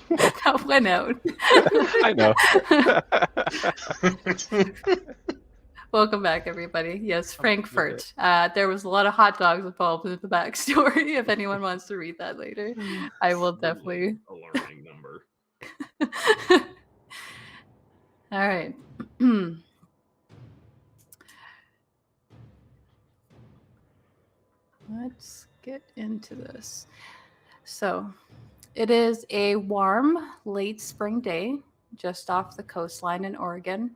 That went out. I know. Welcome back, everybody. Yes, Frankfurt. There was a lot of hot dogs involved in the backstory. If anyone wants to read that later, I will definitely. Alarming number. All right. Let's get into this. So, it is a warm, late spring day just off the coastline in Oregon.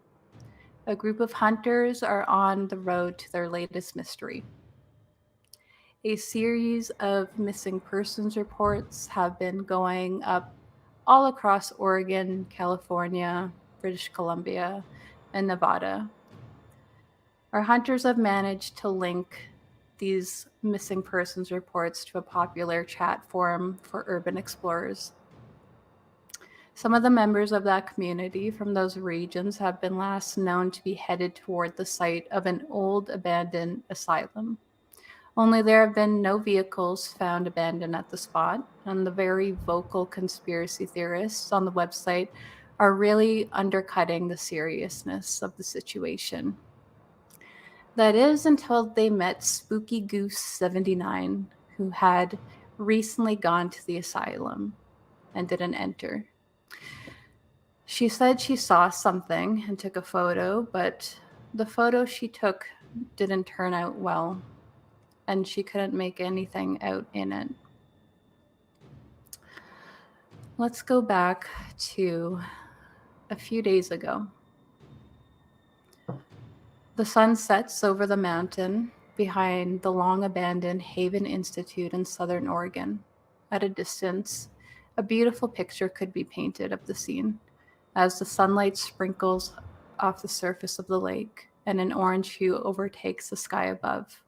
A group of hunters are on the road to their latest mystery. A series of missing persons reports have been going up all across Oregon, California, British Columbia, and Nevada. Our hunters have managed to link these missing persons reports to a popular chat forum for urban explorers. Some of the members of that community from those regions have been last known to be headed toward the site of an old abandoned asylum. Only there have been no vehicles found abandoned at the spot, and the very vocal conspiracy theorists on the website are really undercutting the seriousness of the situation. That is until they met Spooky Goose 79, who had recently gone to the asylum and didn't enter. She said she saw something and took a photo, but the photo she took didn't turn out well, and she couldn't make anything out in it. Let's go back to a few days ago. The sun sets over the mountain behind the long-abandoned Haven Institute in southern Oregon. At a distance, a beautiful picture could be painted of the scene as the sunlight sprinkles off the surface of the lake and an orange hue overtakes the sky above.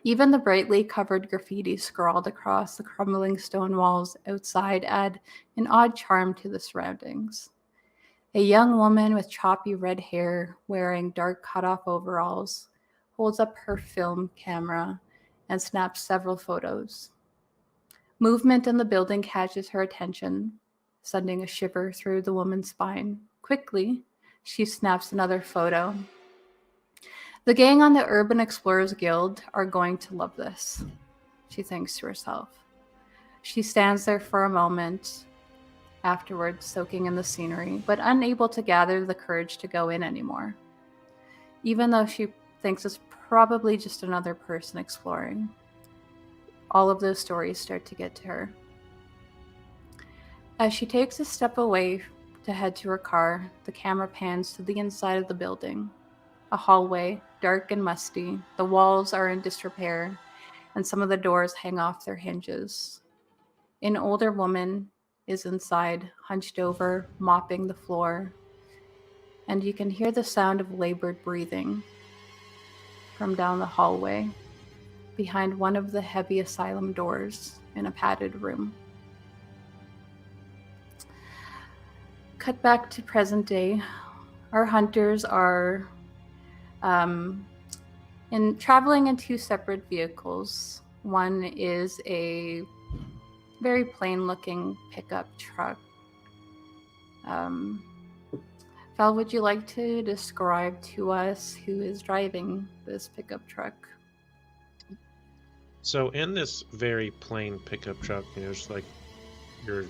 Even the brightly covered graffiti scrawled across the crumbling stone walls outside add an odd charm to the surroundings. A young woman with choppy red hair, wearing dark cut-off overalls, holds up her film camera and snaps several photos. Movement in the building catches her attention, sending a shiver through the woman's spine. Quickly, she snaps another photo. The gang on the Urban Explorers Guild are going to love this, she thinks to herself. She stands there for a moment, afterwards soaking in the scenery, but unable to gather the courage to go in anymore, even though she thinks it's probably just another person exploring. All of those stories start to get to her. As she takes a step away to head to her car, the camera pans to the inside of the building. A hallway, dark and musty, the walls are in disrepair, and some of the doors hang off their hinges. An older woman is inside, hunched over, mopping the floor, and you can hear the sound of labored breathing from down the hallway, behind one of the heavy asylum doors in a padded room. Cut back to present day. Our hunters are traveling in two separate vehicles. One is a very plain-looking pickup truck. Val, would you like to describe to us who is driving this pickup truck? So in this very plain pickup truck, it's like your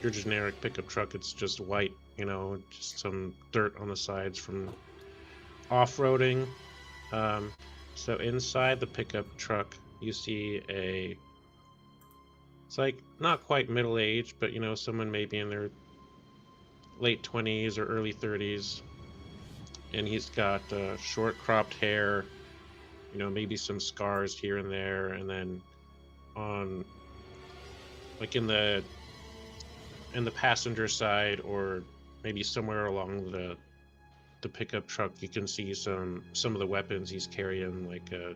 generic pickup truck. It's just white, just some dirt on the sides from off-roading. So inside the pickup truck, you see it's like not quite middle-aged, but someone maybe in their late 20s or early 30s, and he's got short cropped hair, maybe some scars here and there, and then on like in the passenger side, or maybe somewhere along the pickup truck, you can see some of the weapons he's carrying, like a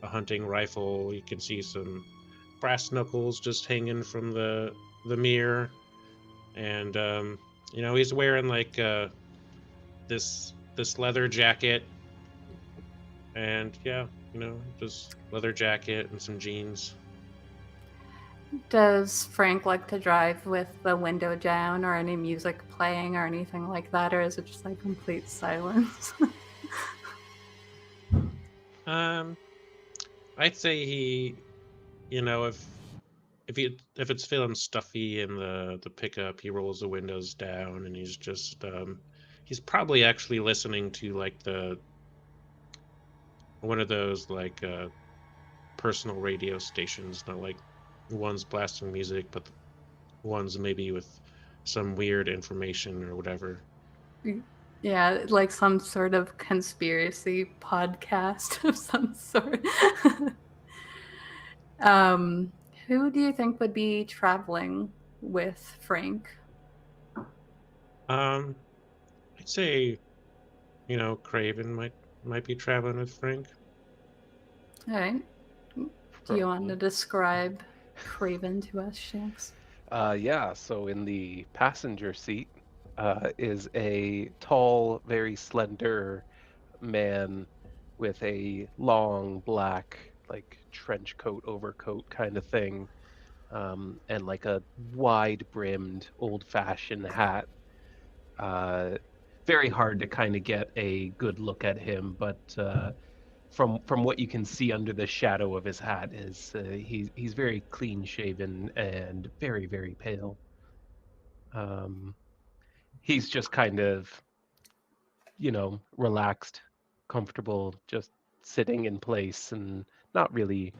hunting rifle. You can see some brass knuckles just hanging from the mirror, and he's wearing like this leather jacket, and just leather jacket and some jeans. Does Frank like to drive with the window down or any music playing or anything like that, or is it just like complete silence? I'd say he, if it's feeling stuffy in the pickup, he rolls the windows down and he's probably actually listening to like one of those like personal radio stations, not like ones blasting music, but the ones maybe with some weird information or whatever. Yeah, like some sort of conspiracy podcast of some sort. Who do you think would be traveling with Frank? Um, I'd say, Craven might be traveling with Frank. All right. Do you want to describe Craven to us, Shanks? Yeah, so in the passenger seat is a tall, very slender man with a long black, like trench coat, overcoat kind of thing, and like a wide-brimmed, old-fashioned hat. Uh, Very hard to kind of get a good look at him, but from what you can see under the shadow of his hat is he's very clean shaven and very, very pale. Um, he's just kind of, relaxed, comfortable, just sitting in place and not really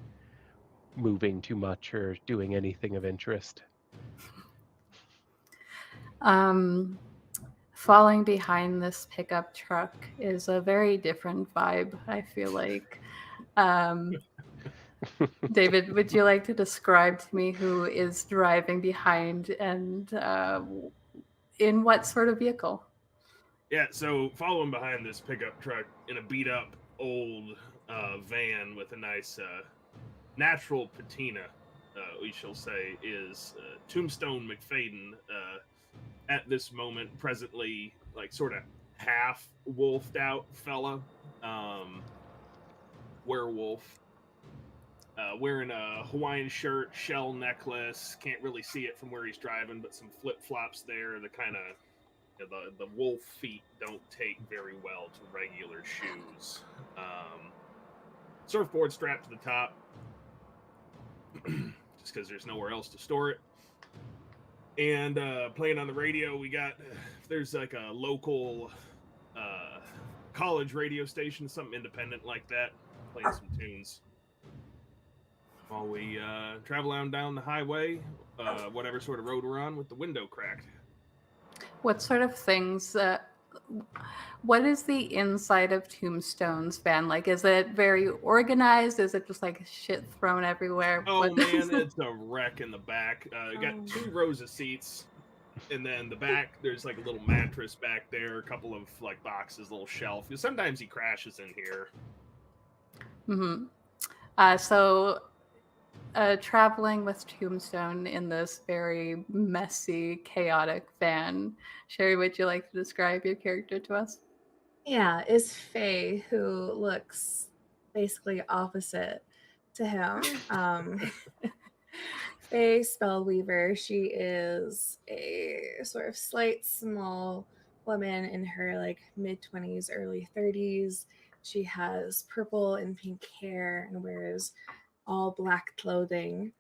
moving too much or doing anything of interest. Falling behind this pickup truck is a very different vibe, I feel like. David, would you like to describe to me who is driving behind and in what sort of vehicle? Yeah, so following behind this pickup truck in a beat up old van with a nice natural patina, we shall say, is Tombstone McFadden. At this moment, presently, like sort of half wolfed out fella, werewolf, wearing a Hawaiian shirt, shell necklace. Can't really see it from where he's driving, but some flip flops there. The kind of the wolf feet don't take very well to regular shoes. Surfboard strapped to the top, just because there's nowhere else to store it. And playing on the radio, we got, there's like a local college radio station, something independent like that, playing some tunes. While we travel on down the highway, whatever sort of road we're on, with the window cracked. What sort of things? What is the inside of Tombstone's van like? Is it very organized? Is it just like shit thrown everywhere? Oh man, it's a wreck in the back. You got 2 rows of seats, and then the back there's like a little mattress back there, a couple of like boxes, little shelf. Sometimes he crashes in here. So traveling with Tombstone in this very messy, chaotic van. Cherie, would you like to describe your character to us? Yeah, is Faye, who looks basically opposite to him. Faye Spellweaver, she is a sort of slight, small woman in her like mid-20s, early 30s. She has purple and pink hair and wears all black clothing.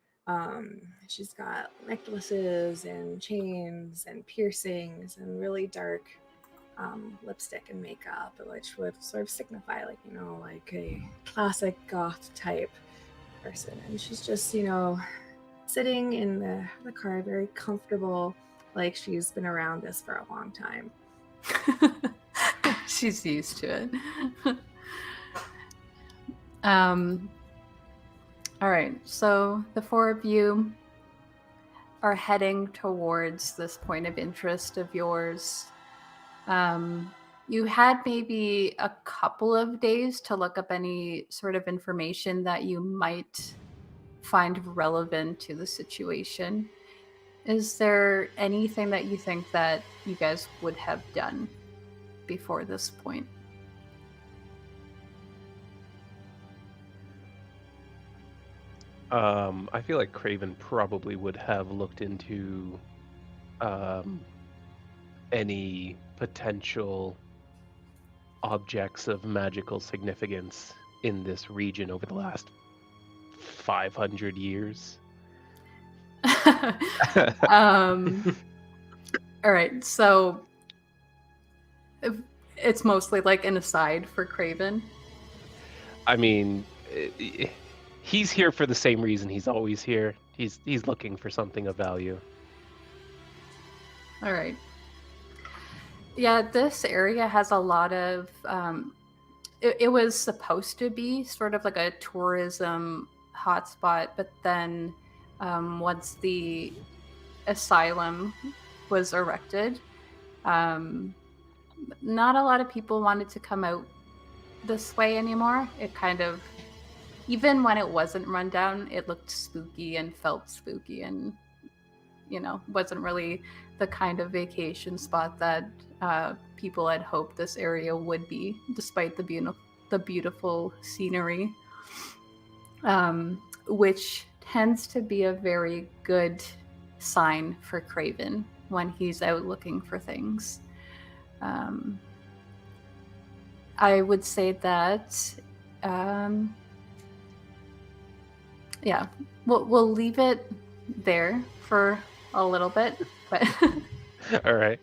She's got necklaces and chains and piercings and really dark lipstick and makeup, which would sort of signify like a classic goth type person. And she's just sitting in the car, very comfortable, like she's been around this for a long time. She's used to it. All right, so the 4 of you are heading towards this point of interest of yours. You had maybe a couple of days to look up any sort of information that you might find relevant to the situation. Is there anything that you think that you guys would have done before this point? I feel like Craven probably would have looked into any potential objects of magical significance in this region over the last 500 years. All right, so it's mostly like an aside for Craven. I mean, he's here for the same reason he's always here. He's looking for something of value. All right. Yeah, this area has a lot of. It was supposed to be sort of like a tourism hotspot, but then once the asylum was erected, not a lot of people wanted to come out this way anymore. It kind of, even when it wasn't run down, it looked spooky and felt spooky, and wasn't really the kind of vacation spot that people had hoped this area would be, despite the beautiful scenery, which tends to be a very good sign for Craven when he's out looking for things. I would say that, yeah, we'll leave it there for a little bit, but All right.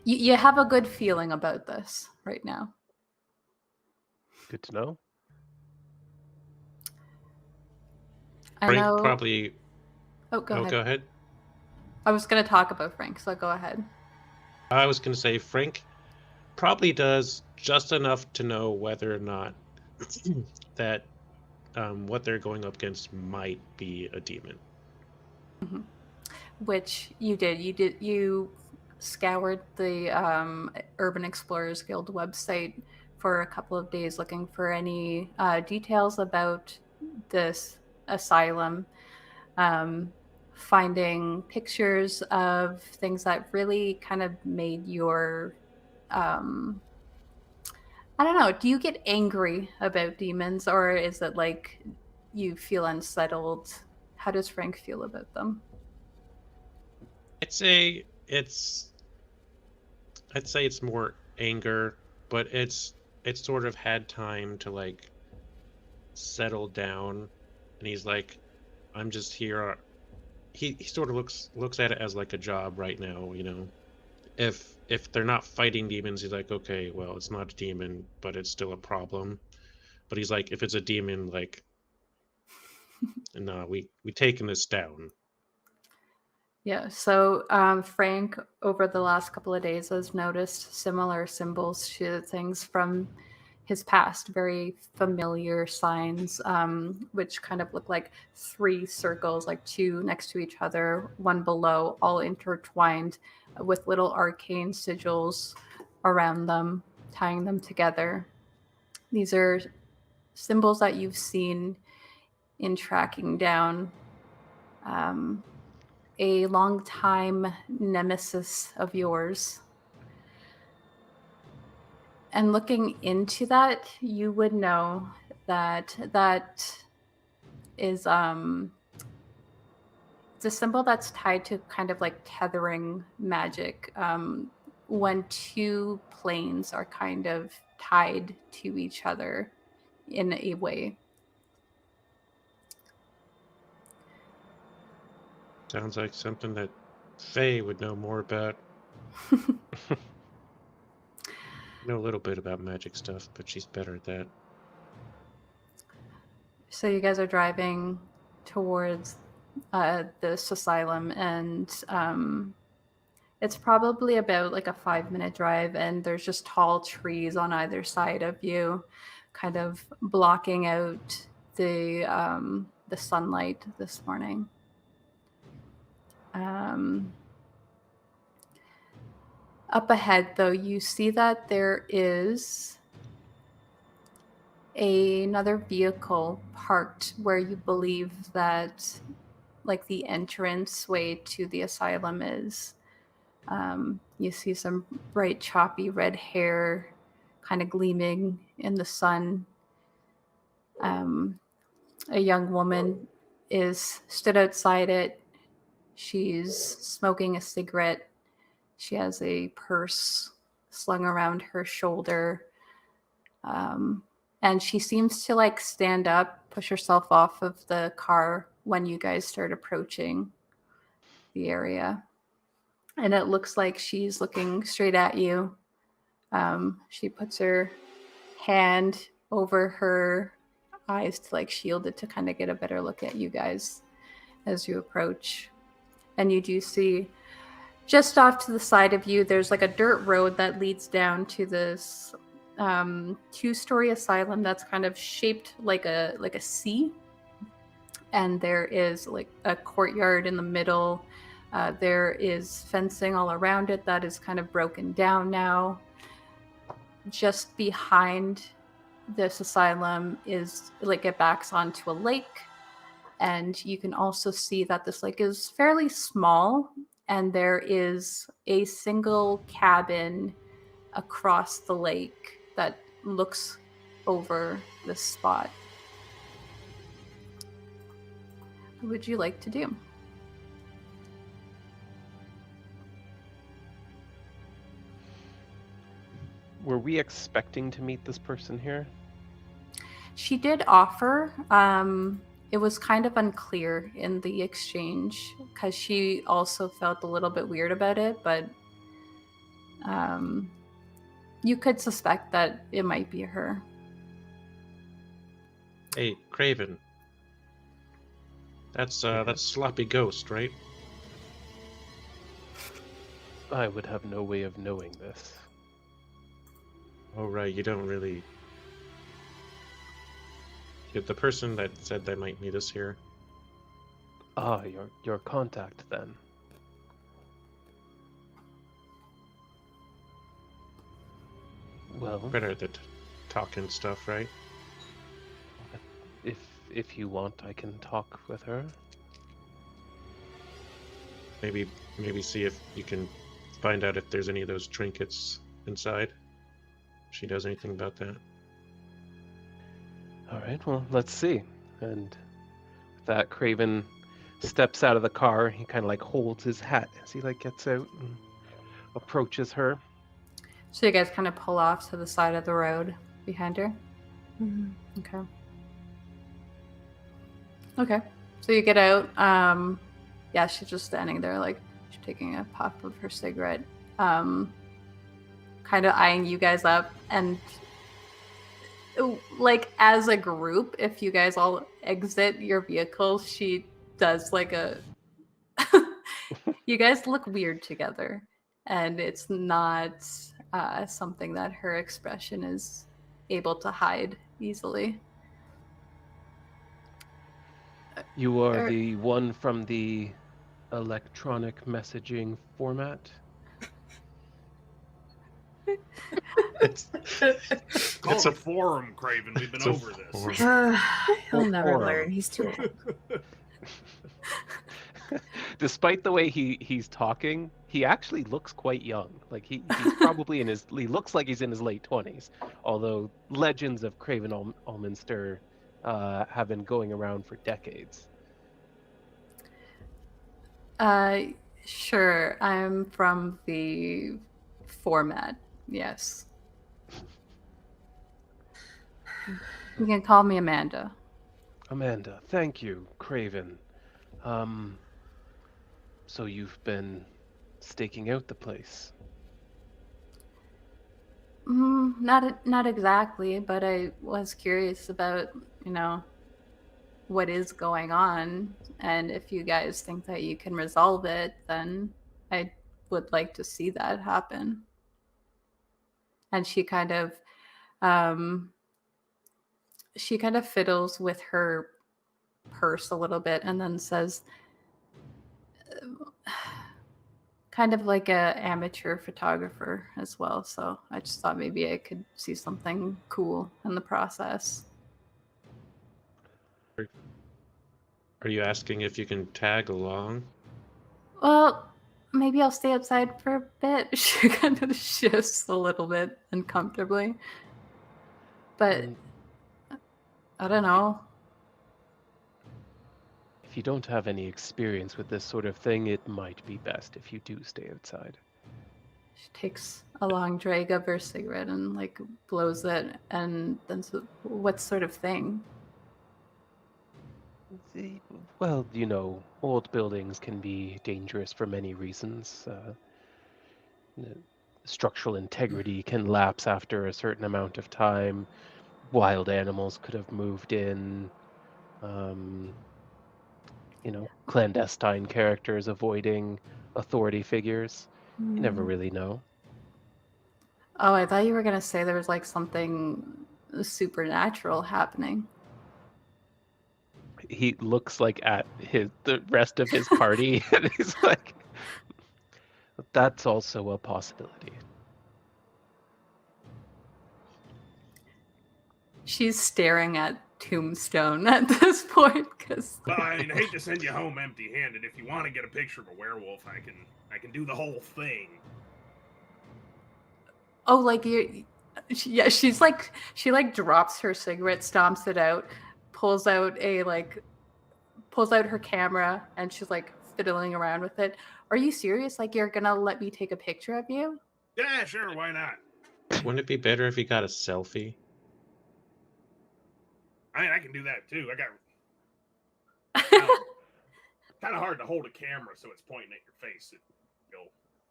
you have a good feeling about this right now. Good to know. I Frank know. probably. Oh, go ahead. Go ahead. I was going to talk about Frank, so go ahead. I was going to say Frank probably does just enough to know whether or not that what they're going up against might be a demon. Mm-hmm. Which you did. You scoured the Urban Explorers Guild website for a couple of days looking for any details about this asylum, finding pictures of things that really kind of made your I don't know, do you get angry about demons, or is it like you feel unsettled? How does Frank feel about them? I'd say it's more anger, but it's sort of had time to like settle down, and he's like, I'm just here. He sort of looks at it as like a job right now, If they're not fighting demons, he's like, okay, well, it's not a demon, but it's still a problem. But he's like, if it's a demon, like, no, we taking this down. Yeah, so Frank, over the last couple of days, has noticed similar symbols to things from his past, very familiar signs, which kind of look like 3 circles, like 2 next to each other, 1 below, all intertwined with little arcane sigils around them, tying them together. These are symbols that you've seen in tracking down a long-time nemesis of yours. And looking into that, you would know that is it's a symbol that's tied to kind of like tethering magic, when 2 planes are kind of tied to each other in a way. Sounds like something that Faye would know more about. Know a little bit about magic stuff, but she's better at that. So you guys are driving towards this asylum, and it's probably about like a 5-minute drive, and there's just tall trees on either side of you, kind of blocking out the sunlight this morning. Up ahead, though, you see that there is another vehicle parked where you believe that like the entrance way to the asylum is. You see some bright choppy red hair kind of gleaming in the sun. A young woman is stood outside it. She's smoking a cigarette. She has a purse slung around her shoulder. And she seems to like stand up, push herself off of the car when you guys start approaching the area. And it looks like she's looking straight at you. She puts her hand over her eyes to like shield it to kind of get a better look at you guys as you approach. And you do see just off to the side of you, there's like a dirt road that leads down to this two-story asylum that's kind of shaped like a C. And there is like a courtyard in the middle. There is fencing all around it that is kind of broken down now. Just behind this asylum is like it backs onto a lake. And you can also see that this lake is fairly small. And there is a single cabin across the lake that looks over this spot. What would you like to do? Were we expecting to meet this person here? She did offer. It was kind of unclear in the exchange because she also felt a little bit weird about it, but you could suspect that it might be her. Hey, Craven. That's Sloppy Ghost, right? I would have no way of knowing this. Oh, right, you don't really... You're the person that said they might meet us here. Ah, your contact then. Well, Better at talking stuff, right? if you want, I can talk with her. Maybe see if you can find out if there's any of those trinkets inside. If she does anything about that. All right, well, let's see. And with that, Craven steps out of the car. He kind of like holds his hat as he like gets out and approaches her. So you guys kind of pull off to the side of the road behind her? Mhm. Okay. Okay. So you get out. Yeah, she's just standing there like she's taking a puff of her cigarette. Kind of eyeing you guys up, and like as a group, if you guys all exit your vehicle, she does like a you guys look weird together, and it's not something that her expression is able to hide easily. You are the one from the electronic messaging format? It's Call It's it a- a forum, Craven. We've been it's a over this. forum. He'll never Forum. learn. He's too old. Despite the way he's talking, he actually looks quite young. Like he's probably he looks like he's in his late 20s. Although legends of Craven Alminster have been going around for decades. Sure. I'm from the format. Yes. You can call me Amanda. Amanda, thank you, Craven. So you've been staking out the place. Not exactly, but I was curious about, what is going on, and if you guys think that you can resolve it, then I would like to see that happen. And she kind of fiddles with her purse a little bit and then says, kind of like a amateur photographer as well, so I just thought maybe I could see something cool in the process. Are you asking if you can tag along? Well, maybe I'll stay outside for a bit. She kind of shifts a little bit uncomfortably. But I don't know. If you don't have any experience with this sort of thing, it might be best if you do stay outside. She takes a long drag of her cigarette and like blows it, and then what sort of thing? Well, old buildings can be dangerous for many reasons. The structural integrity can lapse after a certain amount of time. Wild animals could have moved in. Clandestine characters avoiding authority figures. You never really know. Oh, I thought you were gonna say there was like something supernatural happening. He looks like at the rest of his party, and he's like, "That's also a possibility." She's staring at Tombstone at this point because I hate to send you home empty-handed. If you want to get a picture of a werewolf, I can do the whole thing. oh, like she's like she like drops her cigarette, stomps it out, pulls out her camera, and she's like fiddling around with it. Are you serious? Like you're gonna let me take a picture of you? Yeah, sure, why not? Wouldn't it be better if you got a selfie? I can do that too. I got kind of hard to hold a camera so it's pointing at your face.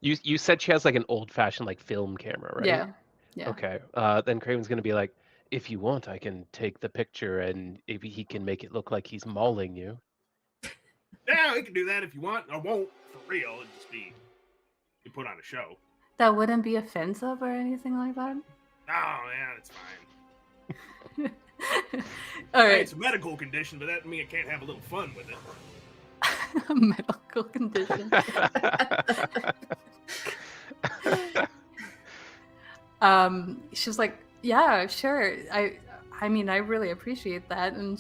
You said she has like an old-fashioned like film camera, right? Yeah. Okay. Then Craven's gonna be like, "If you want, I can take the picture, and if he can make it look like he's mauling you." Yeah, we can do that if you want. I won't, for real. It'd just be you put on a show. That wouldn't be offensive or anything like that? Oh, yeah, it's fine. All Hey, right. it's a medical condition, but that doesn't mean I can't have a little fun with it. A medical condition. She's like, yeah, sure. I mean, I really appreciate that. And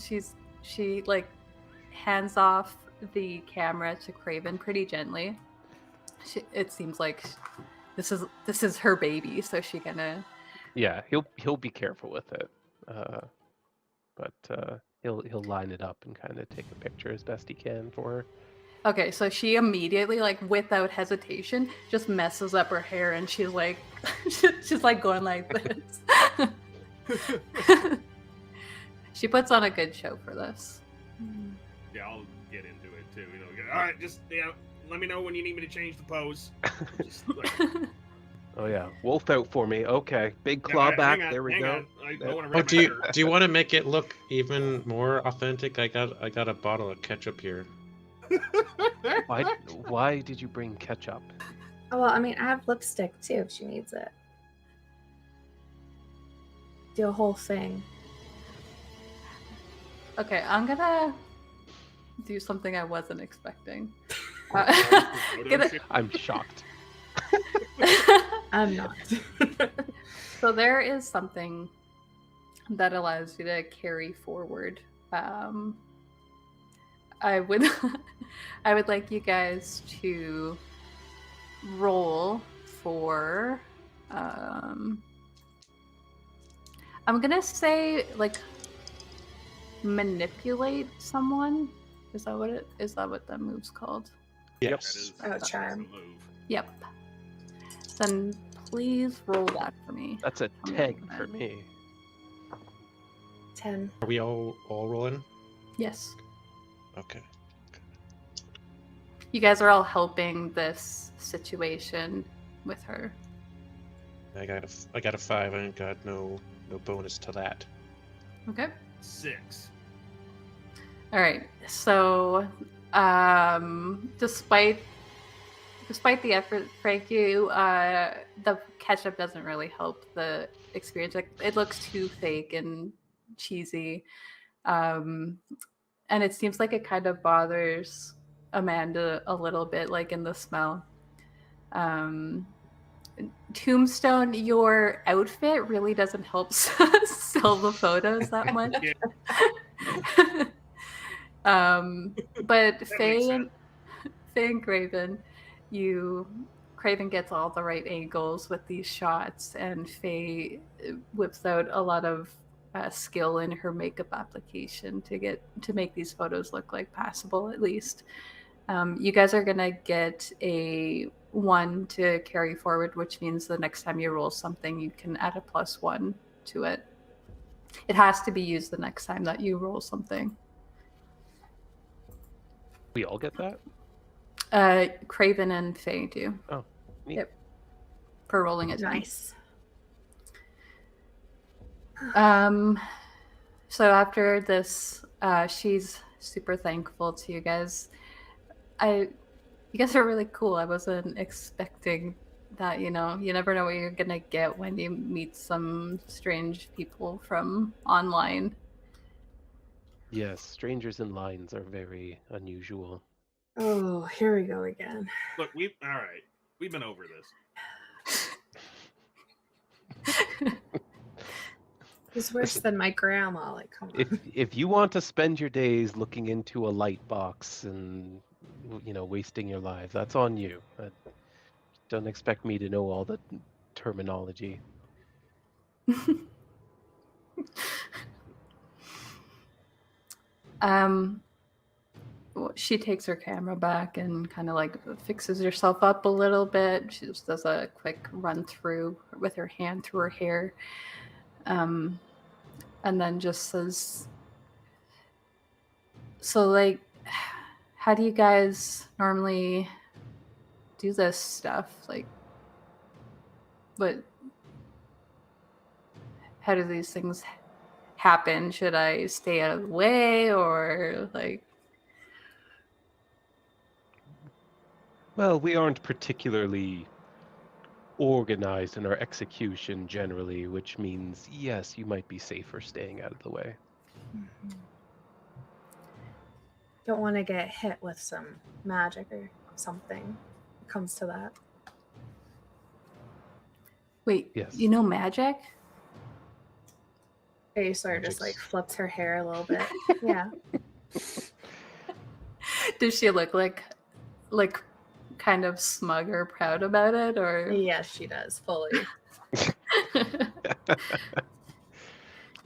she like hands off the camera to Craven pretty gently. It seems like this is her baby, so she gonna. Yeah, he'll be careful with it, but he'll line it up and kind of take a picture as best he can for her. Okay, so she immediately, like without hesitation, just messes up her hair, and she's like, she's like going like this. She puts on a good show for this. Yeah, I'll get into it too. All right, just let me know when you need me to change the pose. Just, like, Oh yeah, wolf out for me. Okay, big claw back. There we go. I want to Oh, do you want to make it look even more authentic? I got a bottle of ketchup here. Why did you bring ketchup? Oh, well, I mean, I have lipstick too if she needs it. Do a whole thing. Okay, I'm gonna do something I wasn't expecting. I'm shocked. I'm not. So there is something that allows you to carry forward. I would like you guys to roll for I'm gonna say like manipulate someone. Is that what that move's called? Yes. Charm. Yep. Then please roll that for me. That's a 10 for me. 10. Are we all rolling? Yes. Okay. You guys are all helping this situation with her. I got a 5. I ain't got no bonus to that. Okay. 6. All right. So, despite the effort, Frank, the ketchup doesn't really help the experience. Like, it looks too fake and cheesy, and it seems like it kind of bothers Amanda a little bit, like in the smell. Tombstone, your outfit really doesn't help sell the photos that much. But Faye and Craven, Craven gets all the right angles with these shots, and Faye whips out a lot of skill in her makeup application to make these photos look like passable at least. You guys are gonna get a 1 to carry forward, which means the next time you roll something, you can add a +1 to it. It has to be used the next time that you roll something. We all get that? Craven and Faye do. Oh, neat. Yep. For rolling a 10. Nice. So after this, she's super thankful to you guys. You guys are really cool. I wasn't expecting that, you know. You never know what you're gonna get when you meet some strange people from online. Yes, strangers in lines are very unusual. Oh, here we go again. Look, all right. We've been over this. He's worse than my grandma. Like, come on. If you want to spend your days looking into a light box and wasting your life, that's on you. Don't expect me to know all the terminology. She takes her camera back and kind of like fixes herself up a little bit. She just does a quick run through with her hand through her hair. And then just says, so like, how do you guys normally do this stuff? Like, how do these things happen? Should I stay out of the way, or like? Well, we aren't particularly organized in our execution generally, which means, yes, you might be safer staying out of the way. Don't want to get hit with some magic or something. It comes to that. Wait, Yes. you know magic? Faye sort of just like flips her hair a little bit. Yeah. Does she look like kind of smug or proud about it, or? Yes, she does, fully.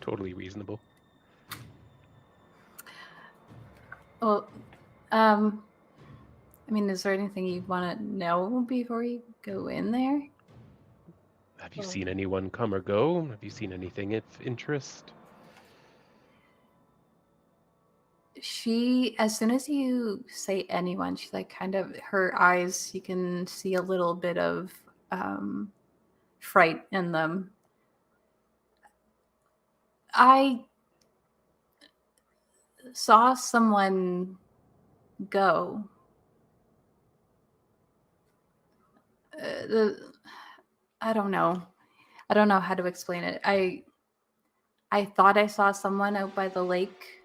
Totally reasonable. Well, I mean, is there anything you want to know before you go in there? Have you seen anyone come or go? Have you seen anything of interest? She, as soon as you say anyone, she like kind of, her eyes, you can see a little bit of fright in them. I saw someone go. I don't know. I don't know how to explain it. I thought I saw someone out by the lake.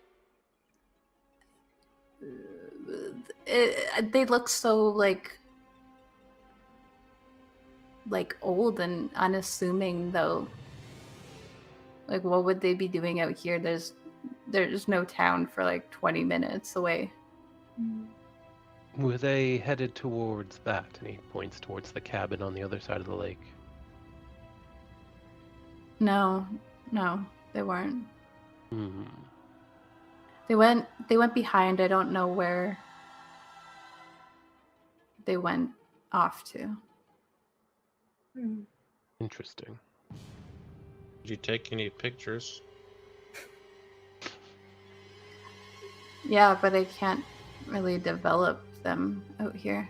They look so like old and unassuming though. Like, what would they be doing out here? There's no town for like 20 minutes away. Were they headed towards that? And he points towards the cabin on the other side of the lake. No, they weren't. Hmm. They went behind. I don't know where they went off to. Interesting. Did you take any pictures? Yeah, but I can't really develop them out here.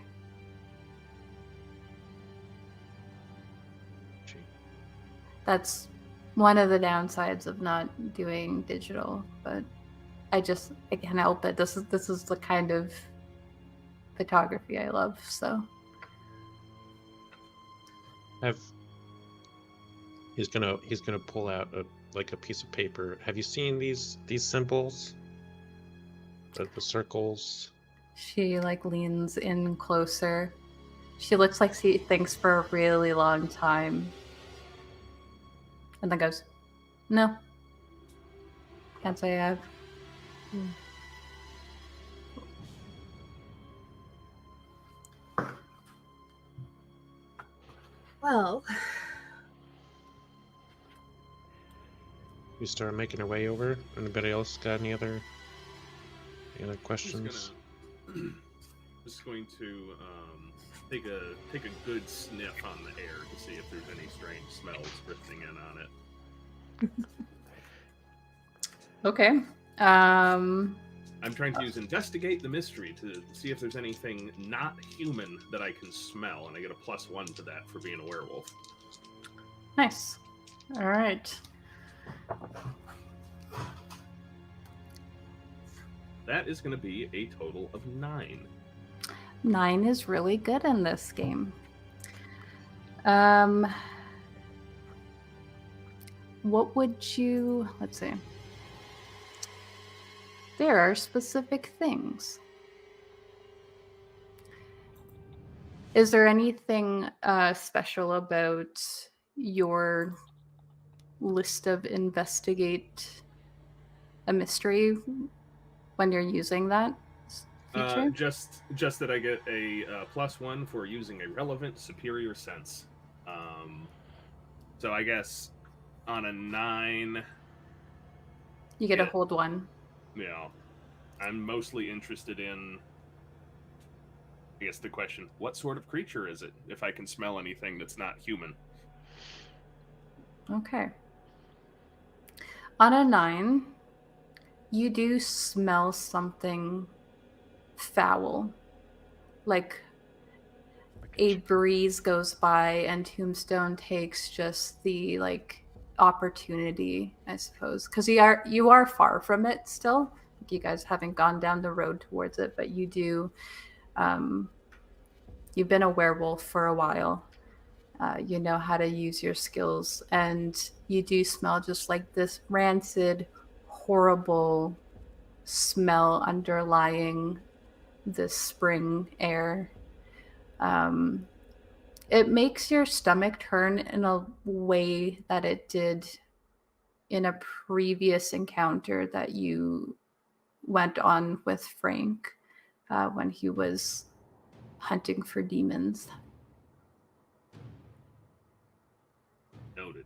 That's one of the downsides of not doing digital, but I can't help it. This is the kind of photography I love, so. He's gonna pull out a piece of paper. Have you seen these symbols? The circles. She like leans in closer. She looks like she thinks for a really long time. And then goes, no. Can't say I have. Well, we start making our way over. Anybody else got any other questions? Just going to take a good sniff on the air to see if there's any strange smells drifting in on it. Okay. I'm trying to use investigate the mystery to see if there's anything not human that I can smell, and I get a +1 to that for being a werewolf. Nice. All right. That is going to be a total of 9. 9 is really good in this game. What would you... Let's see. There are specific things. Is there anything special about your list of investigate a mystery when you're using that feature? Just that I get a +1 for using a relevant superior sense. So I guess on a 9, You get a hold 1. I'm mostly interested in, I guess, the question, what sort of creature is it? If I can smell anything that's not human. Okay. On a 9, you do smell something foul. Like a breeze goes by and Tombstone takes just the opportunity, I suppose, because you are far from it still. You guys haven't gone down the road towards it, but you do. You've been a werewolf for a while. You know how to use your skills, and you do smell just like this rancid, horrible smell underlying this spring air. It makes your stomach turn in a way that it did in a previous encounter that you went on with Frank when he was hunting for demons. Noted.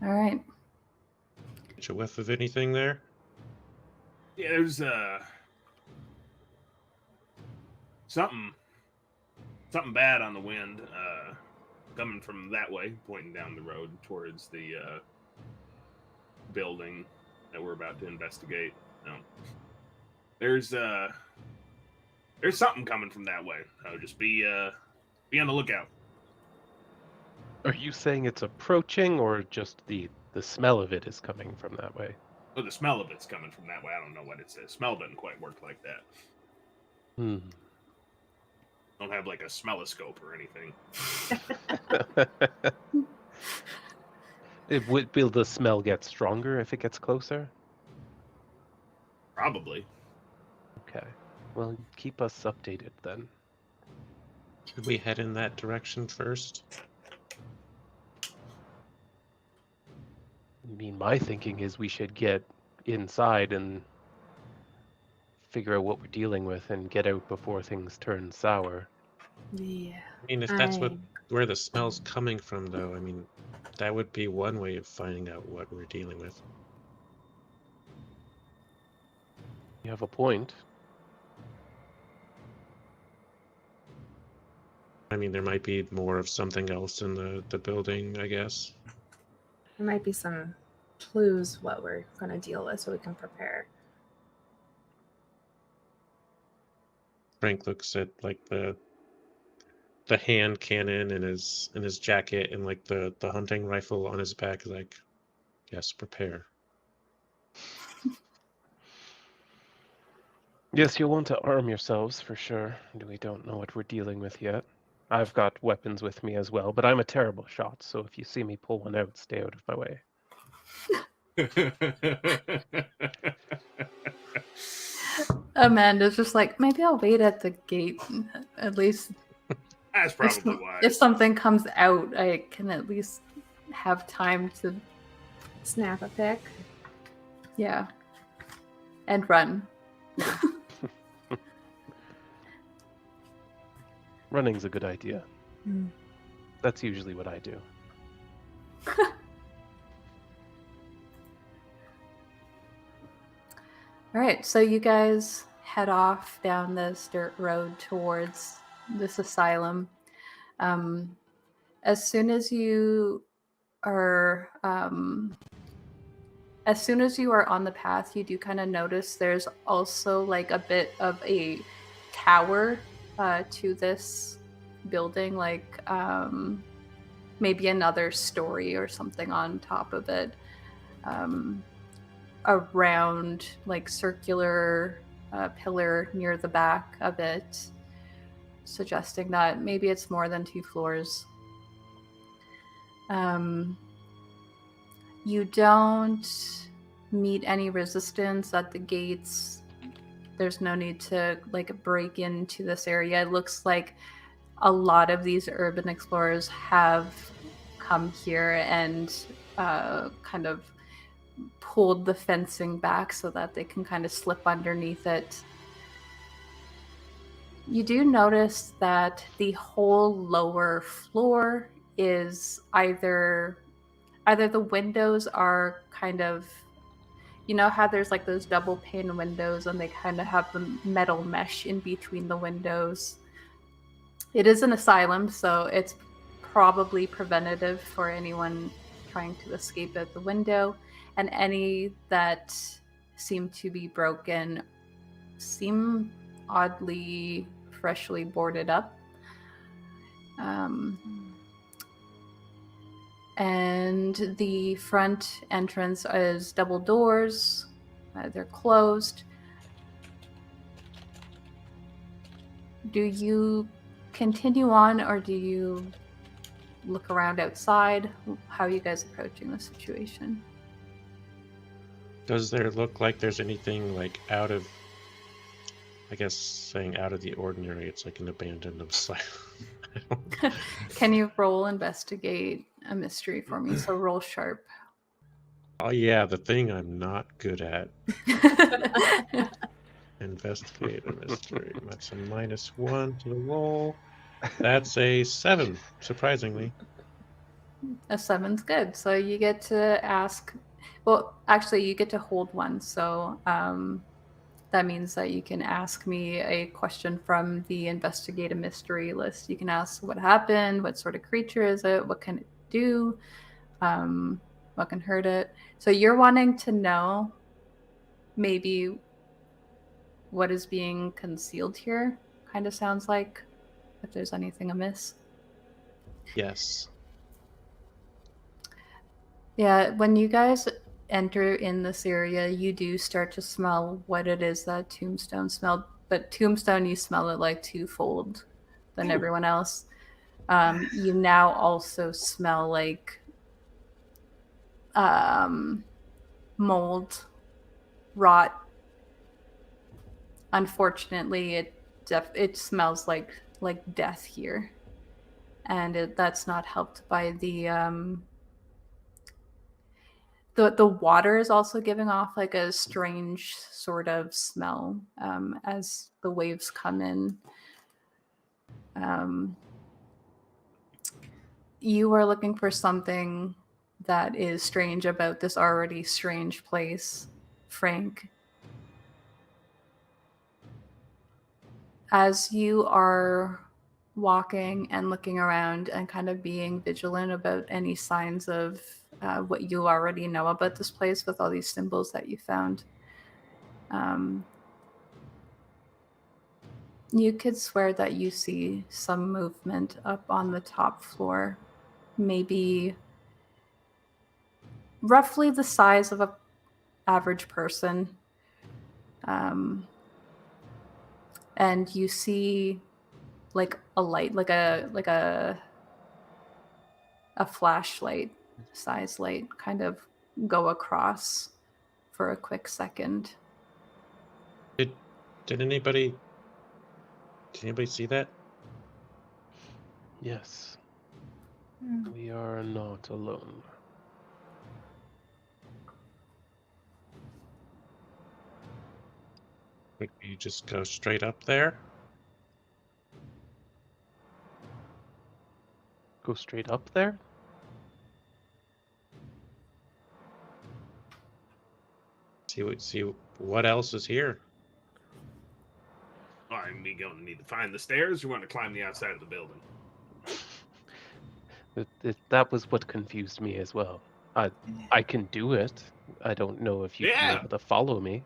All right. Get you a whiff of anything there? Yeah, there's something bad on the wind coming from that way, pointing down the road towards the building that we're about to investigate. No. There's something coming from that way. So just be on the lookout. Are you saying it's approaching, or just the smell of it is coming from that way? Oh, the smell of it's coming from that way. I don't know what it says. Smell doesn't quite work like that. Don't have like a smelloscope or anything. Will the smell get stronger if it gets closer? Probably. Okay. Well, keep us updated then. Should we head in that direction first? I mean, my thinking is we should get inside and figure out what we're dealing with and get out before things turn sour. Yeah. I mean, if that's where the smell's coming from, though, I mean, that would be one way of finding out what we're dealing with. You have a point. I mean, there might be more of something else in the building, I guess. There might be some clues what we're going to deal with so we can prepare. Frank looks at like the hand cannon in his jacket and like the hunting rifle on his back, like, yes, prepare. Yes, you'll want to arm yourselves for sure. We don't know what we're dealing with yet. I've got weapons with me as well, but I'm a terrible shot, so if you see me pull one out, stay out of my way. Amanda's just like, maybe I'll wait at the gate. At least That's probably why. if something comes out, I can at least have time to Snap a pic. Yeah. And run. Running's a good idea. Hmm. That's usually what I do. All right, so you guys head off down this dirt road towards this asylum. As soon as you are on the path, you do kind of notice there's also like a bit of a tower to this building, like maybe another story or something on top of it. A round, like circular pillar near the back of it, suggesting that maybe it's more than 2 floors. You don't meet any resistance at the gates. There's no need to like break into this area. It looks like a lot of these urban explorers have come here and kind of pulled the fencing back so that they can kind of slip underneath it. You do notice that the whole lower floor is either the windows are kind of, you know how there's like those double pane windows and they kind of have the metal mesh in between the windows. It is an asylum, so it's probably preventative for anyone trying to escape at the window, and any that seem to be broken seem oddly freshly boarded up. And the front entrance is double doors. They're closed. Do you continue on, or do you look around outside? How are you guys approaching the situation? Does there look like there's anything like out of, I guess saying out of the ordinary, it's like an abandoned asylum. Can you roll investigate a mystery for me? So roll sharp. Oh yeah, the thing I'm not good at. Investigate a mystery. That's a -1 to the roll. That's a 7, surprisingly. A 7's good. So you get to ask. Well, actually, you get to hold one. So that means that you can ask me a question from the investigate a mystery list. You can ask what happened, what sort of creature is it, what can it do, what can hurt it. So you're wanting to know maybe what is being concealed here, kind of sounds like, if there's anything amiss. Yes. Yeah, when you guys enter in this area, you do start to smell what it is that Tombstone smelled. But Tombstone, you smell it like twofold than everyone else. You now also smell like mold, rot. Unfortunately, it smells like death here, and that's not helped by the water is also giving off like a strange sort of smell as the waves come in. You are looking for something that is strange about this already strange place, Frank. As you are walking and looking around and kind of being vigilant about any signs of what you already know about this place with all these symbols that you found, you could swear that you see some movement up on the top floor, maybe roughly the size of an average person. And you see like a light, like a flashlight size light kind of go across for a quick second. Did anybody see that? Yes. We are not alone. Would you just go straight up there? Go straight up there? See what else is here. Are we going to need to find the stairs, or want to climb the outside of the building? That was what confused me as well. I can do it. I don't know if you'd be Yeah. able to follow me.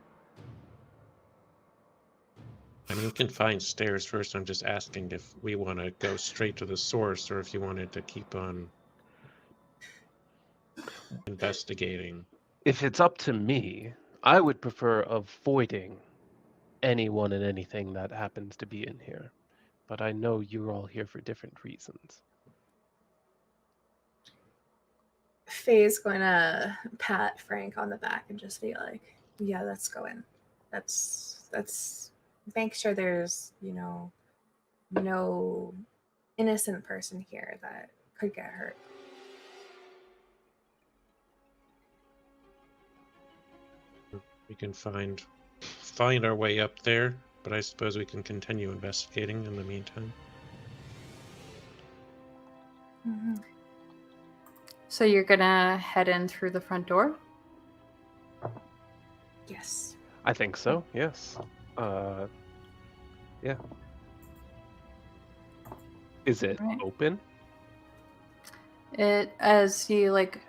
I mean, we can find stairs first. I'm just asking if we want to go straight to the source or if you wanted to keep on investigating. If it's up to me, I would prefer avoiding anyone and anything that happens to be in here. But I know you're all here for different reasons. Faye's going to pat Frank on the back and just be like, yeah, let's go in. Let's make sure there's, no innocent person here that could get hurt. We can find our way up there, but I suppose we can continue investigating in the meantime. Mm-hmm. So you're gonna head in through the front door? Yes. I think so, yes. Yeah. Is it Right. open? It as you like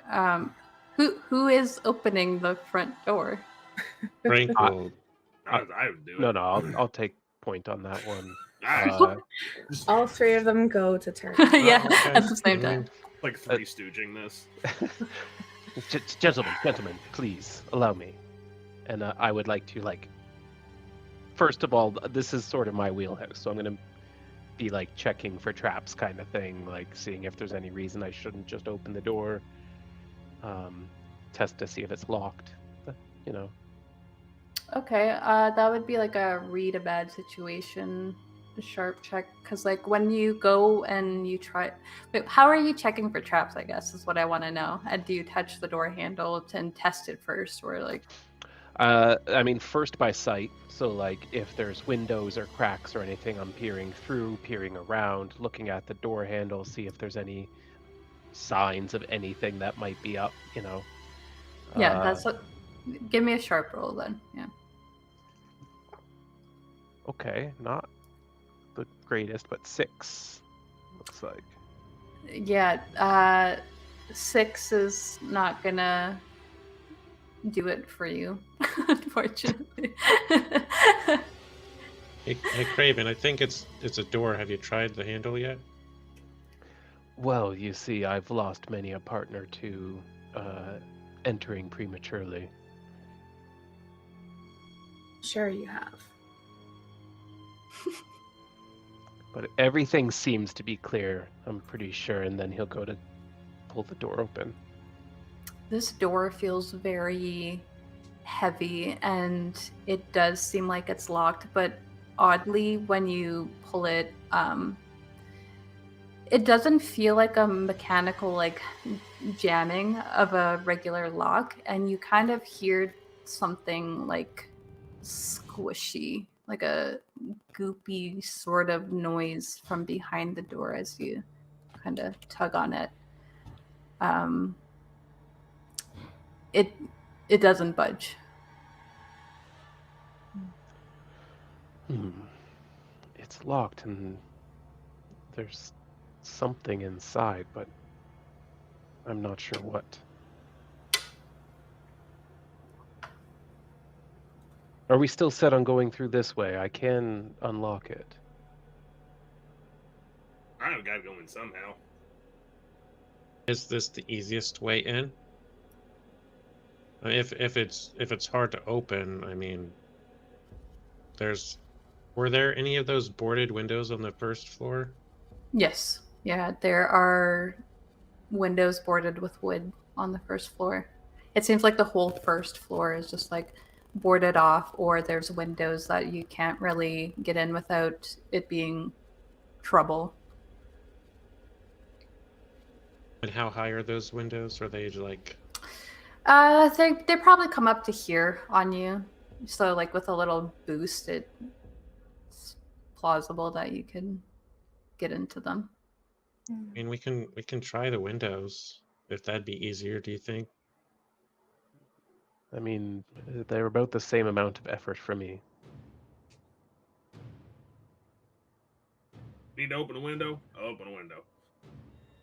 who is opening the front door? Frank will. I would do it. No, I'll take point on that one. Alright. All three of them go to turn. Yeah, okay. at the same I time. mean, Like three stooging this. Gentlemen, please allow me. And I would like to first of all, this is sort of my wheelhouse, so I'm gonna be checking for traps kind of thing, seeing if there's any reason I shouldn't just open the door, test to see if it's locked, Okay, that would be a read a bad situation, a sharp check, because when you go and you try, wait, how are you checking for traps? I guess is what I want to know. And do you touch the door handle and test it first, or I mean, first by sight. So, if there's windows or cracks or anything, I'm peering through, peering around, looking at the door handle, see if there's any signs of anything that might be up, Yeah, that's what. Give me a sharp roll then. Yeah. Okay, not the greatest, but 6, looks like. Yeah, 6 is not gonna do it for you, unfortunately. hey, Craven, I think it's a door. Have you tried the handle yet? Well, you see, I've lost many a partner to entering prematurely. Sure you have. But everything seems to be clear, I'm pretty sure, and then he'll go to pull the door open. This door feels very heavy, and it does seem like it's locked, but oddly, when you pull it, it doesn't feel like a mechanical jamming of a regular lock, and you kind of hear something squishy, like a goopy sort of noise from behind the door as you kind of tug on it. It doesn't budge. It's locked and there's something inside, but I'm not sure what. Are we still set on going through this way? I can unlock it. I've got to go in somehow. Is this the easiest way in? I mean, if it's hard to open, I mean, were there any of those boarded windows on the first floor? Yes. Yeah, there are windows boarded with wood on the first floor. It seems like the whole first floor is just boarded off, or there's windows that you can't really get in without it being trouble. And how high are those windows? Are they They probably come up to here on you. So with a little boost, it's plausible that you can get into them. I mean, we can try the windows if that'd be easier. Do you think? I mean, they're about the same amount of effort for me. Need to open a window? I'll open a window.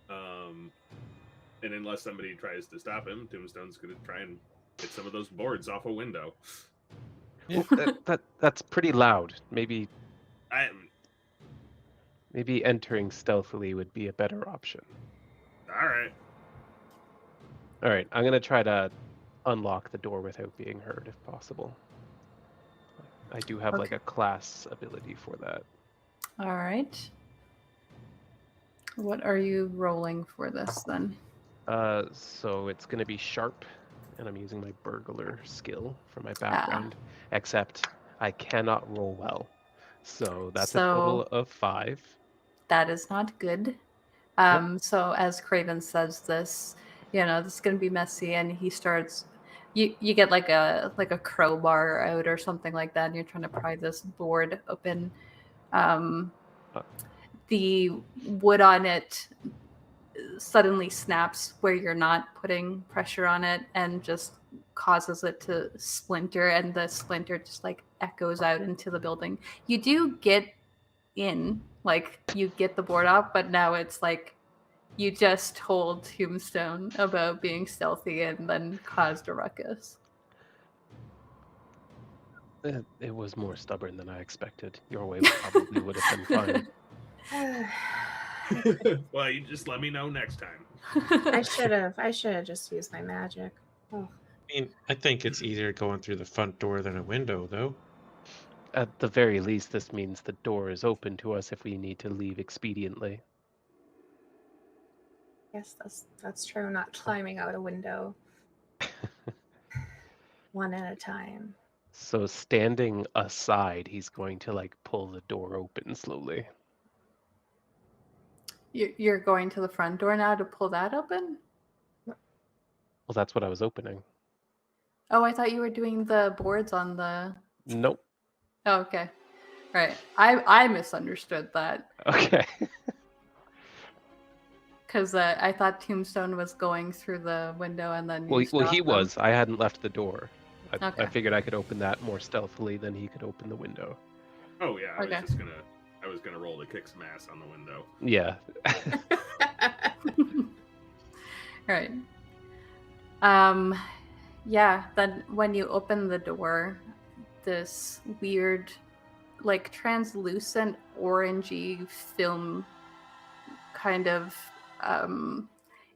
And unless somebody tries to stop him, Tombstone's gonna try and get some of those boards off a window. Yeah. That's pretty loud. Maybe I entering stealthily would be a better option. all right. All right, I'm gonna try to unlock the door without being heard, if possible. I do have like Okay. a class ability for that. All right. What are you rolling for this then? So it's gonna be sharp, and I'm using my burglar skill for my background. Except I cannot roll well, so that's a total of 5. That is not good. So as Craven says this, this is gonna be messy, and he starts. You get like a crowbar out or something like that, and you're trying to pry this board open. The wood on it suddenly snaps where you're not putting pressure on it, and just causes it to splinter, and the splinter just like echoes out into the building. You do get in, like you get the board off, but now it's like you just told Tombstone about being stealthy and then caused a ruckus. It was more stubborn than I expected. Your way probably would have been fine. Well, you just let me know next time. I should have just used my magic. Oh. I mean, I think it's easier going through the front door than a window, though. At the very least, this means the door is open to us if we need to leave expediently. Yes, that's true. Not climbing out a window. One at a time. So standing aside, he's going to like pull the door open slowly. You're going to the front door now to pull that open? Well, that's what I was opening. Oh, I thought you were doing the boards on the... Nope. Oh, okay. Right. I misunderstood that. Okay. Because I thought Tombstone was going through the window and then you Well, stopped he him. was. I hadn't left the door. I Okay. figured I could open that more stealthily than he could open the window. Oh yeah, Okay. I was gonna roll to kick some ass on the window. Yeah. Right. Yeah, then when you open the door, this weird, like translucent orangey film kind of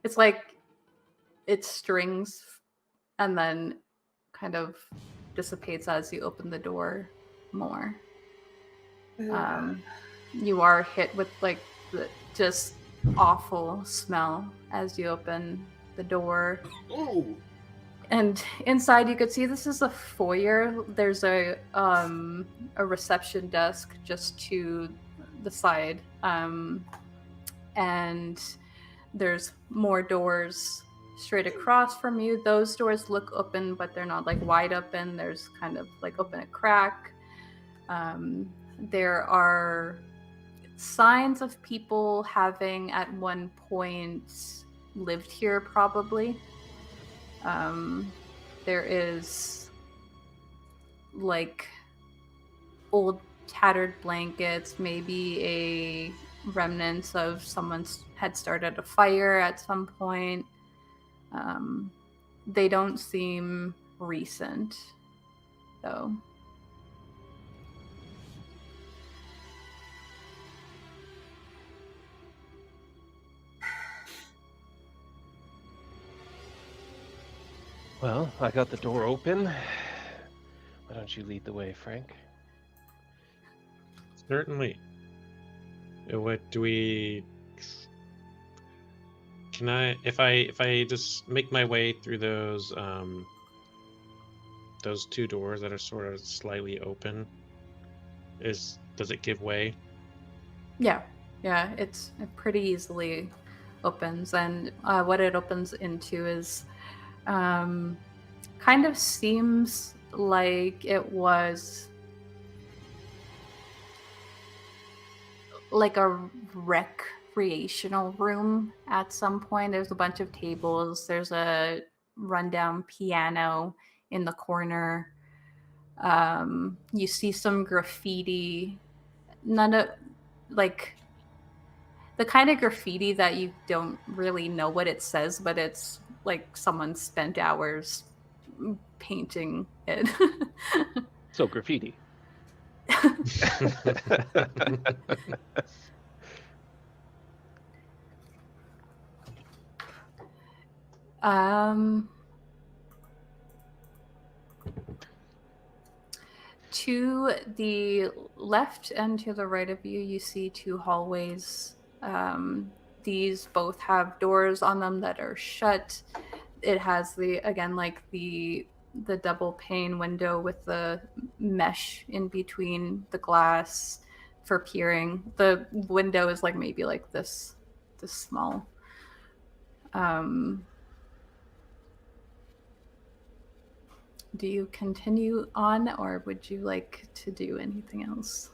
it's like it strings and then kind of dissipates as you open the door more. You are hit with like the just awful smell as you open the door. Oh, And inside you could see this is a foyer. There's a reception desk just to the side. And there's more doors straight across from you. Those doors look open, but they're not like wide open. There's kind of like open a crack. There are signs of people having at one point lived here, probably. There is like old tattered blankets, maybe a remnants of someone had started a fire at some point. They don't seem recent, though. Well, I got the door open. Why don't you lead the way, Frank? Certainly. What do we? Can I, if I just make my way through those two doors that are sort of slightly open, does it give way? Yeah, it pretty easily opens, and what it opens into is kind of seems like it was like a wreck recreational room at some point. There's a bunch of tables. There's a rundown piano in the corner. You see some graffiti. None of, like, the kind of graffiti that you don't really know what it says, but it's like someone spent hours painting it. So graffiti. To the left and to the right of you, you see two hallways. These both have doors on them that are shut. It has the double pane window with the mesh in between the glass for peering. The window is like maybe like this small. Do you continue on, or would you like to do anything else?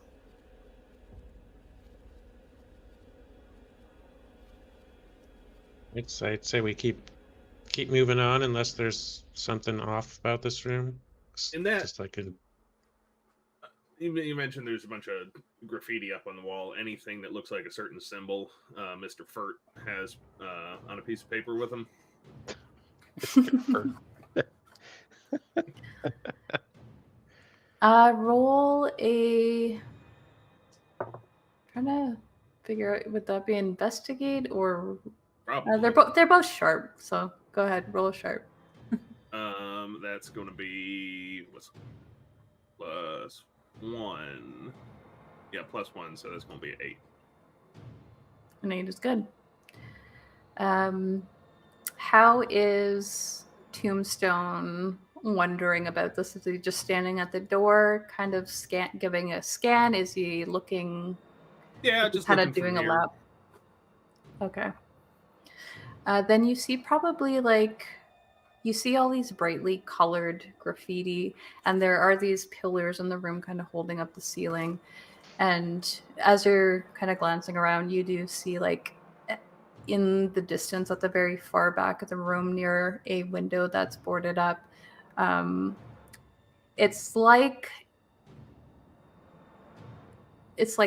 I'd say we keep moving on unless there's something off about this room. In that- just like a You mentioned there's a bunch of graffiti up on the wall. Anything that looks like a certain symbol, Mr. Furt has on a piece of paper with him. Mr. Furt. Roll a. Trying to figure out, would that be investigate or Probably. they're both sharp. So go ahead, roll a sharp. That's going to be what's +1. Yeah, +1. So that's going to be 8. An 8 is good. How is Tombstone wondering about this? Is he just standing at the door, kind of giving a scan? Is he looking? Yeah, just kind of looking doing from a here. lap. Okay. Then you see probably you see all these brightly colored graffiti, and there are these pillars in the room kind of holding up the ceiling. And as you're kind of glancing around, you do see in the distance at the very far back of the room near a window that's boarded up. It's like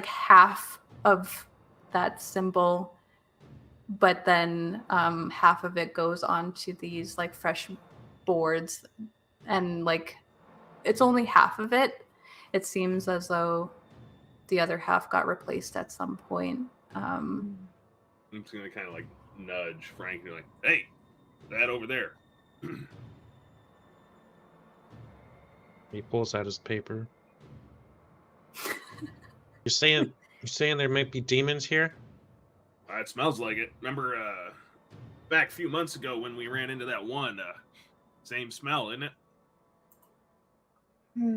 half of that symbol, but then half of it goes onto these fresh boards, and it's only half of it. It seems as though the other half got replaced at some point. I'm just gonna kind of nudge Frank and be like, "Hey, that over there." he pulls out his paper. You're saying there might be demons here? It smells like it. Remember, back a few months ago when we ran into that one, same smell, isn't it?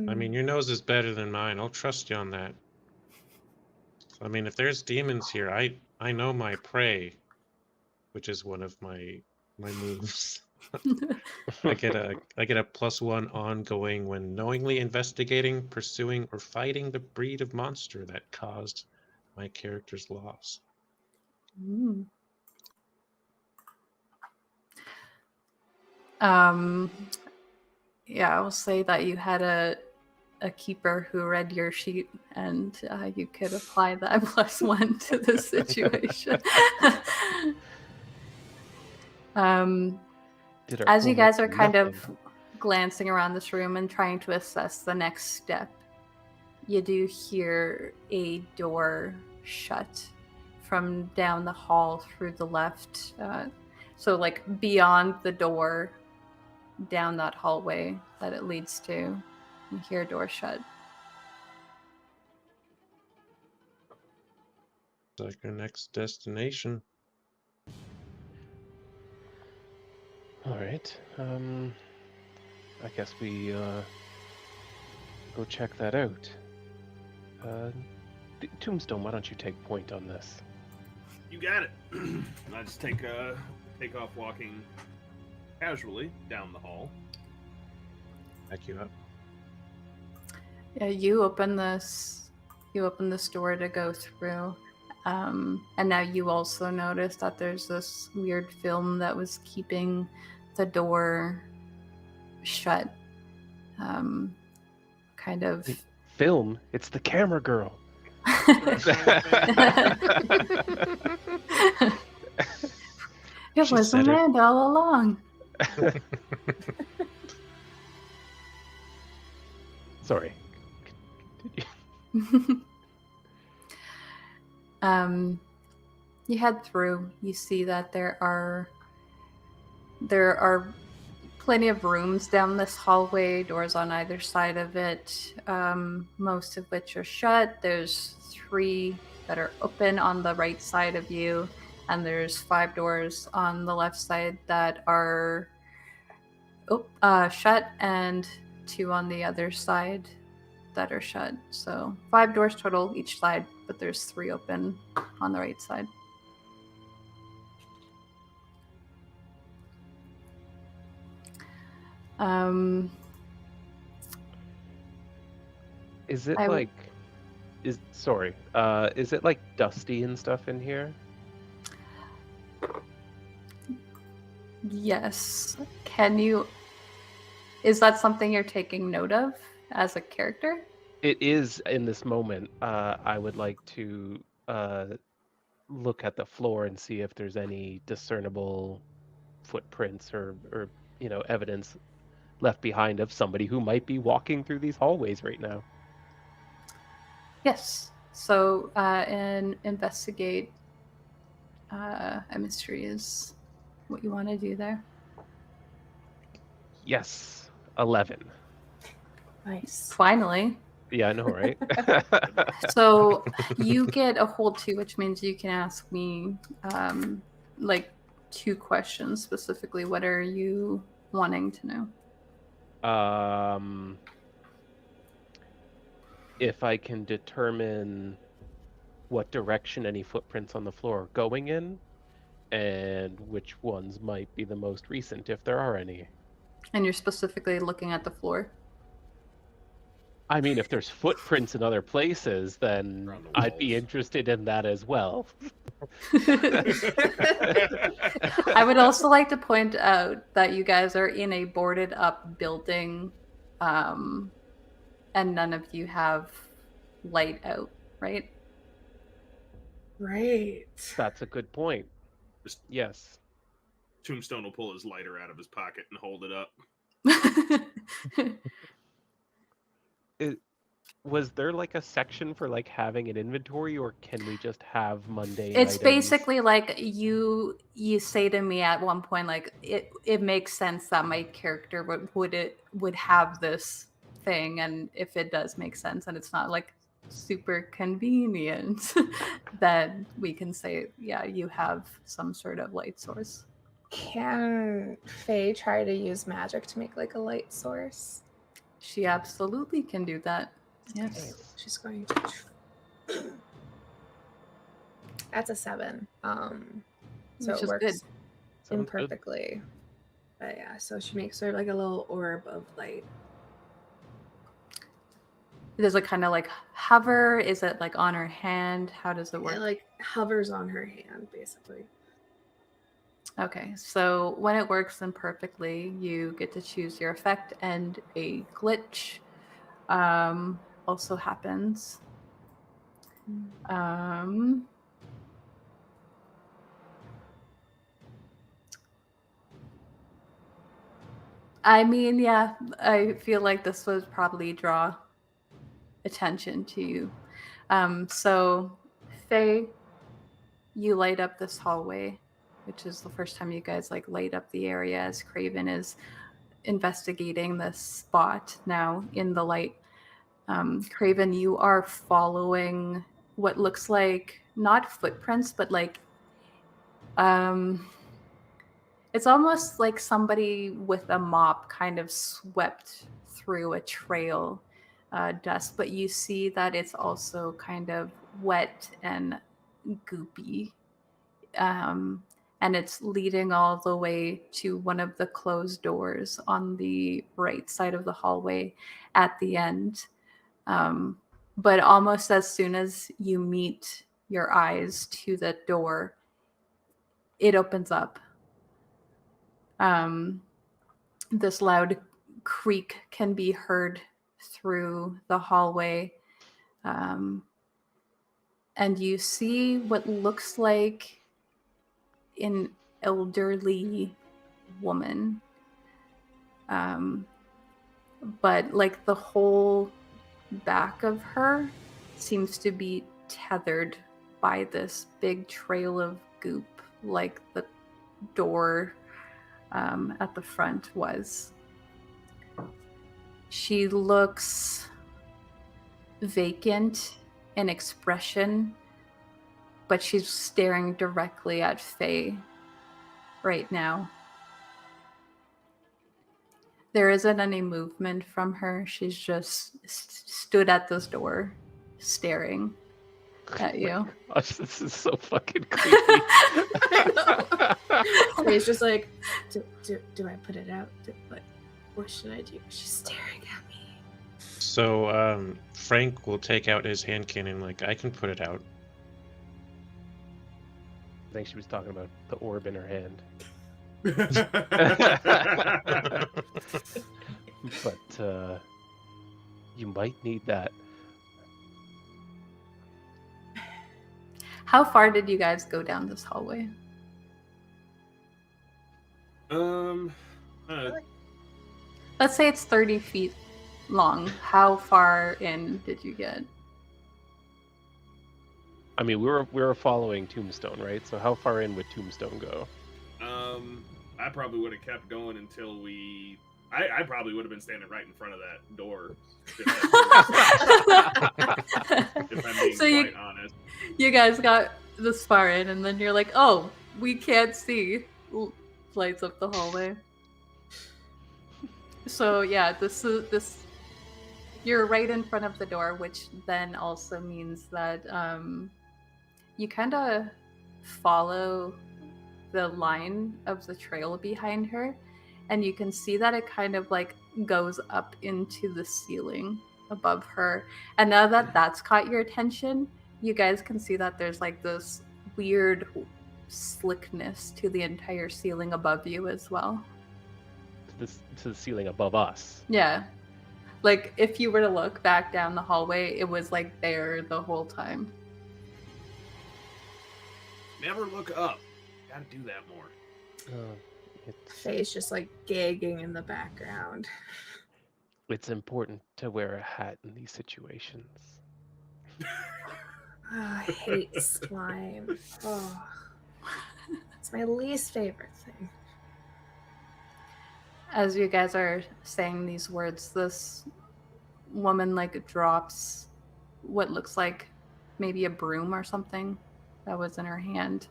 I mean, your nose is better than mine. I'll trust you on that. I mean, if there's demons here, I know my prey, which is one of my moves. I get a +1 ongoing when knowingly investigating, pursuing, or fighting the breed of monster that caused my character's loss. Mm. Yeah, I will say that you had a keeper who read your sheet, and you could apply that +1 to the situation. As you guys are kind of glancing around this room and trying to assess the next step, you do hear a door shut from down the hall through the left. So beyond the door, down that hallway that it leads to, you hear a door shut. It's like our next destination. All right. I guess we go check that out. Tombstone, why don't you take point on this? You got it. I just take off walking casually down the hall. Back you up. Yeah, you open this door to go through. And now you also notice that there's this weird film that was keeping the door shut. Kind of. Film? It's the camera girl. It She was said it. Amanda all along. Sorry. You head through. You see that there are plenty of rooms down this hallway, doors on either side of it, most of which are shut. There's 3 that are open on the right side of you, and there's 5 doors on the left side that are shut, and 2 on the other side that are shut. So 5 doors total each side, but there's 3 open on the right side. Is it I w- like is it like dusty and stuff in here? Yes. Is that something you're taking note of as a character? It is in this moment. I would like to look at the floor and see if there's any discernible footprints or evidence left behind of somebody who might be walking through these hallways right now. Yes. So, and investigate a mystery is what you want to do there. Yes, 11. Nice. Finally. Yeah, I know, right? So you get a hold 2, which means you can ask me like 2 questions specifically. What are you wanting to know? If I can determine what direction any footprints on the floor are going in, and which ones might be the most recent, if there are any. And you're specifically looking at the floor? I mean, if there's footprints in other places, then Around the I'd be walls. interested in that as well. I would also like to point out that you guys are in a boarded up building, and none of you have light out, right? Right. That's a good point. Just- Yes. Tombstone will pull his lighter out of his pocket and hold it up. Was there like a section for like having an inventory, or can we just have mundane It's items? basically like you say to me at one point, like it makes sense that my character would have this thing, and if it does make sense and it's not like super convenient, then we can say, yeah, you have some sort of light source. Can Faye try to use magic to make like a light source? She absolutely can do that. Okay, Yes. she's going to. That's a 7. So Which it is works good. Sounds good. imperfectly. But yeah, so she makes sort of like a little orb of light. Does it kind of like hover? Is it like on her hand? How does it work? It like hovers on her hand, basically. Okay, so when it works imperfectly, you get to choose your effect, and a glitch also happens. I mean, yeah, I feel like this would probably draw attention to you. So, Faye, you light up this hallway, which is the first time you guys like light up the area as Craven is investigating this spot now in the light. Craven, you are following what looks like not footprints, but like it's almost like somebody with a mop kind of swept through a trail dust, but you see that it's also kind of wet and goopy. And it's leading all the way to one of the closed doors on the right side of the hallway at the end. But almost as soon as you meet your eyes to the door, it opens up. This loud creak can be heard through the hallway. And you see what looks like an elderly woman. But like the whole back of her seems to be tethered by this big trail of goop, like the door at the front was. She looks vacant in expression, but she's staring directly at Faye right now. There isn't any movement from her. She's just stood at this door, staring at you. Gosh, this is so fucking creepy. He's just like, do I put it out? What should I do? She's staring at me. So Frank will take out his hand cannon. Like, I can put it out. I think she was talking about the orb in her hand. But you might need that. How far did you guys go down this hallway? Let's say it's 30 feet long. How far in did you get? I mean, we were following Tombstone, right? So how far in would Tombstone go? I probably would have kept going until I probably would have been standing right in front of that door. If I'm being So quite honest. You guys got this far in, and then you're like, oh, we can't see. Lights up the hallway. So yeah, this you're right in front of the door, which then also means that you kind of follow the line of the trail behind her, and you can see that it kind of like goes up into the ceiling above her. And now that that's caught your attention, you guys can see that there's like this weird slickness to the entire ceiling above you as well. To the ceiling above us. Yeah. Like if you were to look back down the hallway, it was like there the whole time. Never look up. Gotta do that more. Faye's just like gagging in the background. It's important to wear a hat in these situations. Oh, I hate slime. Oh, it's my least favorite thing. As you guys are saying these words, this woman like drops what looks like maybe a broom or something that was in her hand.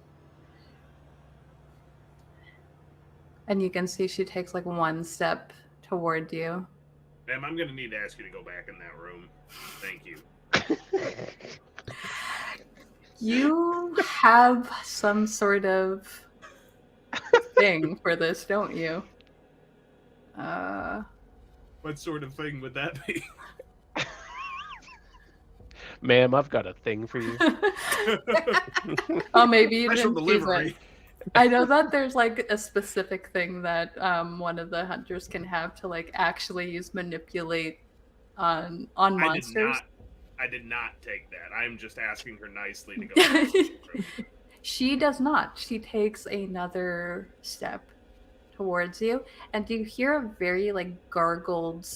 And you can see she takes like one step toward you. Ma'am, I'm gonna need to ask you to go back in that room. Thank you. You have some sort of thing for this, don't you? What sort of thing would that be? Ma'am, I've got a thing for you. Oh, maybe you Special didn't choose delivery. it. I know that there's like a specific thing that one of the hunters can have to like actually use manipulate on monsters. I did not take that. I'm just asking her nicely to go back in the room. She does not. She takes another step towards you, and you hear a very like gargled,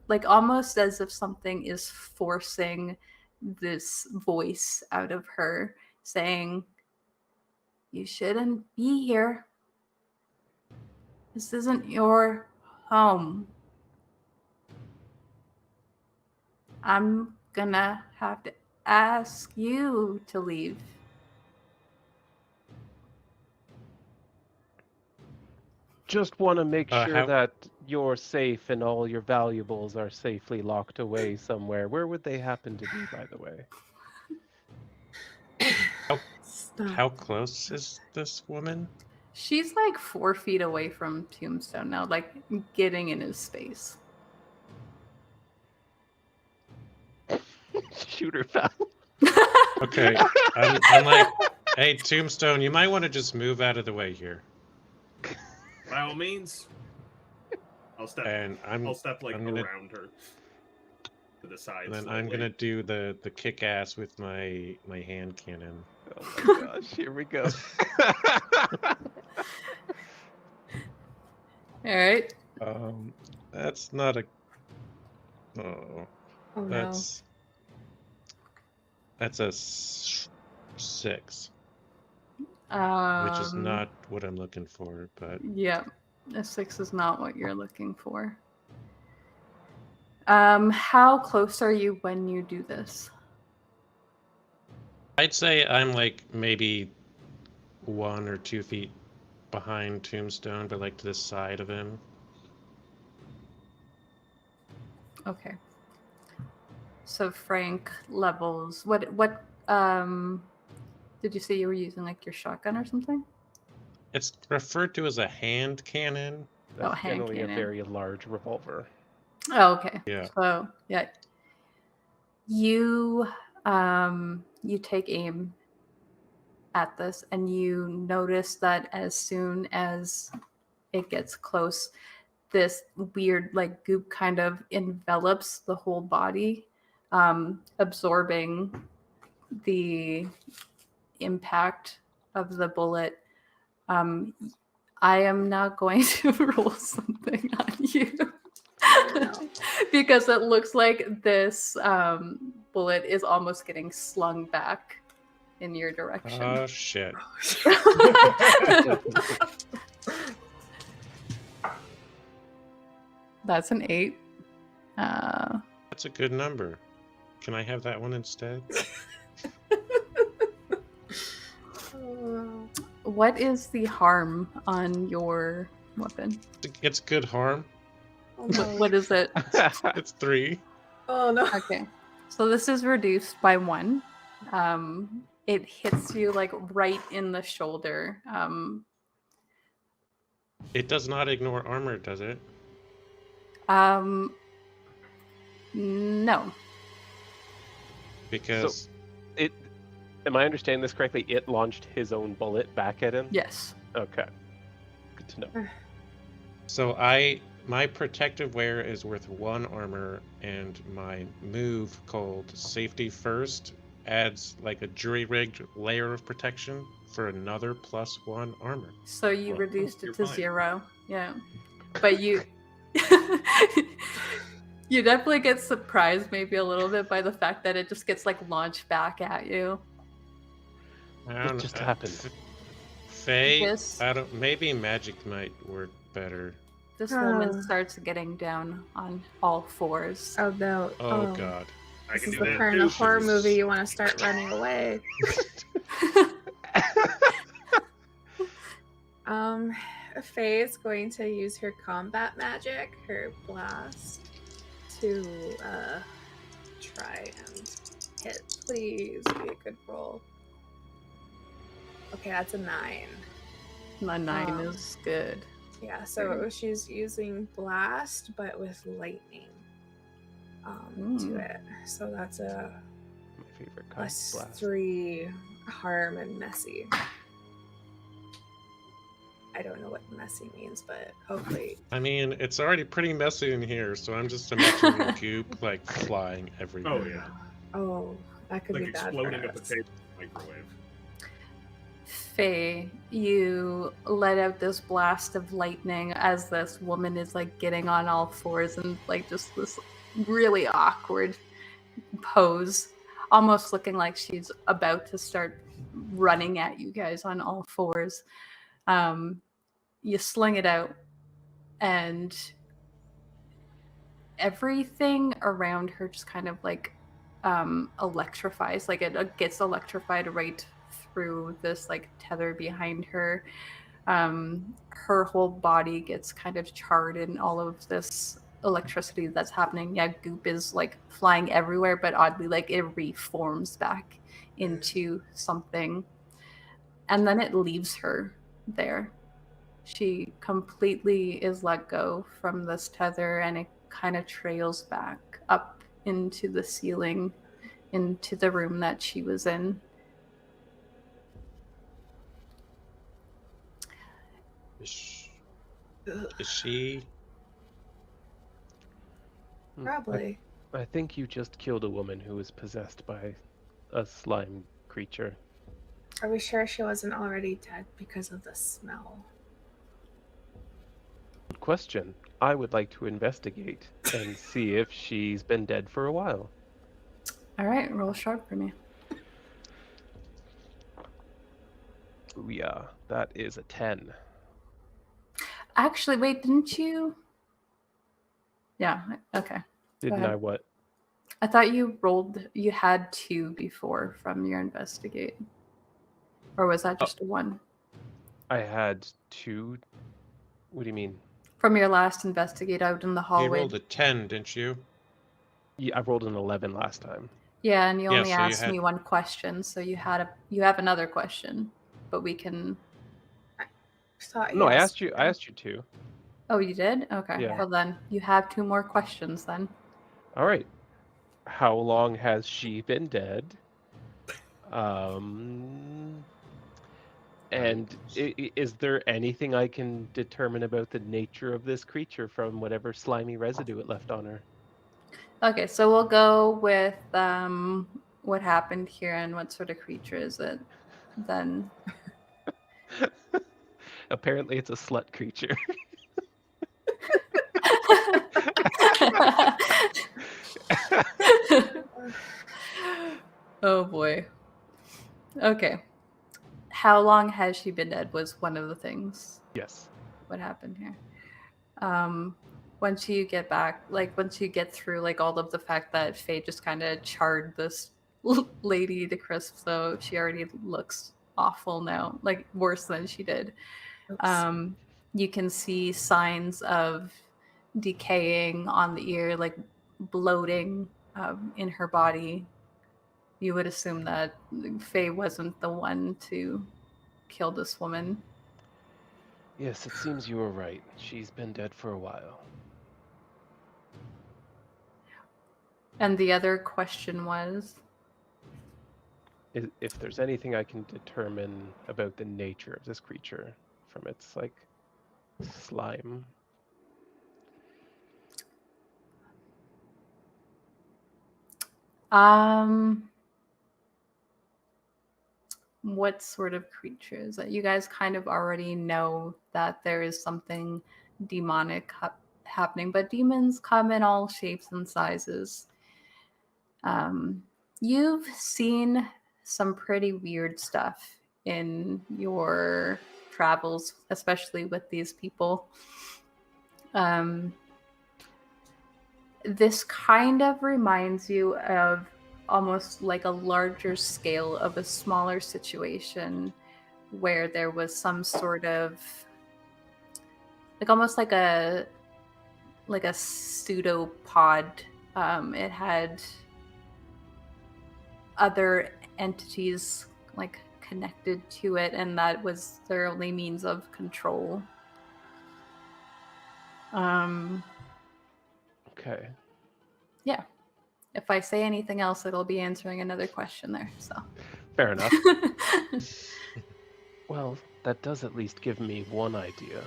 like almost as if something is forcing this voice out of her, saying, "You shouldn't be here. This isn't your home. I'm gonna have to ask you to leave." Just want to make sure how- that you're safe and all your valuables are safely locked away somewhere. Where would they happen to be, by the way? Stop. How close is this woman? She's like 4 feet away from Tombstone now, like getting in his space. Shoot her foul. Okay, I'm like, hey, Tombstone, you might want to just move out of the way here. By all means, I'll step. And I'll step like I'm gonna, around her to the side. and then slightly. I'm gonna do the kick ass with my hand cannon. Oh my gosh, here we go. All right. That's not a. Oh, Oh no. that's a 6, which is Um, not what I'm looking for. But Yeah, a 6 is not what you're looking for. How close are you when you do this? I'd say I'm like maybe 1 or 2 feet behind Tombstone, but like to the side of him. Okay. So Frank levels. What did you say you were using, like your shotgun or something? It's referred to as a hand cannon. That's hand generally cannon. a very large revolver. Oh, okay. Yeah. So yeah, you take aim at this, and you notice that as soon as it gets close, this weird like goop kind of envelops the whole body, absorbing the impact of the bullet. I am now going to roll something on you. Because it looks like this bullet is almost getting slung back in your direction. Oh shit. That's an 8. That's a good number. Can I have that one instead? What is the harm on your weapon? It's good harm. Oh, no. What is it? It's 3. Oh no. Okay. So this is reduced by 1. It hits you like right in the shoulder. It does not ignore armor, does it? No. Because Am I understanding this correctly? It launched his own bullet back at him? Yes. Okay. Good to know. so my protective wear is worth 1 armor, and my move called Safety First adds like a jury-rigged layer of protection for another +1 armor. So you Well, reduced it you're to fine. 0. Yeah. But you you definitely get surprised maybe a little bit by the fact that it just gets like launched back at you. I don't What just know. happened? Faye, This- maybe magic might work better. This woman Oh. starts getting down on all 4s. Oh no. Oh god. I This can is do the that part in too. a horror movie you want to start running away. Faye is going to use her combat magic, her blast, to try and hit. Please be a good roll. Okay, that's a 9. The 9 is good. Yeah, so she's using blast, but with lightning to it. So that's a My favorite kind. Blast. +3 harm and messy. I don't know what messy means, but hopefully. I mean, it's already pretty messy in here, so I'm just imagining goop like flying everywhere. Oh yeah, Oh, that could like be bad exploding for a us. potato microwave. Faye, you let out this blast of lightning as this woman is like getting on all 4s and like just this really awkward pose, almost looking like she's about to start running at you guys on all 4s. You sling it out, and everything around her just kind of like electrifies. Like it gets electrified right through this like tether behind her. Her whole body gets kind of charred in all of this electricity that's happening. Yeah, goop is like flying everywhere, but oddly, like it reforms back into something, and then it leaves her there. She completely is let go from this tether, and it kind of trails back up into the ceiling into the room that she was in. Is she? Probably. I think you just killed a woman who was possessed by a slime creature. Are we sure she wasn't already dead because of the smell? Good question. I would like to investigate and see if she's been dead for a while. All right, roll sharp for me. Ooh, yeah, that is a 10. Actually, wait, didn't you? Yeah, okay. Didn't ahead. I what? I thought you had 2 before from your investigate. Or was that just a 1? I had 2. What do you mean? From your last investigate out in the You hallway. rolled a 10, didn't you? Yeah, I rolled an 11 last time. Yeah, and you Yeah, only so you asked had- me 1 question, so you have another question, but we can. Thought No, I yes. asked you. I asked you 2. Oh, you did? Okay. Yeah. Well, then you have 2 more questions then. All right. How long has she been dead? And is there anything I can determine about the nature of this creature from whatever slimy residue it left on her? Okay, so we'll go with what happened here and what sort of creature is it then. Apparently, it's a slut creature. Oh boy. Okay. How long has she been dead was one of the things. Yes. What happened here? Once you get back, like once you get through like all of the fact that Faye just kind of charred this lady to crisp, so she already looks awful now, like worse than she did. Oops. You can see signs of decaying on the ear, like bloating in her body. You would assume that Faye wasn't the one to kill this woman. Yes, it seems you were right. She's been dead for a while. And the other question was? If there's anything I can determine about the nature of this creature from its, like, slime. What sort of creatures? You guys kind of already know that there is something demonic happening, but demons come in all shapes and sizes. You've seen some pretty weird stuff in your travels, especially with these people. This kind of reminds you of almost like a larger scale of a smaller situation where there was some sort of like almost like a pseudopod. It had other entities like connected to it, and that was their only means of control. Okay. Yeah. If I say anything else, it'll be answering another question there. So Fair enough. Well, that does at least give me one idea.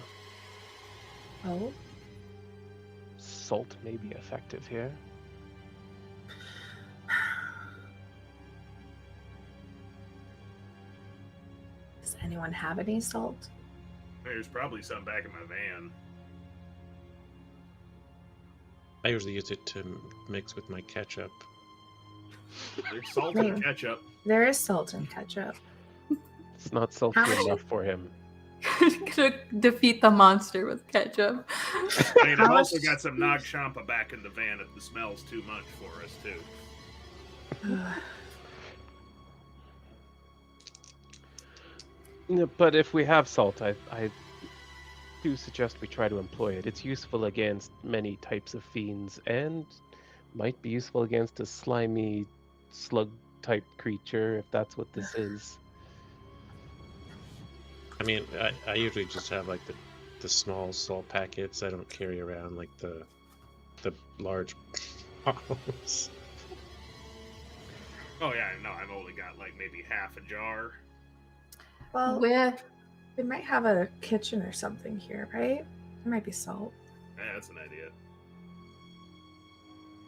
Oh, Salt may be effective here. does anyone have any salt? There's probably some back in my van. I usually use it to mix with my ketchup. There's salt and ketchup. There is salt in ketchup. It's not salty How much- enough for him. Gonna defeat the monster with ketchup. I mean, I've How also much- got some Nog Champa back in the van if the smell's too much for us, too. Yeah, but if we have salt, I do suggest we try to employ it. It's useful against many types of fiends and might be useful against a slimy slug-type creature, if that's what this is. I mean, I usually just have like the small salt packets. I don't carry around like the large bottles. Oh yeah, no, I've only got like maybe half a jar. Well, With we might have a kitchen or something here, right? There might be salt. Yeah, that's an idea.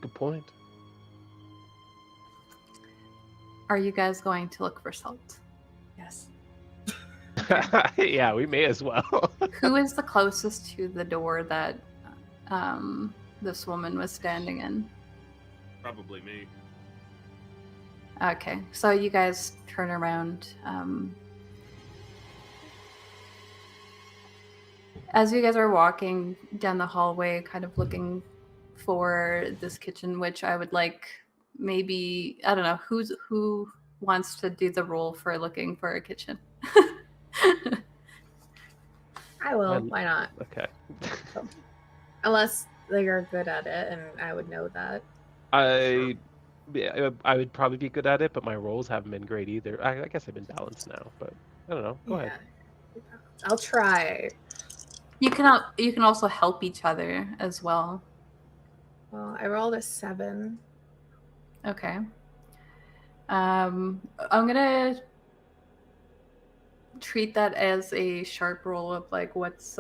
Good point. Are you guys going to look for salt? Yes. Yeah, we may as well. Who is the closest to the door that this woman was standing in? Probably me. Okay, so you guys turn around. As you guys are walking down the hallway, kind of looking for this kitchen, which I would like maybe, I don't know, who wants to do the role for looking for a kitchen? I will. And- Why not? Okay. Unless they are good at it, and I would know that. Yeah, I would probably be good at it, but my rolls haven't been great either. I guess I've been balanced now, but I don't know. Go ahead. I'll try. You can also help each other as well. Well, I rolled a 7. Okay. I'm gonna treat that as a sharp roll of like what's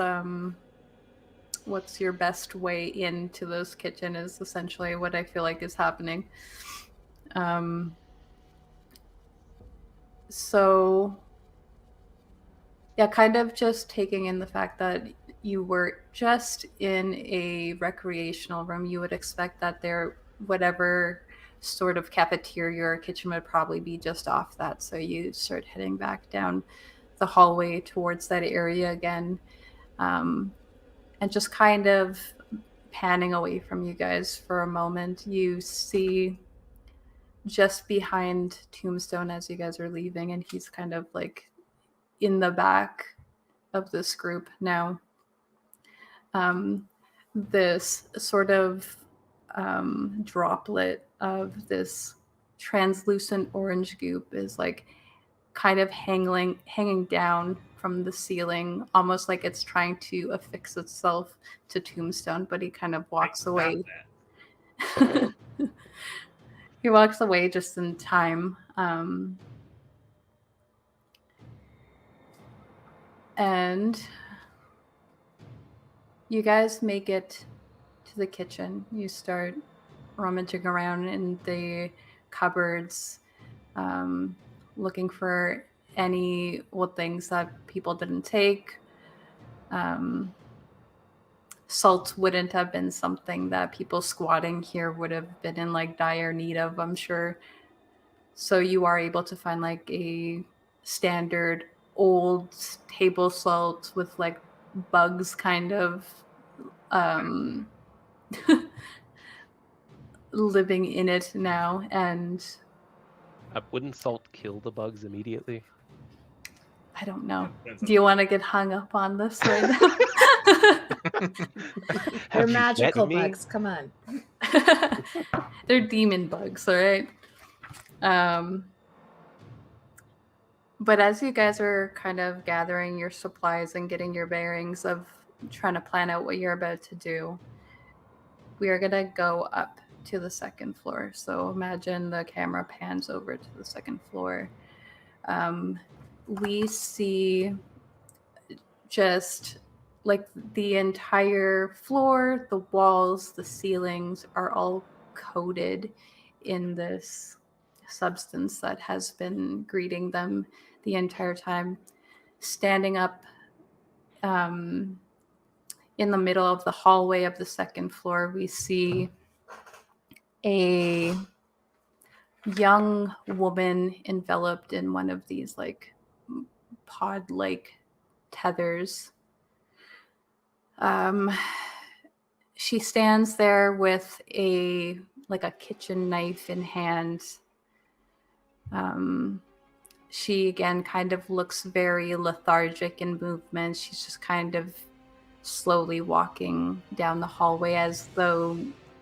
your best way into this kitchen is essentially what I feel like is happening. So yeah, kind of just taking in the fact that you were just in a recreational room, you would expect that there, whatever sort of cafeteria or kitchen would probably be just off that. So you start heading back down the hallway towards that area again, and just kind of panning away from you guys for a moment. You see just behind Tombstone as you guys are leaving, and he's kind of like in the back of this group now. This sort of droplet of this translucent orange goop is like kind of hanging down from the ceiling, almost like it's trying to affix itself to Tombstone, but he kind of walks Stop away. that. He walks away just in time. And you guys make it to the kitchen. You start rummaging around in the cupboards, looking for any things that people didn't take. Salt wouldn't have been something that people squatting here would have been in like dire need of, I'm sure. So you are able to find like a standard old table salt with like bugs kind of living in it now. And Wouldn't salt kill the bugs immediately? I don't know. Depends Do you on- want to get hung up on this right now? They're Have you magical met me? bugs. Come on. They're demon bugs, all right? But as you guys are kind of gathering your supplies and getting your bearings of trying to plan out what you're about to do, we are going to go up to the second floor. So imagine the camera pans over to the second floor. We see just like the entire floor, the walls, the ceilings are all coated in this substance that has been greeting them the entire time. Standing up in the middle of the hallway of the second floor, we see a young woman enveloped in one of these like pod-like tethers. She stands there with a kitchen knife in hand. She again kind of looks very lethargic in movement. She's just kind of slowly walking down the hallway as though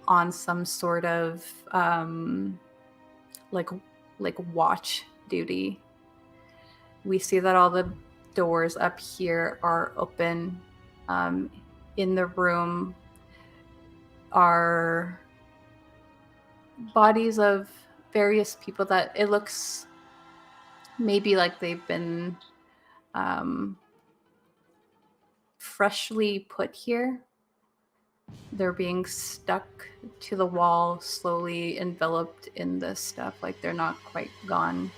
on some sort of like watch duty. We see that all the doors up here are open. In the room are bodies of various people that it looks maybe like they've been freshly put here. They're being stuck to the wall, slowly enveloped in this stuff, like they're not quite gone.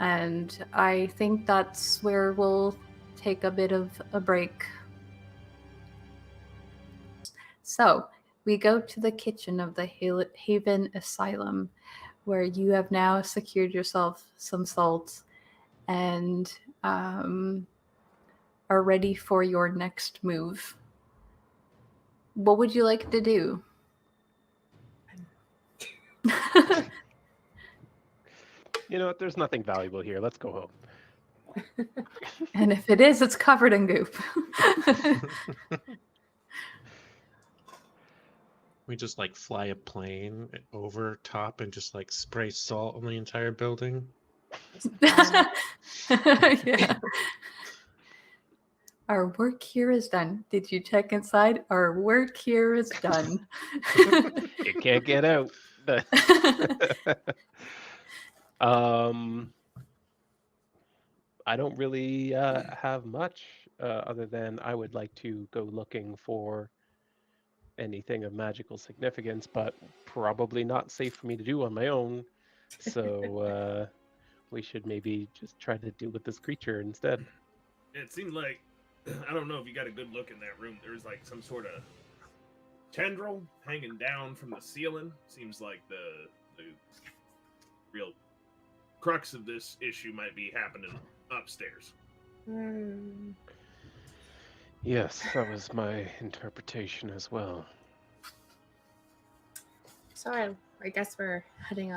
And I think that's where we'll take a bit of a break. So we go to the kitchen of the Haven Asylum, where you have now secured yourself some salt and are ready for your next move. What would you like to do? You know what? There's nothing valuable here. Let's go home. And if it is, it's covered in goop. We just like fly a plane over top and just like spray salt on the entire building. Yeah. Our work here is done. Did you check inside? Our work here is done. You can't get out. I don't really have much other than I would like to go looking for anything of magical significance, but probably not safe for me to do on my own. So we should maybe just try to deal with this creature instead. It seemed like, I don't know if you got a good look in that room. There was like some sort of tendril hanging down from the ceiling. Seems like the real crux of this issue might be happening upstairs. Yes, that was my interpretation as well. So I guess we're heading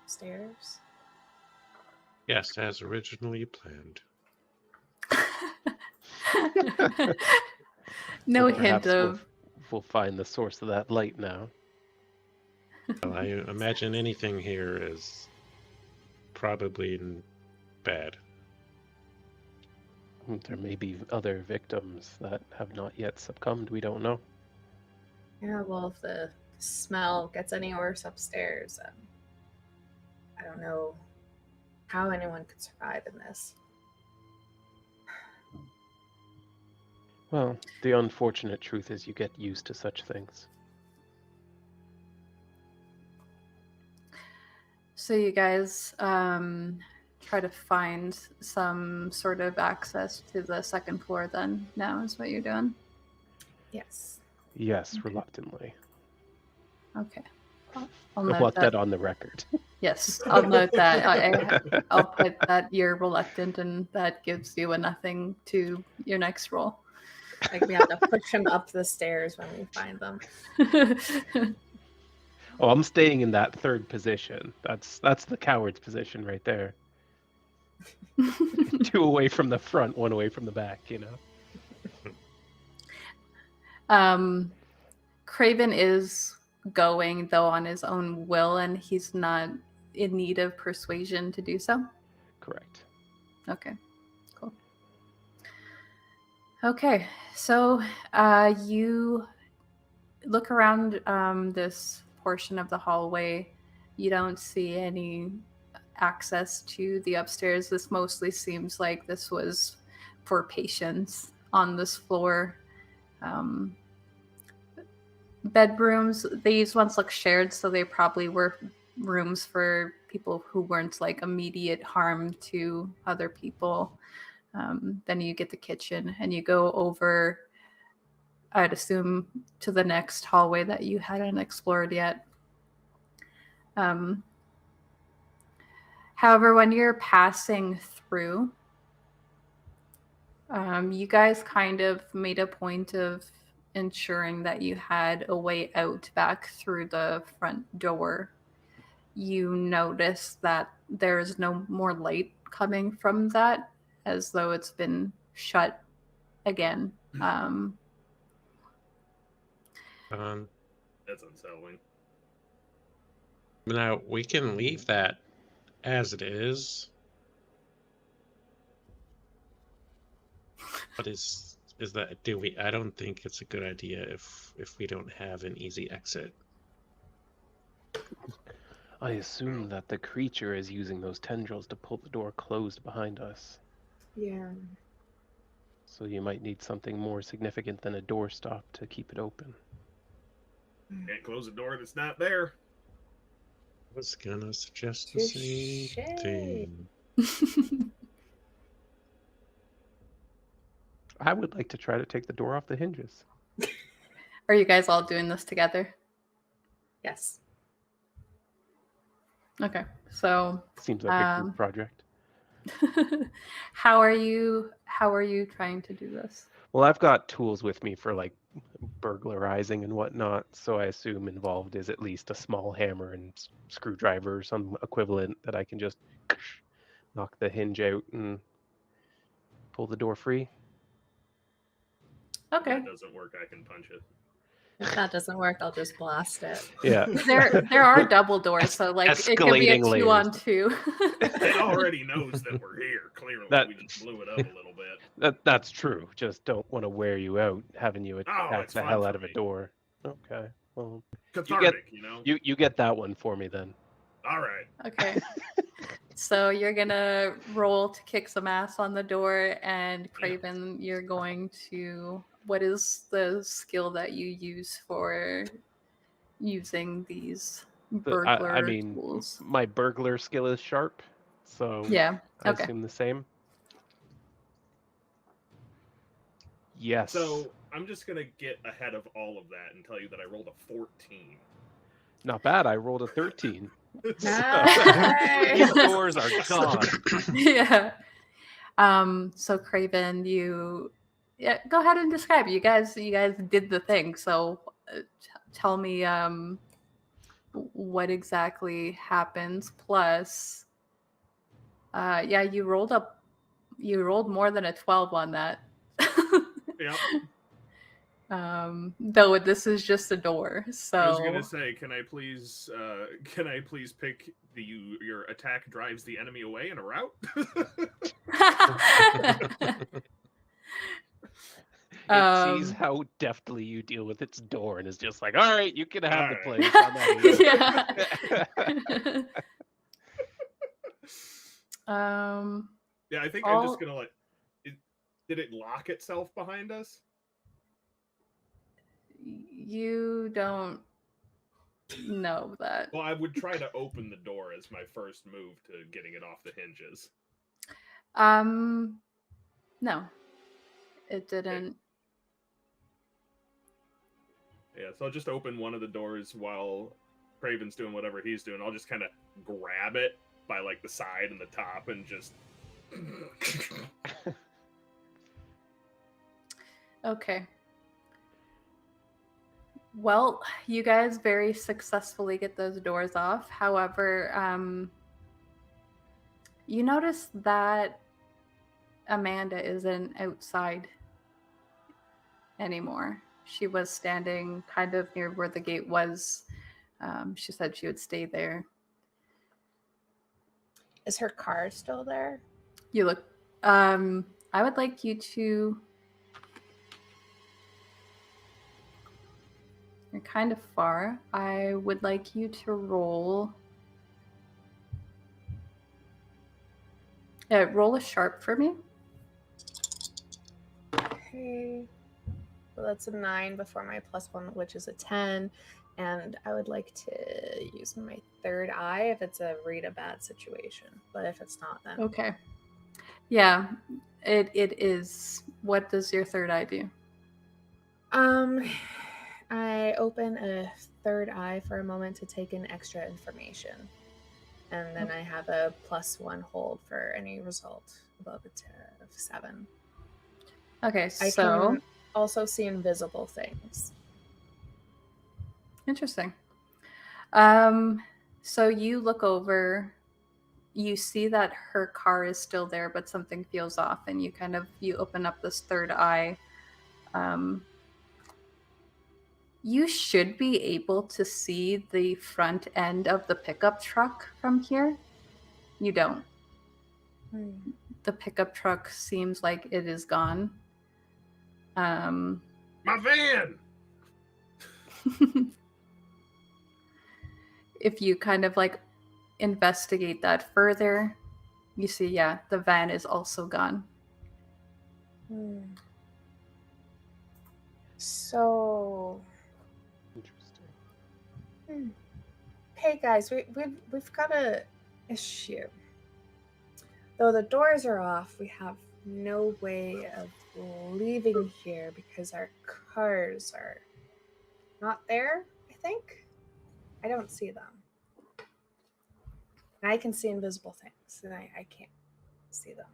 upstairs. Yes, as originally planned. No So hint perhaps of. we'll find the source of that light now. Well, I imagine anything here is probably bad. There may be other victims that have not yet succumbed. We don't know. Yeah, well, if the smell gets any worse upstairs, I don't know how anyone could survive in this. Well, the unfortunate truth is you get used to such things. So you guys try to find some sort of access to the second floor then, now is what you're doing? Yes. Yes, Okay. reluctantly. Okay. I'll I note want that. that on the record. Yes, I'll note that. I'll put that you're reluctant and that gives you a nothing to your next roll. Like we have to push him up the stairs when we find them. Oh, I'm staying in that third position. That's the coward's position right there. 2 away from the front, 1 away from the back, you know? Craven is going, though, on his own will, and he's not in need of persuasion to do so? Correct. Okay, cool. Okay, so you look around this portion of the hallway. You don't see any access to the upstairs. This mostly seems like this was for patients on this floor. Bedrooms, these ones look shared, so they probably were rooms for people who weren't like immediate harm to other people. Then you get the kitchen and you go over, I'd assume, to the next hallway that you hadn't explored yet. However, when you're passing through, you guys kind of made a point of ensuring that you had a way out back through the front door. You notice that there's no more light coming from that, as though it's been shut again. That's unsettling. Now we can leave that as it is. But is that I don't think it's a good idea if we don't have an easy exit. I assume that the creature is using those tendrils to pull the door closed behind us. Yeah. So you might need something more significant than a doorstop to keep it open. Can't close a door that's not there. I was gonna suggest the same Touche. thing. I would like to try to take the door off the hinges. Are you guys all doing this together? Yes. Okay, so Seems like a group project. how are you trying to do this? Well, I've got tools with me for like burglarizing and whatnot, so I assume involved is at least a small hammer and screwdriver or some equivalent that I can just knock the hinge out and pull the door free. If Okay. that doesn't work, I can punch it. If that doesn't work, I'll just blast it. Yeah. There are double doors, so like it can be a Escalating 2-on-2. It already knows that we're here. Clearly, we just blew it up a little bit. That's true. Just don't want to wear you out having you attack it's the fun hell for out of a me. door. Okay. Well, Cathartic, you know? you get that one for me then. All right. Okay. So you're gonna roll to kick some ass on the door, and Craven, you're going to. What is the skill that you use for using these burglar I mean, tools? my burglar skill is sharp, so Yeah. I Okay. assume the same. Yes. So I'm just going to get ahead of all of that and tell you that I rolled a 14. Not bad. I rolled a 13. Nice. These doors are gone. Yeah. So Craven, go ahead and describe it. You guys did the thing. So tell me what exactly happens. Plus, you rolled more than a 12 on that. Yep. Though this is just a door. So I was gonna say, can I please pick your attack drives the enemy away in a route? It sees how deftly you deal with its door and is just like, all right, you can have the All place. I'm out of here. Yeah. Yeah, I think I'm just gonna did it lock itself behind us? You don't know that. Well, I would try to open the door as my first move to getting it off the hinges. No. It didn't. Yeah, so I'll just open one of the doors while Craven's doing whatever he's doing. I'll just kind of grab it by like the side and the top and just Okay. Well, you guys very successfully get those doors off. However, you notice that Amanda isn't outside anymore. She was standing kind of near where the gate was. She said she would stay there. Is her car still there? You look. I would like you to. You're kind of far. I would like you to roll. Yeah, roll a sharp for me. Okay. Well, that's a 9 before my +1, which is a 10. And I would like to use my third eye if it's a read a bad situation. But if it's not, then Okay. Yeah, it is. What does your third eye do? I open a third eye for a moment to take in extra information. And then I have a +1 hold for any result above a 7. Okay, I so can also see invisible things. interesting. So you look over, you see that her car is still there, but something feels off, and you open up this third eye. You should be able to see the front end of the pickup truck from here. You don't. The pickup truck seems like it is gone. my van. if you kind of like investigate that further, you see, yeah, the van is also gone. So, Interesting. hey guys, we've got a issue. Though the doors are off, we have no way of leaving here because our cars are not there, I think. I don't see them. And I can see invisible things, and I can't see them.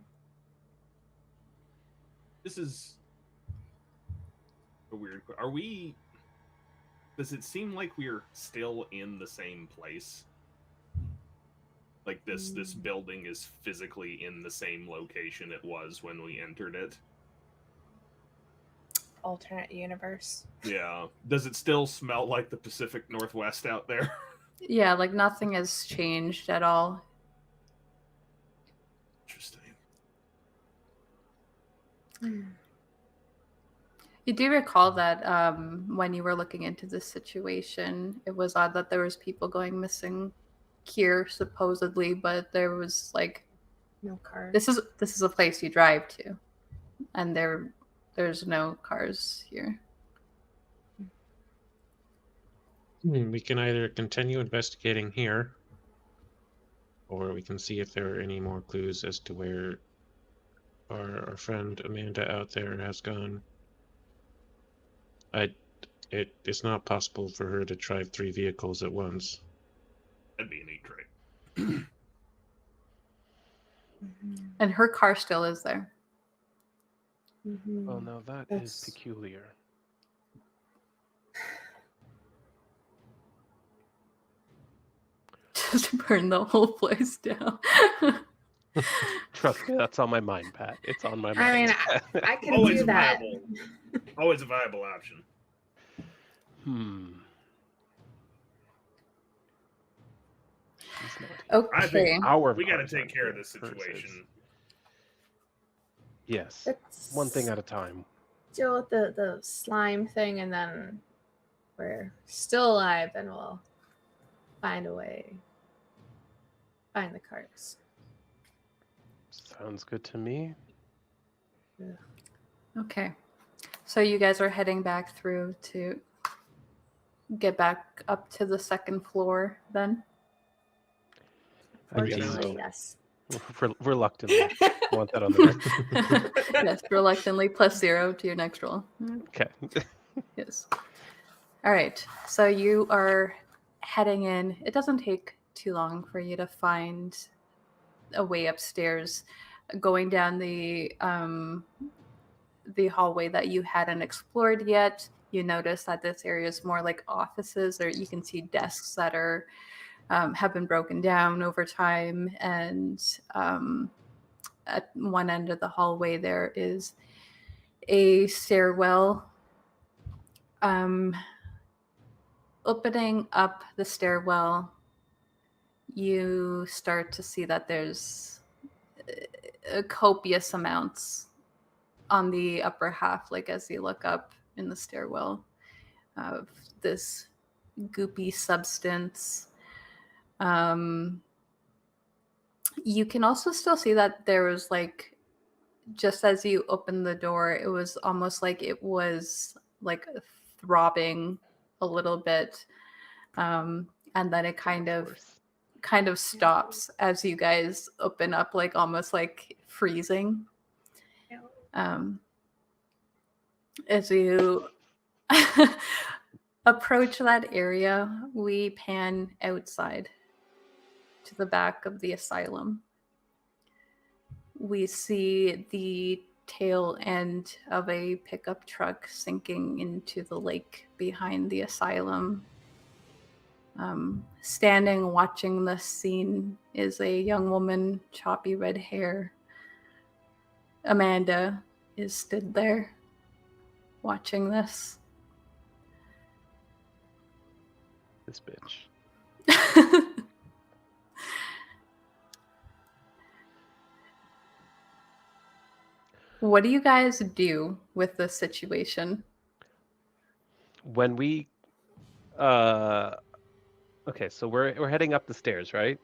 This is a weird. Are we? Does it seem like we're still in the same place? Like this building is physically in the same location it was when we entered it? Alternate universe. Yeah. Does it still smell like the Pacific Northwest out there? Yeah, like nothing has changed at all. Interesting. You do recall that when you were looking into this situation, it was odd that there was people going missing here supposedly, but there was like No cars. this is a place you drive to, and there's no cars here. We can either continue investigating here, or we can see if there are any more clues as to where our friend Amanda out there has gone. It's not possible for her to drive 3 vehicles at once. That'd be a neat trait. And her car still is there. Well, now that is peculiar. Just burn the whole place down. Trust me, that's on my mind, Pat. It's on my mind. I mean, I can Always do that. Always a viable option. She's not here. Okay. I think Our we got to cars take aren't care of here, this hers is. situation. Yes. Let's One thing at a time. deal with the slime thing, and then we're still alive, and we'll find a way. Find the cars. Sounds good to me. Okay. So you guys are heading back through to get back up to the second floor then? I guess Fortunately, so. yes. Reluctantly. I want that on the record. Yes, reluctantly +0 to your next roll. Okay. Yes. All right. So you are heading in. It doesn't take too long for you to find a way upstairs, going down the hallway that you hadn't explored yet. You notice that this area is more like offices, or you can see desks that are have been broken down over time, and at one end of the hallway there is a stairwell. Opening up the stairwell, you start to see that there's copious amounts on the upper half, like as you look up in the stairwell, of this goopy substance. You can also still see that there was like, just as you opened the door, it was almost like it was like throbbing a little bit, and then it kind of stops as you guys open up, like almost like freezing. As you approach that area, we pan outside to the back of the asylum. We see the tail end of a pickup truck sinking into the lake behind the asylum. Standing watching this scene is a young woman, choppy red hair. Amanda is stood there watching this. This bitch. What do you guys do with this situation? When we Okay, so we're heading up the stairs, right?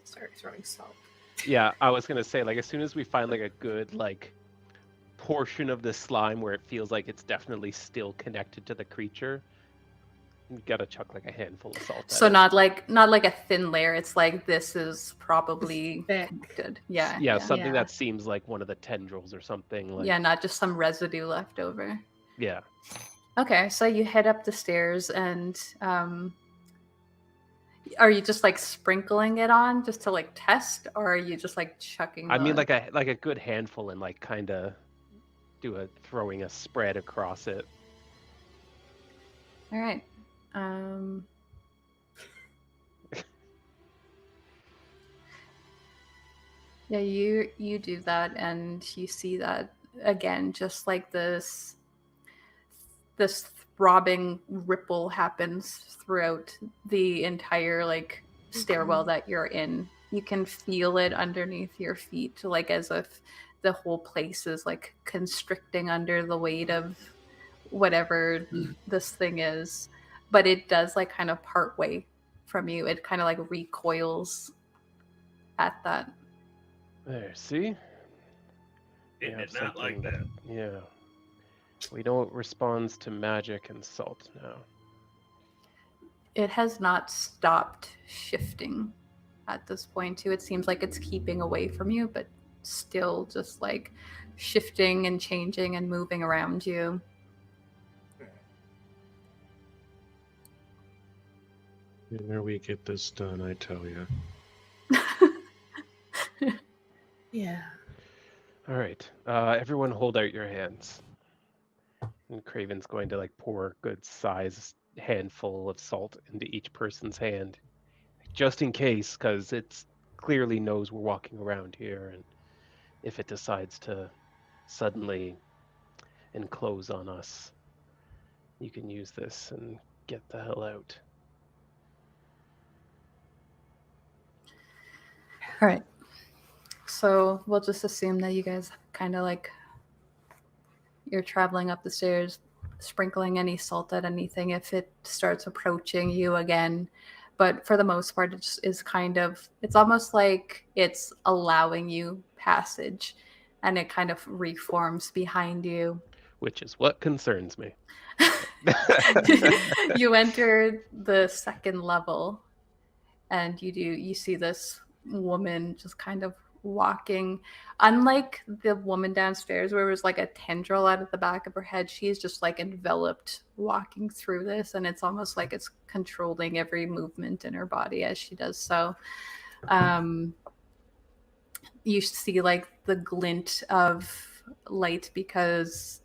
Start throwing salt. Yeah, I was gonna say, like, as soon as we find like a good like portion of the slime where it feels like it's definitely still connected to the creature, you gotta chuck like a handful of salt at So it. not like a thin layer. It's like this is probably Thick. connected. Yeah. Yeah, something Yeah. that seems like one of the tendrils or something. Like, Yeah, not just some residue left over. yeah. Okay, so you head up the stairs and are you just like sprinkling it on just to like test, or are you just like chucking I mean, the... like a good handful and like kind of throwing a spread across it. All right. Yeah, you do that, and you see that again, just like this throbbing ripple happens throughout the entire like stairwell that you're in. You can feel it underneath your feet, like as if the whole place is like constricting under the weight of whatever this thing is. But it does like kind of part way from you. It kind of like recoils at that. There, see? We It have did not like something- that. Yeah. We know it responds to magic and salt now. It has not stopped shifting at this point too. It seems like it's keeping away from you, but still just like shifting and changing and moving around you. The sooner we get this done, I tell you. Yeah. All right. Everyone hold out your hands. And Craven's going to like pour a good sized handful of salt into each person's hand. Just in case, because it clearly knows we're walking around here, and if it decides to suddenly enclose on us, you can use this and get the hell out. All right. So we'll just assume that you guys kind of like you're traveling up the stairs, sprinkling any salt at anything if it starts approaching you again. But for the most part, it just is kind of, it's almost like it's allowing you passage, and it kind of reforms behind you. Which is what concerns me. You enter the second level, and you see this woman just kind of walking. Unlike the woman downstairs where it was like a tendril out of the back of her head, she's just like enveloped walking through this, and it's almost like it's controlling every movement in her body as she does so. You see like the glint of light because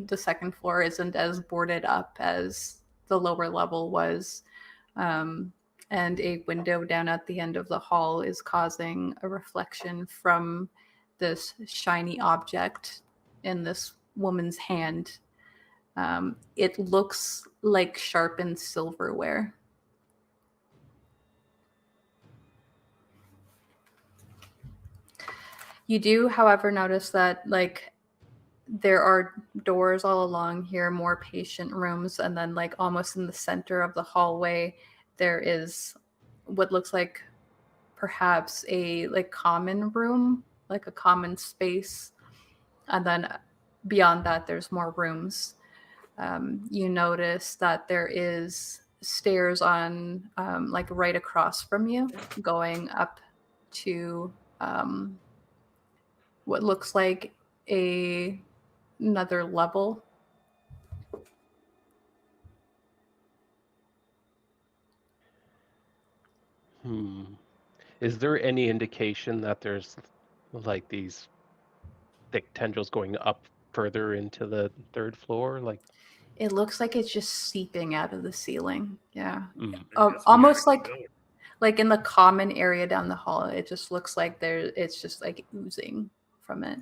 the second floor isn't as boarded up as the lower level was. And a window down at the end of the hall is causing a reflection from this shiny object in this woman's hand. It looks like sharpened silverware. You do, however, notice that like there are doors all along here, more patient rooms, and then like almost in the center of the hallway there is what looks like perhaps a like common room, like a common space, and then beyond that there's more rooms. You notice that there is stairs on like right across from you going up to what looks like another level. Is there any indication that there's like these thick tendrils going up further into the third floor? Like, It looks like it's just seeping out of the ceiling. Yeah. I guess we Almost gotta keep like going. like in the common area down the hall, it just looks like it's just like oozing from it.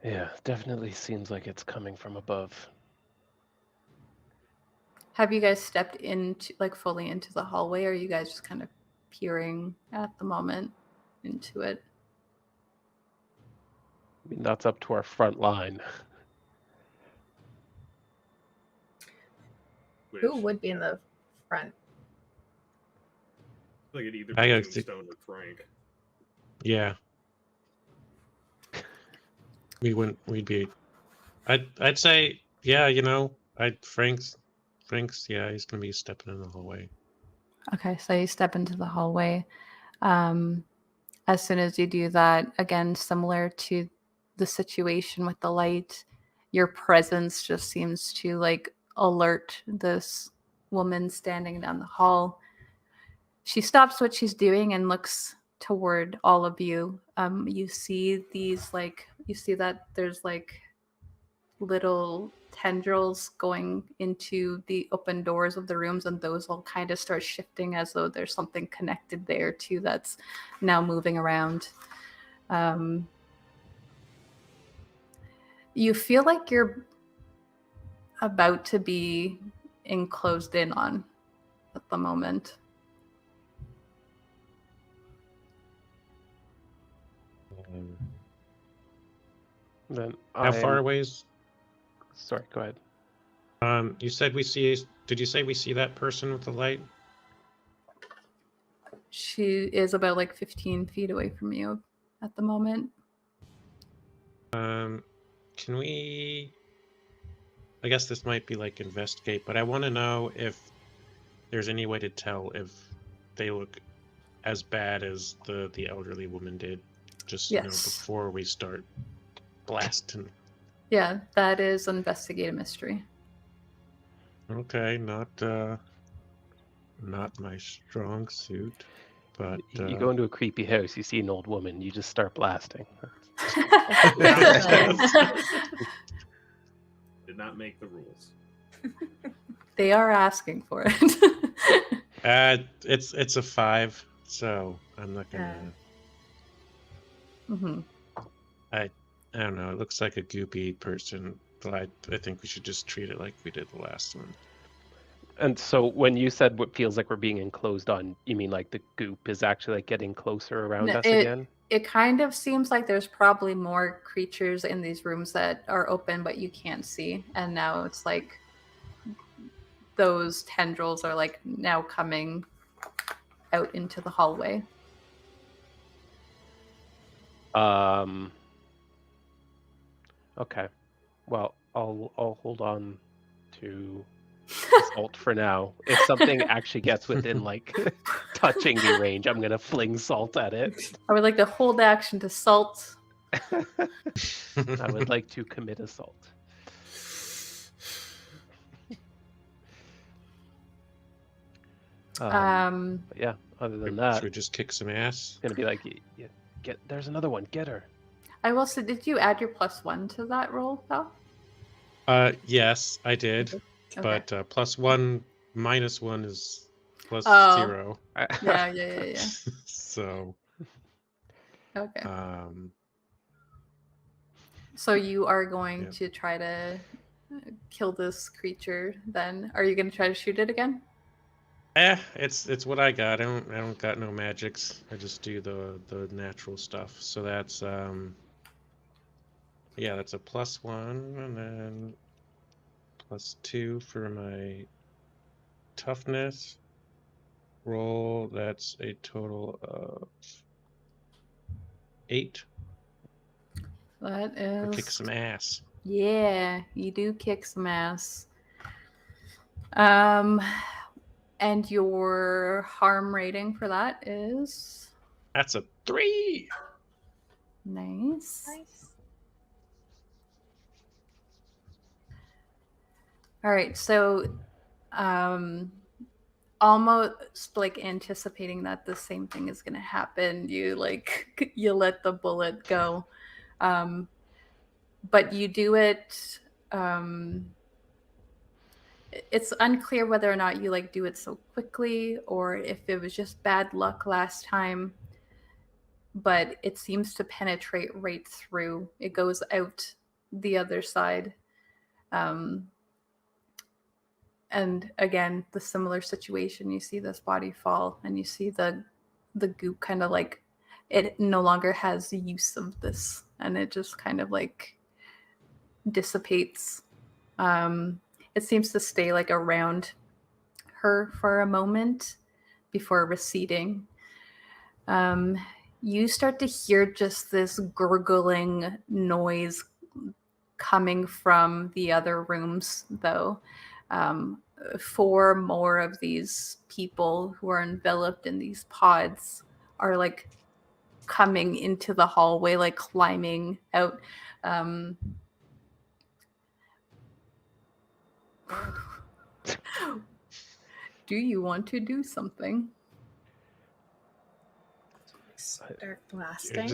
yeah, definitely seems like it's coming from above. Have you guys stepped into like fully into the hallway, or are you guys just kind of peering at the moment into it? I mean, that's up to our front line. Who Which- would be in the front Like it either I be gotta Tombstone or Frank. Yeah. We'd be. I'd say, yeah, Frank's, yeah, he's gonna be stepping in the hallway. Okay, so you step into the hallway. As soon as you do that, again, similar to the situation with the light, your presence just seems to like alert this woman standing down the hall. She stops what she's doing and looks toward all of you. You see you see that there's like little tendrils going into the open doors of the rooms, and those all kind of start shifting as though there's something connected there too that's now moving around. You feel like you're about to be enclosed in on at the moment. Then How far away is? Sorry, go ahead. You said we see. Did you say we see that person with the light? She is about like 15 feet away from you at the moment. Can we? I guess this might be like investigate, but I want to know if there's any way to tell if they look as bad as the elderly woman did, just Yes. before we start blasting. Yeah, that is investigate a mystery. Okay, not my strong suit, but You go into a creepy house, you see an old woman, you just start blasting. Did not make the rules. They are asking for it. it's a 5, so I'm not gonna. Mm-hmm. I don't know. It looks like a goopy person, but I think we should just treat it like we did the last one. And so when you said what feels like we're being enclosed on, you mean like the goop is actually like getting closer around us again? It kind of seems like there's probably more creatures in these rooms that are open but you can't see, and now it's like those tendrils are like now coming out into the hallway. Okay. Well, I'll hold on to Salt for now. If something actually gets within like touching me range, I'm gonna fling Salt at it. I would like to hold action to Salt. I would like to commit assault. But yeah, other than that, should we just kick some ass? It's gonna be like, there's another one, get her. I will say, did you add your +1 to that roll, though? Yes, I did. Okay. But +1 -1 is +0. Yeah. So. Okay. So you are going Yeah. to try to kill this creature. Then, are you going to try to shoot it again? It's what I got. I don't got no magics. I just do the natural stuff. So that's yeah, that's a +1, and then +2 for my toughness roll. That's a total of 8. That I is. kick some ass. Yeah, you do kick some ass. And your harm rating for that is That's a 3. nice. All right, so almost like anticipating that the same thing is going to happen, you let the bullet go, but you do it. It's unclear whether or not you do it so quickly or if it was just bad luck last time, but it seems to penetrate right through. It goes out the other side. And again, the similar situation, you see this body fall and you see the goop kind of it no longer has use of this, and it just kind of dissipates. It seems to stay around her for a moment, before receding. You start to hear just this gurgling noise coming from the other rooms, though. 4 more of these people who are enveloped in these pods are like coming into the hallway, like climbing out. Do you want to do something? Start blasting.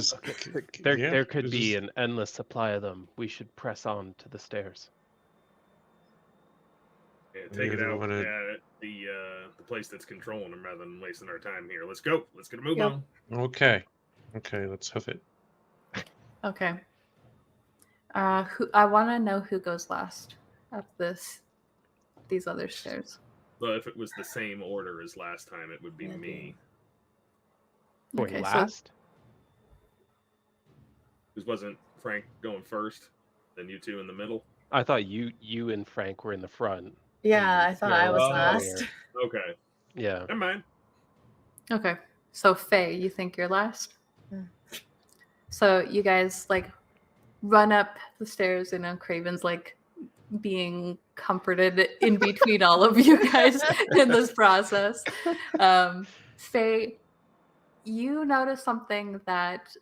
There could be an endless supply of them. We should press on to the stairs. Yeah, take it out at the place that's controlling them rather than wasting our time here. Let's go. Let's get a move on. Okay, let's hoof it. Okay. I want to know who goes last up these other stairs. Well, if it was the same order as last time, it would be me. Wait, Okay, last? Because wasn't Frank going first? Then you two in the middle? I thought you and Frank were in the front. Yeah, I thought I was Oh. last. Okay. Yeah. Never mind. Okay. So Faye, you think you're last? Hmm. So you guys like run up the stairs, and Craven's like being comforted in between all of you guys in this process. Faye, you notice something that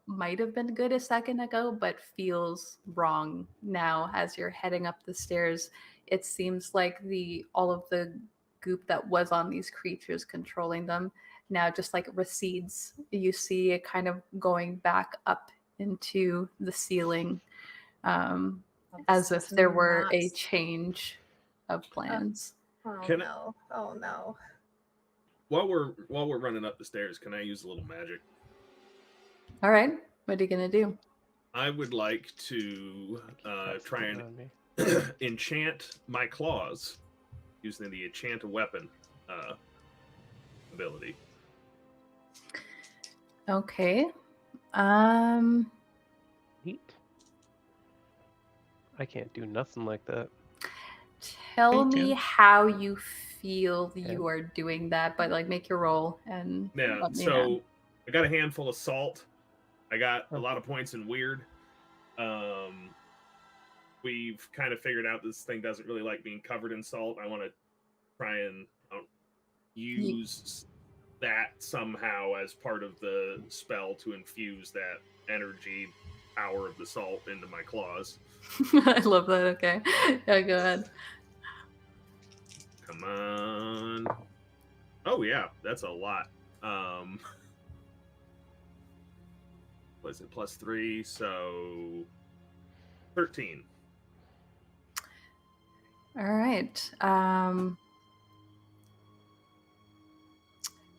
might have been good a second ago, but feels wrong now as you're heading up the stairs. It seems like all of the goop that was on these creatures controlling them now just like recedes. You see it kind of going back up into the ceiling, as if there were a change of plans. Oh Can I- no! Oh no! While we're running up the stairs, can I use a little magic? All right, what are you gonna do? I would like to try and on me. enchant my claws using the enchant a weapon ability. Okay. Neat. I can't do nothing like that. Tell Okay. me how you feel Okay. you are doing that, but like make your roll and Yeah, let me so know. I got a handful of salt. I got a lot of points in weird. We've kind of figured out this thing doesn't really like being covered in salt. I want to try and use that somehow as part of the spell to infuse that energy power of the salt into my claws. I love that. Okay. Yeah, go ahead. Come on. Oh yeah, that's a lot. What is it? +3, so 13. All right.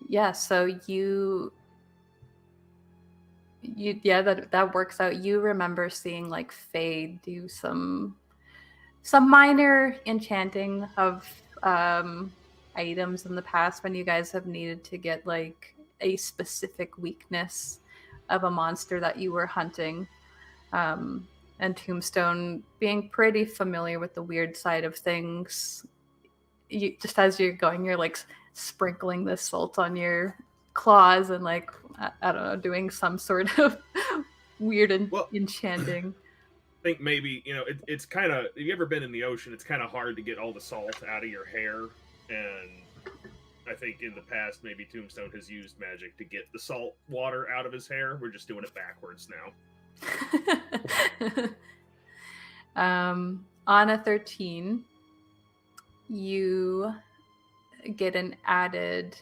Yeah, so you yeah, that works out. You remember seeing like Faye do some minor enchanting of items in the past when you guys have needed to get like a specific weakness of a monster that you were hunting. And Tombstone being pretty familiar with the weird side of things. Just as you're going, you're like sprinkling this salt on your claws and like I don't know, doing some sort of weird enchanting. I think maybe it's kind of. Have you ever been in the ocean? It's kind of hard to get all the salt out of your hair, and I think in the past maybe Tombstone has used magic to get the salt water out of his hair. We're just doing it backwards now. On a 13, you get an added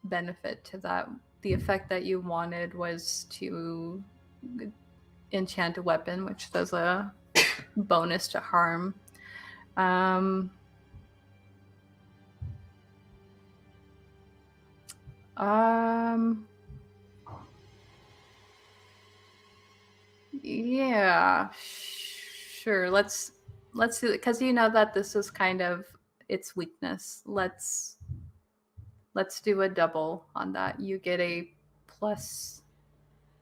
benefit to that. The effect that you wanted was to enchant a weapon, which does a bonus to harm. Yeah, sure. Let's do it because you know that this is kind of its weakness. Let's do a double on that. You get a +2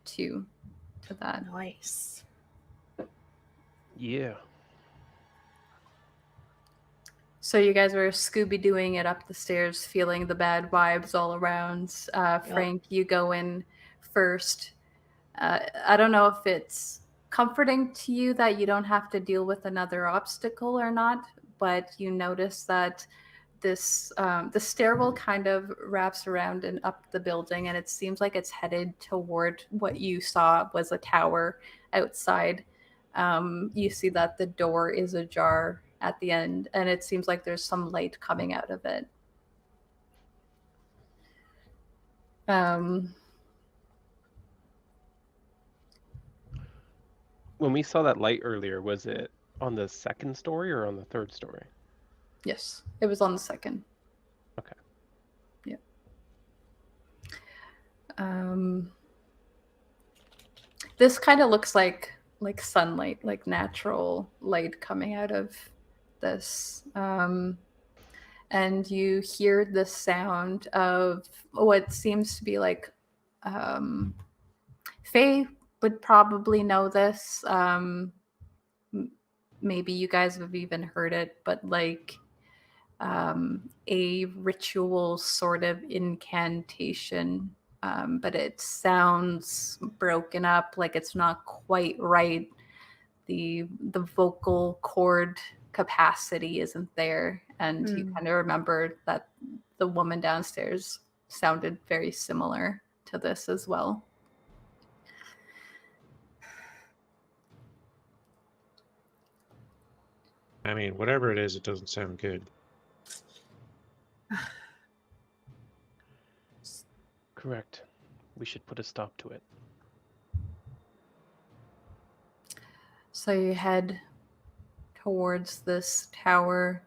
to that. Nice. Yeah. So you guys were Scooby-Dooing it up the stairs, feeling the bad vibes all around. Frank, you go in first. I don't know if it's comforting to you that you don't have to deal with another obstacle or not, but you notice that the stairwell kind of wraps around and up the building, and it seems like it's headed toward what you saw was a tower outside. You see that the door is ajar at the end, and it seems like there's some light coming out of it. When we saw that light earlier, was it on the second story or on the third story? Yes, it was on the second. Okay. Yeah. This kind of looks like sunlight, like natural light coming out of this. And you hear the sound of what seems to be like Faye would probably know this. Maybe you guys have even heard it, but like a ritual sort of incantation, but it sounds broken up, like it's not quite right. The vocal cord capacity isn't there, and you kind of remember that the woman downstairs sounded very similar to this as well. I mean, whatever it is, it doesn't sound good. Correct. We should put a stop to it. So you head towards this tower.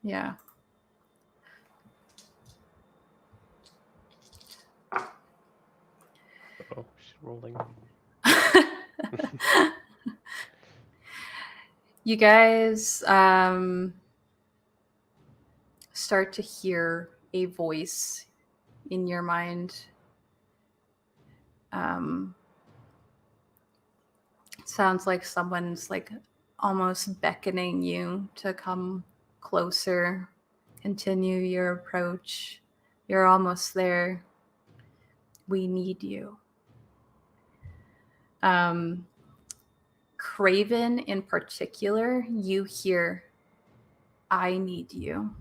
Yeah. Oh, she's rolling. You guys start to hear a voice in your mind. It sounds like someone's like almost beckoning you to come closer, continue your approach. You're almost there. We need you. Craven in particular, you hear, I need you,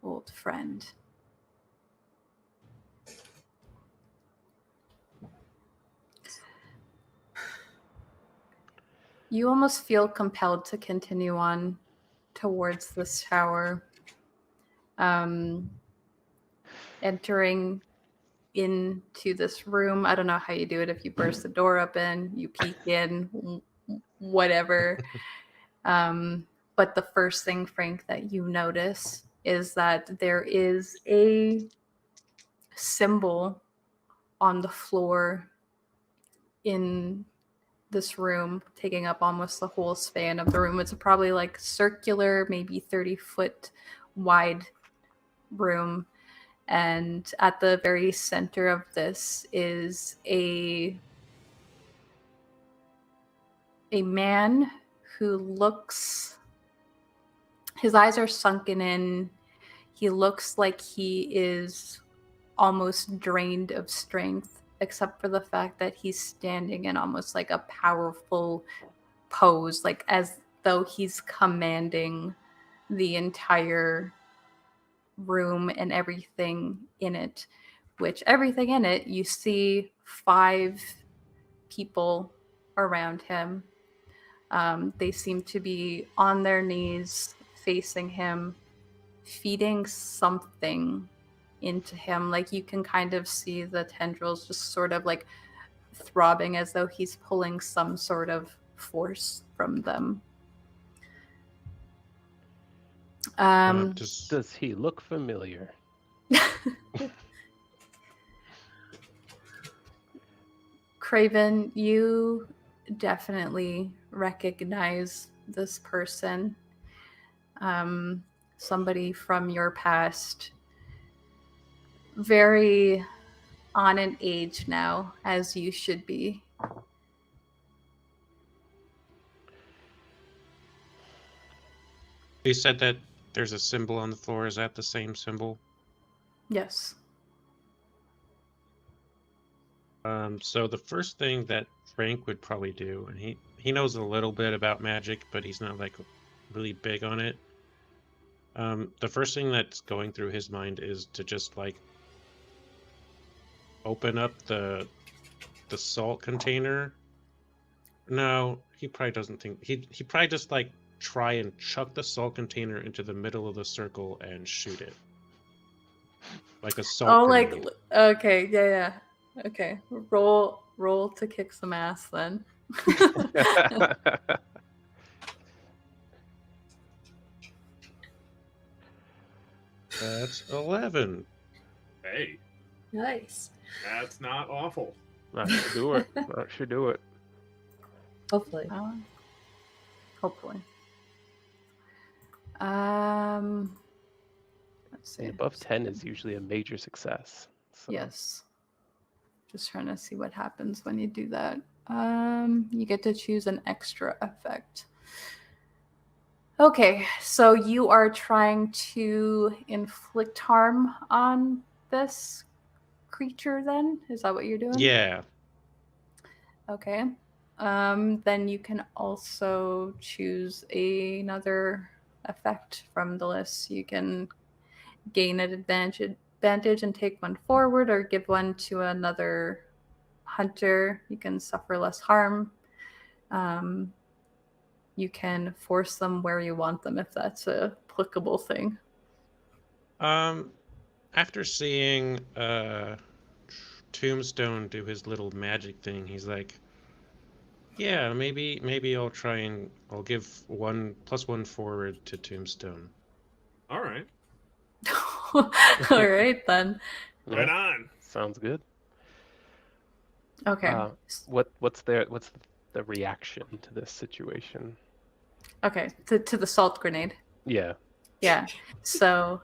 old friend. You almost feel compelled to continue on towards this tower. Entering into this room. I don't know how you do it. If you burst the door open, you peek in, whatever. But the first thing, Frank, that you notice is that there is a symbol on the floor in this room, taking up almost the whole span of the room. It's probably like circular, maybe 30-foot wide room. And at the very center of this is a man who looks, his eyes are sunken in. He looks like he is almost drained of strength, except for the fact that he's standing in almost like a powerful pose, like as though he's commanding the entire room and everything in it. Which everything in it, you see 5 people around him. They seem to be on their knees facing him, feeding something into him. Like you can kind of see the tendrils just sort of like throbbing as though he's pulling some sort of force from them. Does he look familiar? Craven, you definitely recognize this person. Somebody from your past. Very on an age now, as you should be. You said that there's a symbol on the floor. Is that the same symbol? Yes. So the first thing that Frank would probably do, and he knows a little bit about magic, but he's not like really big on it. The first thing that's going through his mind is to just like open up the salt container. No, he probably doesn't think he probably just like try and chuck the salt container into the middle of the circle and shoot it. Like a salt grenade. Okay, yeah. Okay. Roll to kick some ass then. That's 11. Hey, Nice. that's not awful. That should do it. That should do it. Hopefully. Hopefully. Let's see. Above 10 is usually a major success. So. Yes. Just trying to see what happens when you do that. You get to choose an extra effect. Okay, so you are trying to inflict harm on this creature then? Is that what you're doing? Yeah. Okay. Then you can also choose another effect from the list. You can gain an advantage and take one forward, or give one to another hunter. You can suffer less harm. You can force them where you want them if that's a applicable thing. After seeing Tombstone do his little magic thing, he's like, yeah, maybe I'll try and I'll give +1 forward to Tombstone. All right. All right then. Right on. Sounds good. Okay. What's the reaction to this situation? Okay. To the salt grenade. Yeah. Yeah. So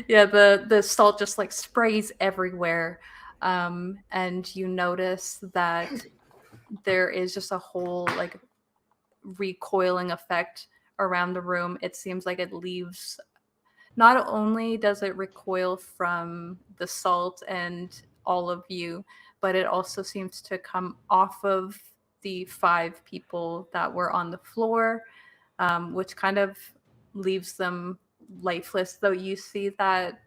yeah, the salt just like sprays everywhere. And you notice that there is just a whole like recoiling effect around the room. It seems like it leaves, not only does it recoil from the salt and all of you, but it also seems to come off of the 5 people that were on the floor, which kind of leaves them lifeless. Though you see that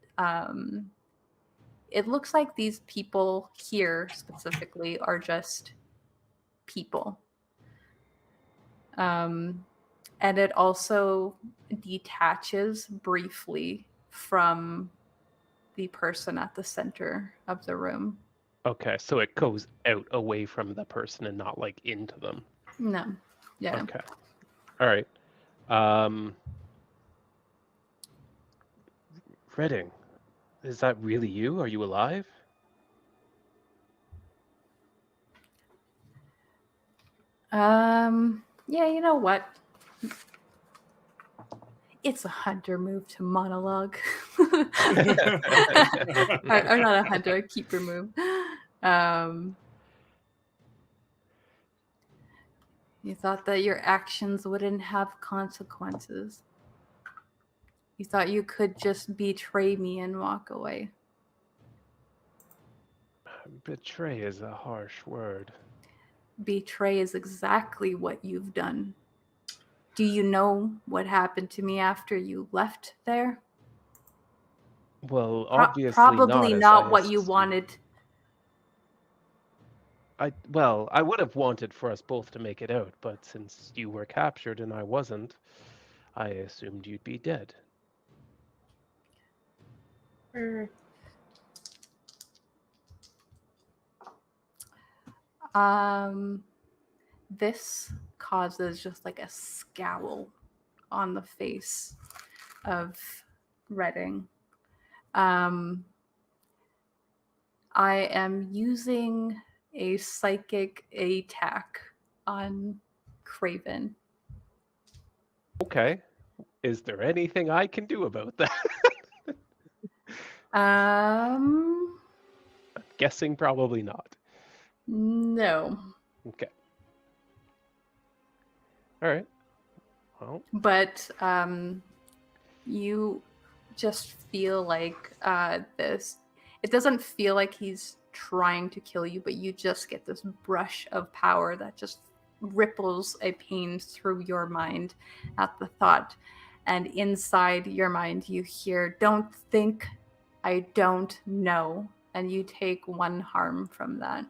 it looks like these people here specifically are just people. And it also detaches briefly from the person at the center of the room. Okay, so it goes out away from the person and not like into them. No. Yeah. Okay. All right. Redding, is that really you? Are you alive? Yeah, you know what? It's a hunter move to monologue. Or not a hunter, a keeper move. You thought that your actions wouldn't have consequences. You thought you could just betray me and walk away. Betray is a harsh word. Betray is exactly what you've done. Do you know what happened to me after you left there? Well, obviously probably not not what you wanted. I would have wanted for us both to make it out, but since you were captured and I wasn't, I assumed you'd be dead. This causes just like a scowl on the face of Redding. I am using a psychic attack on Craven. Okay. Is there anything I can do about that? I'm guessing probably not. No. Okay. All right. Well. But you just feel like this. It doesn't feel like he's trying to kill you, but you just get this brush of power that just ripples a pain through your mind at the thought. And inside your mind, you hear, "Don't think, I don't know." And you take 1 harm from that.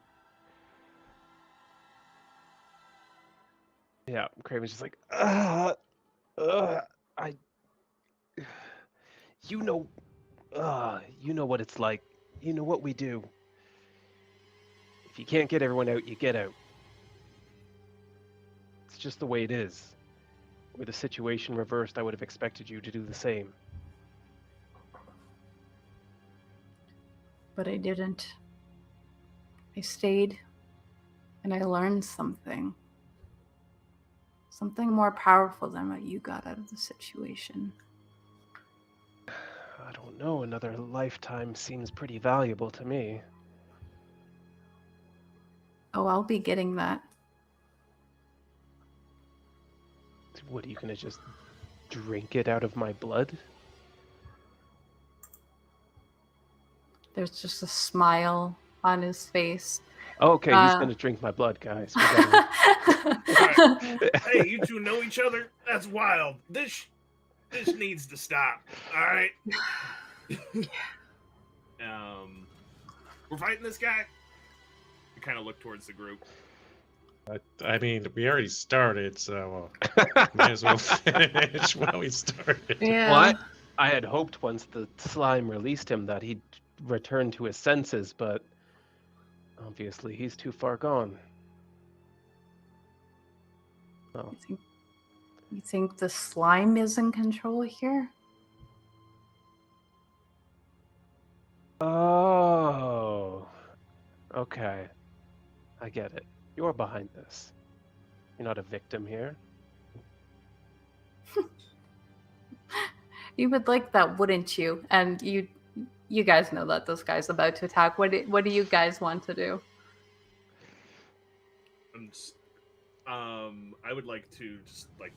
Yeah, Craven's just like, I, you know what it's like. You know what we do. If you can't get everyone out, you get out. It's just the way it is. Were the situation reversed, I would have expected you to do the same. But I didn't. I stayed, and I learned something. Something more powerful than what you got out of the situation. I don't know, another lifetime seems pretty valuable to me. Oh, I'll be getting that. What, are you gonna just drink it out of my blood? There's just a smile on his face. Okay, he's gonna drink my blood, guys. We gotta... Hey, you two know each other? That's wild. This needs to stop. All right. We're fighting this guy. We kind of look towards the group. I mean, we already started, so might as well finish while we started. Yeah. Well, I had hoped once the slime released him that he'd return to his senses, but obviously he's too far gone. Oh. You think the slime is in control here? Oh. Okay. I get it. You're behind this. You're not a victim here. You would like that, wouldn't you? And you guys know that this guy's about to attack. What do you guys want to do? I would like to just like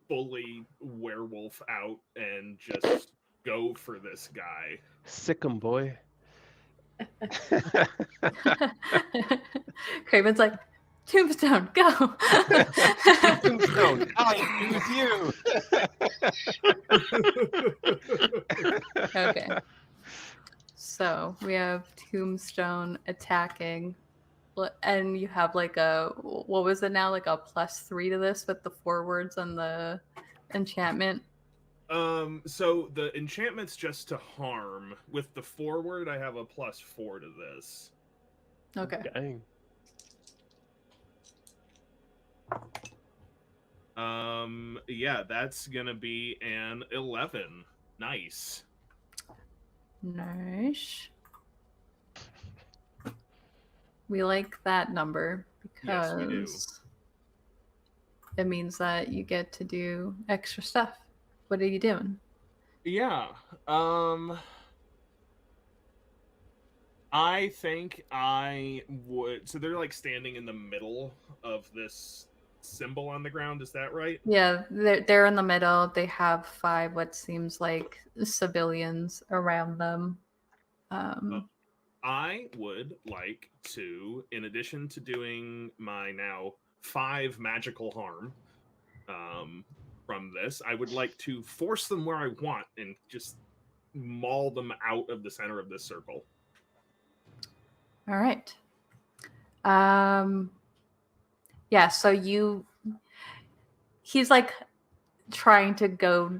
fully werewolf out and just go for this guy. Sick 'em, boy. Craven's like, "Tombstone, go!" Tombstone, I choose you. Okay. So we have Tombstone attacking, and you have like what was it now? Like a +3 to this with the forwards and the enchantment. So the enchantment's just to harm. With the forward, I have a +4 to this. Okay. Dang. Yeah, that's gonna be an 11. Nice. Nice. We like that number Yes, we do. because it means that you get to do extra stuff. What are you doing? Yeah. I think I would. So they're like standing in the middle of this symbol on the ground. Is that right? Yeah, they're in the middle. They have 5 what seems like civilians around them. I would like to, in addition to doing my now 5 magical harm from this, I would like to force them where I want and just maul them out of the center of this circle. All right. Yeah, so he's like trying to go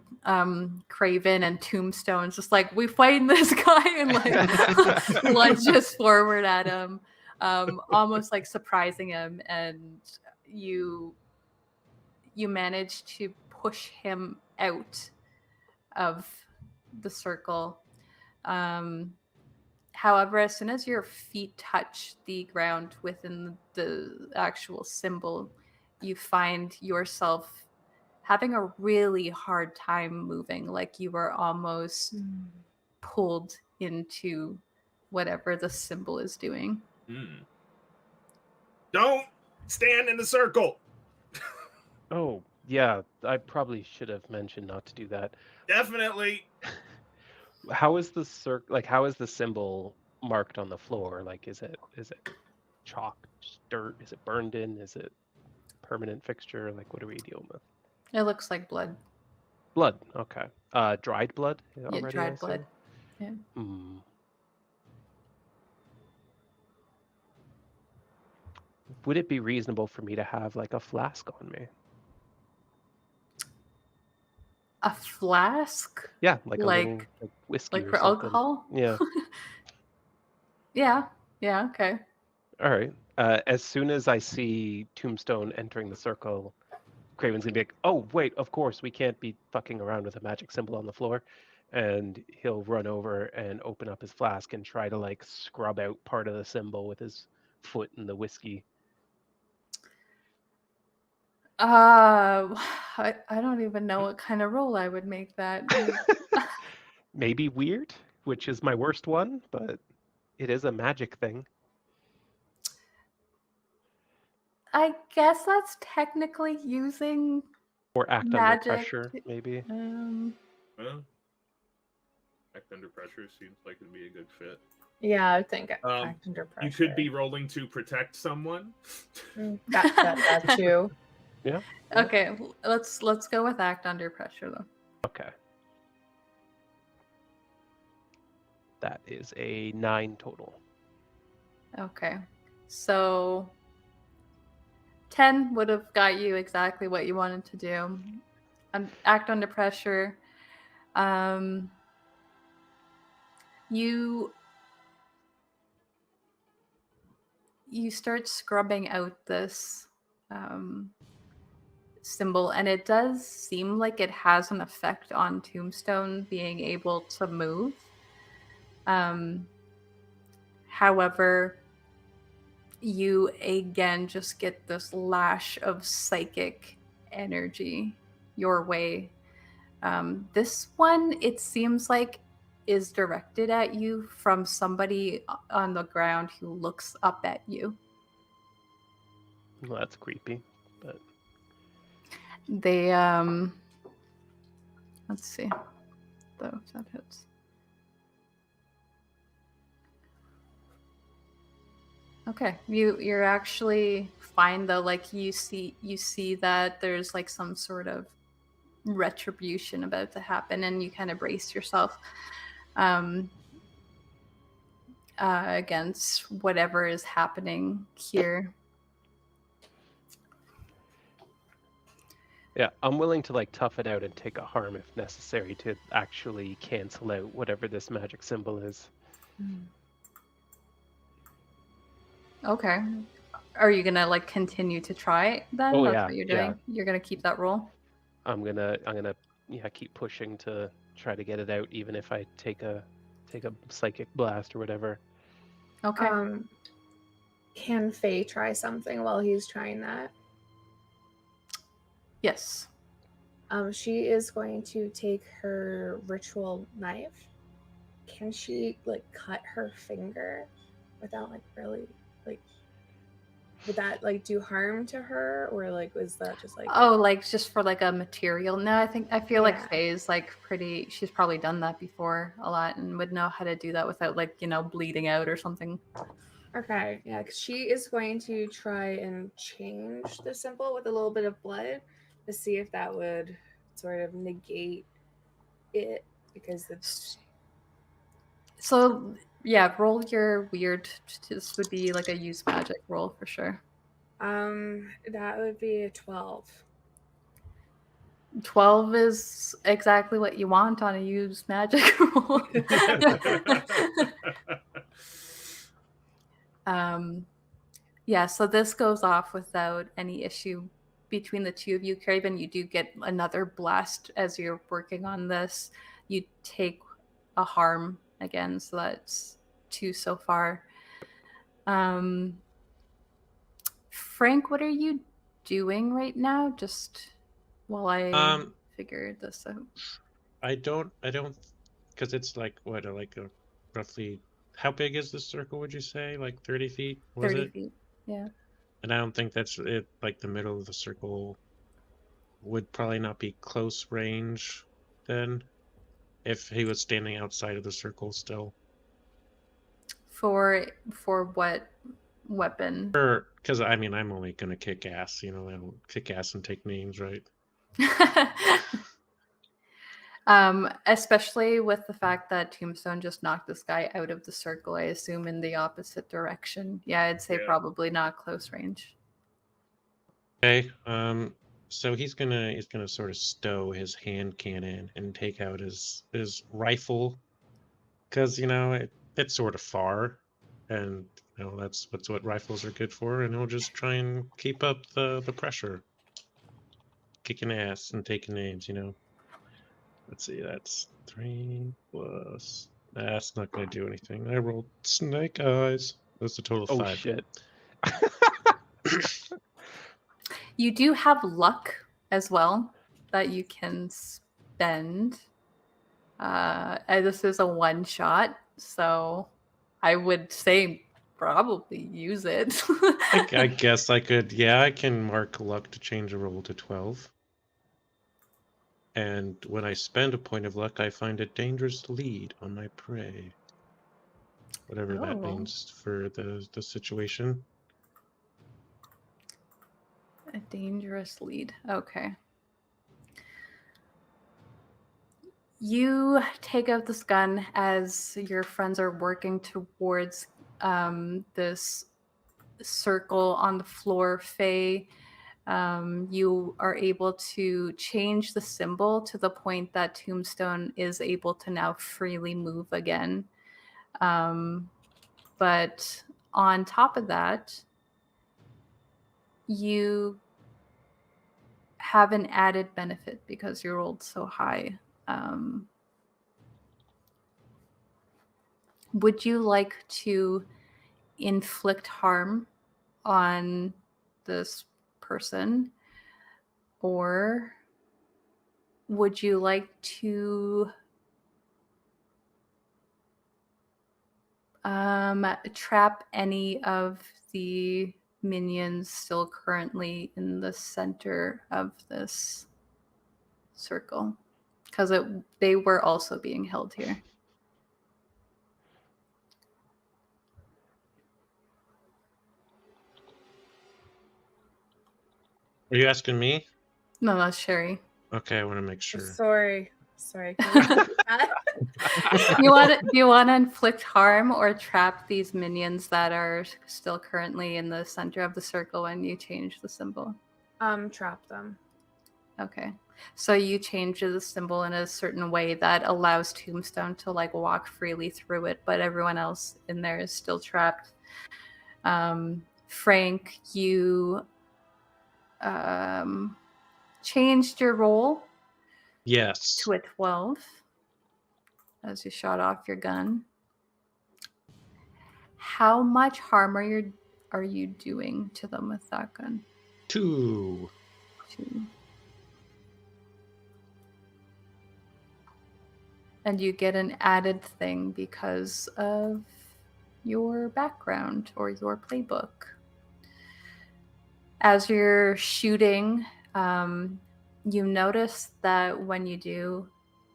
Craven and Tombstone's just like, "We fighting this guy," and like lunges forward at him, almost like surprising him, and you manage to push him out of the circle. However, as soon as your feet touch the ground within the actual symbol, you find yourself having a really hard time moving, like you were almost pulled into whatever the symbol is doing. Don't stand in the circle. Oh, Yeah, I probably should have mentioned not to do that. Definitely. How is the how is the symbol marked on the floor? Like, is it chalk, just dirt? Is it burned in? Is it permanent fixture? Like, what are we dealing with? It looks like blood. Blood. Okay. Dried blood Yeah, already. I dried blood. assume? Yeah. Hmm. Would it be reasonable for me to have like a flask on me? A flask? Yeah, like a little Like like whiskey like or for something. alcohol? Yeah. Yeah. Yeah, okay. All right. As soon as I see Tombstone entering the circle, Craven's gonna be like, "Oh, wait, of course we can't be fucking around with a magic symbol on the floor," and he'll run over and open up his flask and try to like scrub out part of the symbol with his foot in the whiskey. I don't even know what kind of roll I would make that. Maybe weird, which is my worst one, but it is a magic thing. I guess that's technically using Or act under magic. pressure, maybe. Well, act under pressure seems like it'd be a good fit. Yeah, I would think act Um, under pressure. You could be rolling to protect someone. That too. Yeah. Okay, let's go with act under pressure though. Okay. That is a 9 total. Okay. So 10 would have got you exactly what you wanted to do. Act under pressure. You start scrubbing out this symbol, and it does seem like it has an effect on Tombstone being able to move. However, you again just get this lash of psychic energy your way. This one, it seems like, is directed at you from somebody on the ground who looks up at you. Well, that's creepy, but They let's see. Though if that hits. Okay. You're actually fine though, like you see that there's like some sort of retribution about to happen, and you kind of brace yourself against whatever is happening here. yeah, I'm willing to like tough it out and take a harm if necessary to actually cancel out whatever this magic symbol is. Okay. Are you gonna like continue to try it then? Oh, That's yeah, what you're yeah. doing? You're gonna keep that roll? I'm gonna yeah, keep pushing to try to get it out, even if I take a psychic blast or whatever. Okay. Can Faye try something while he's trying that? Yes. She is going to take her ritual knife. Can she like cut her finger without like really like? Would that like do harm to her, or like was that just like? Oh, like just for like a material? No, I feel Yeah. like Faye's like pretty. She's probably done that before a lot and would know how to do that without like bleeding out or something. Okay, yeah, 'cause she is going to try and change the symbol with a little bit of blood to see if that would sort of negate it, because it's So yeah, roll your weird. This would be like a use magic roll for sure. that would be a 12. 12 is exactly what you want on a use magic roll. Yeah, so this goes off without any issue between the two of you. Craven, you do get another blast as you're working on this. You take a harm again, so that's 2 so far. Frank, what are you doing right now? Just while I figure this out. I don't, because it's like what, like a roughly. How big is this circle? Would you say like 30 feet? Was 30 it? feet. Yeah. And I don't think that's it. Like the middle of the circle would probably not be close range then, if he was standing outside of the circle still. For what weapon? Because I mean, I'm only gonna kick ass. I don't kick ass and take names, right? Especially with the fact that Tombstone just knocked this guy out of the circle, I assume in the opposite direction. Yeah, I'd say Yeah. probably not close range. Okay. So he's gonna sort of stow his hand cannon and take out his rifle, because it's sort of far, and that's what rifles are good for, and he'll just try and keep up the pressure, kicking ass and taking names. Let's see, that's 3 plus. That's not gonna do anything. I rolled snake eyes. That's a total of Oh 5. shit. You do have luck as well that you can spend. And this is a one shot, so I would say probably use it. I guess I could. Yeah, I can mark luck to change a roll to 12. And when I spend a point of luck, I find a dangerous lead on my prey. Whatever that Oh. means for the situation. A dangerous lead. Okay. You take out this gun as your friends are working towards this circle on the floor. Faye, you are able to change the symbol to the point that Tombstone is able to now freely move again. But on top of that, you have an added benefit because you rolled so high. Would you like to inflict harm on this person, or would you like to trap any of the minions still currently in the center of this circle? Because they were also being held here. Are you asking me? No, that's Cherie. Okay, I want to make sure. Sorry. Can you repeat that? Do you want to inflict harm or trap these minions that are still currently in the center of the circle when you change the symbol? Trap them. Okay. So you change the symbol in a certain way that allows Tombstone to walk freely through it, but everyone else in there is still trapped. Frank, you changed your roll Yes. to a 12 as you shot off your gun. How much harm are you doing to them with that gun? 2. 2. And you get an added thing because of your background or your playbook. As you're shooting, you notice that when you do,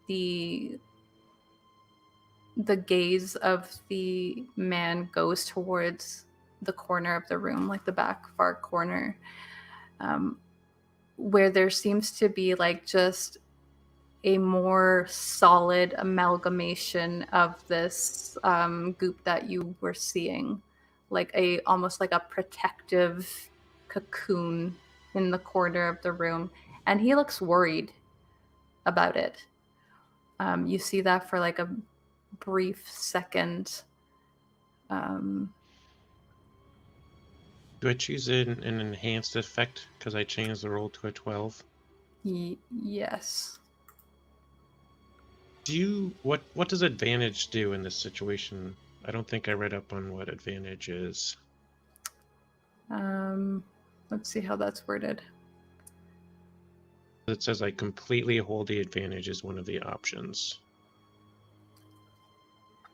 the gaze of the man goes towards the corner of the room, like the back far corner, where there seems to be just a more solid amalgamation of this goop that you were seeing, almost like a protective cocoon in the corner of the room, and he looks worried about it. You see that for a brief second. Do I choose an enhanced effect because I changed the roll to a 12? Yes. What does advantage do in this situation? I don't think I read up on what advantage is. Let's see how that's worded. It says I completely hold the advantage as one of the options.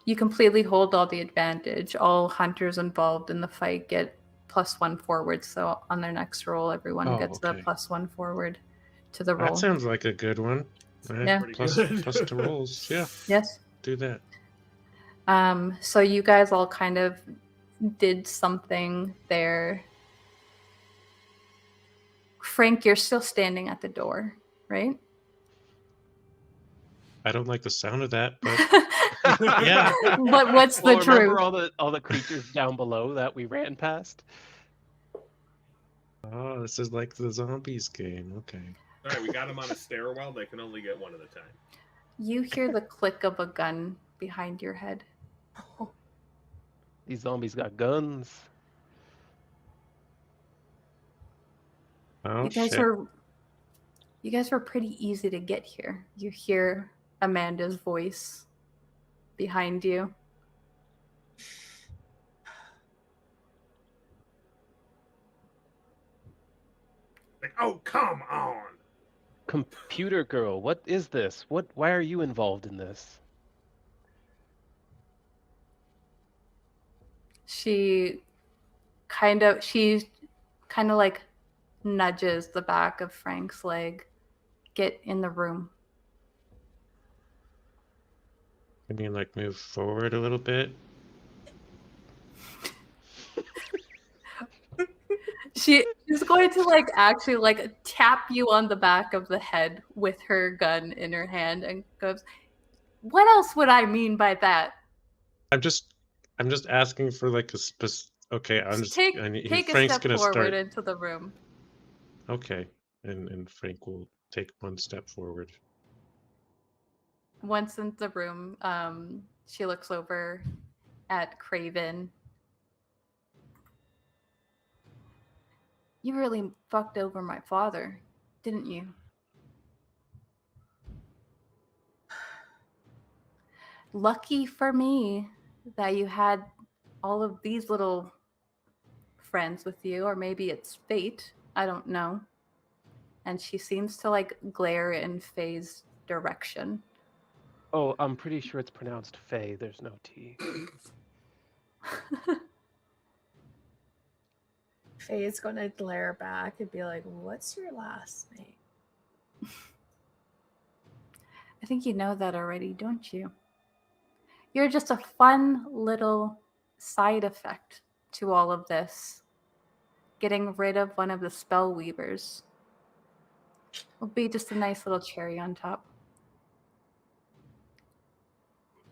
You completely hold all the advantage. All hunters involved in the fight get +1 forward. So on their next roll, everyone gets okay. the +1 forward. to the roll. That sounds like a good one. Yeah. Pretty Plus, good. plus the rolls. Yeah, Yes. do that. So you guys all kind of did something there. Frank, you're still standing at the door, right? I don't like the sound of that, but yeah. But what's the Well, remember truth? all the creatures down below that we ran past? Oh, this is like the zombies game. Okay. All right, we got them on a stairwell. They can only get one at a time. You hear the click of a gun behind your head. These zombies got guns. Oh you guys shit. were pretty easy to get here. You hear Amanda's voice behind you. Like, oh, come on. Computer girl, what is this? Why are you involved in this? She kind of like nudges the back of Frank's leg. Get in the room. Can you like move forward a little bit? She's going to like actually like tap you on the back of the head with her gun in her hand and goes, "What else would I mean by that?" I'm just asking for like a okay, I'm just Take Frank's a step gonna forward start. into the room. Okay. And Frank will take one step forward. Once in the room, she looks over at Craven. You really fucked over my father, didn't you? Lucky for me that you had all of these little friends with you, or maybe it's fate. I don't know. And she seems to like glare in Faye's direction. Oh, I'm pretty sure it's pronounced Faye. There's no T. Faye's going to glare back and be like, "What's your last name?" I think you know that already, don't you? You're just a fun little side effect to all of this. Getting rid of one of the spell weavers will be just a nice little cherry on top.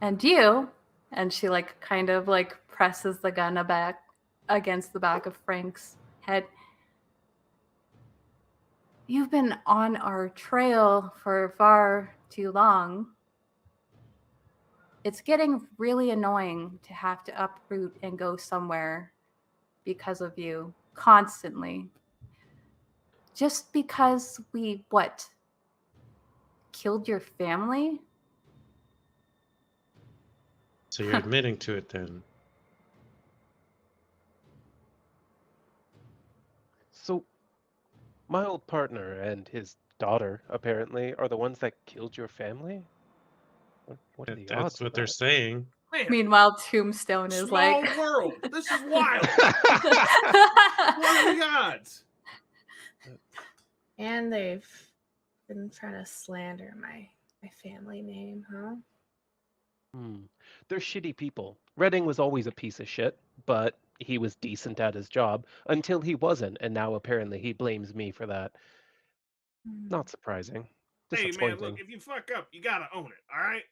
And you, and she like kind of like presses the gun back against the back of Frank's head. You've been on our trail for far too long. It's getting really annoying to have to uproot and go somewhere because of you constantly. Just because we, killed your family? So you're admitting to it then. So, my old partner and his daughter, apparently, are the ones that killed your family? What are the odds That's what of they're that? saying. Man, Meanwhile, Tombstone is small like... world. This is wild. What are the odds? And they've been trying to slander my family name, huh? They're shitty people. Redding was always a piece of shit, but he was decent at his job until he wasn't, and now apparently he blames me for that. Not surprising. Hey, Disappointing. man, look, if you fuck up, you gotta own it, all right?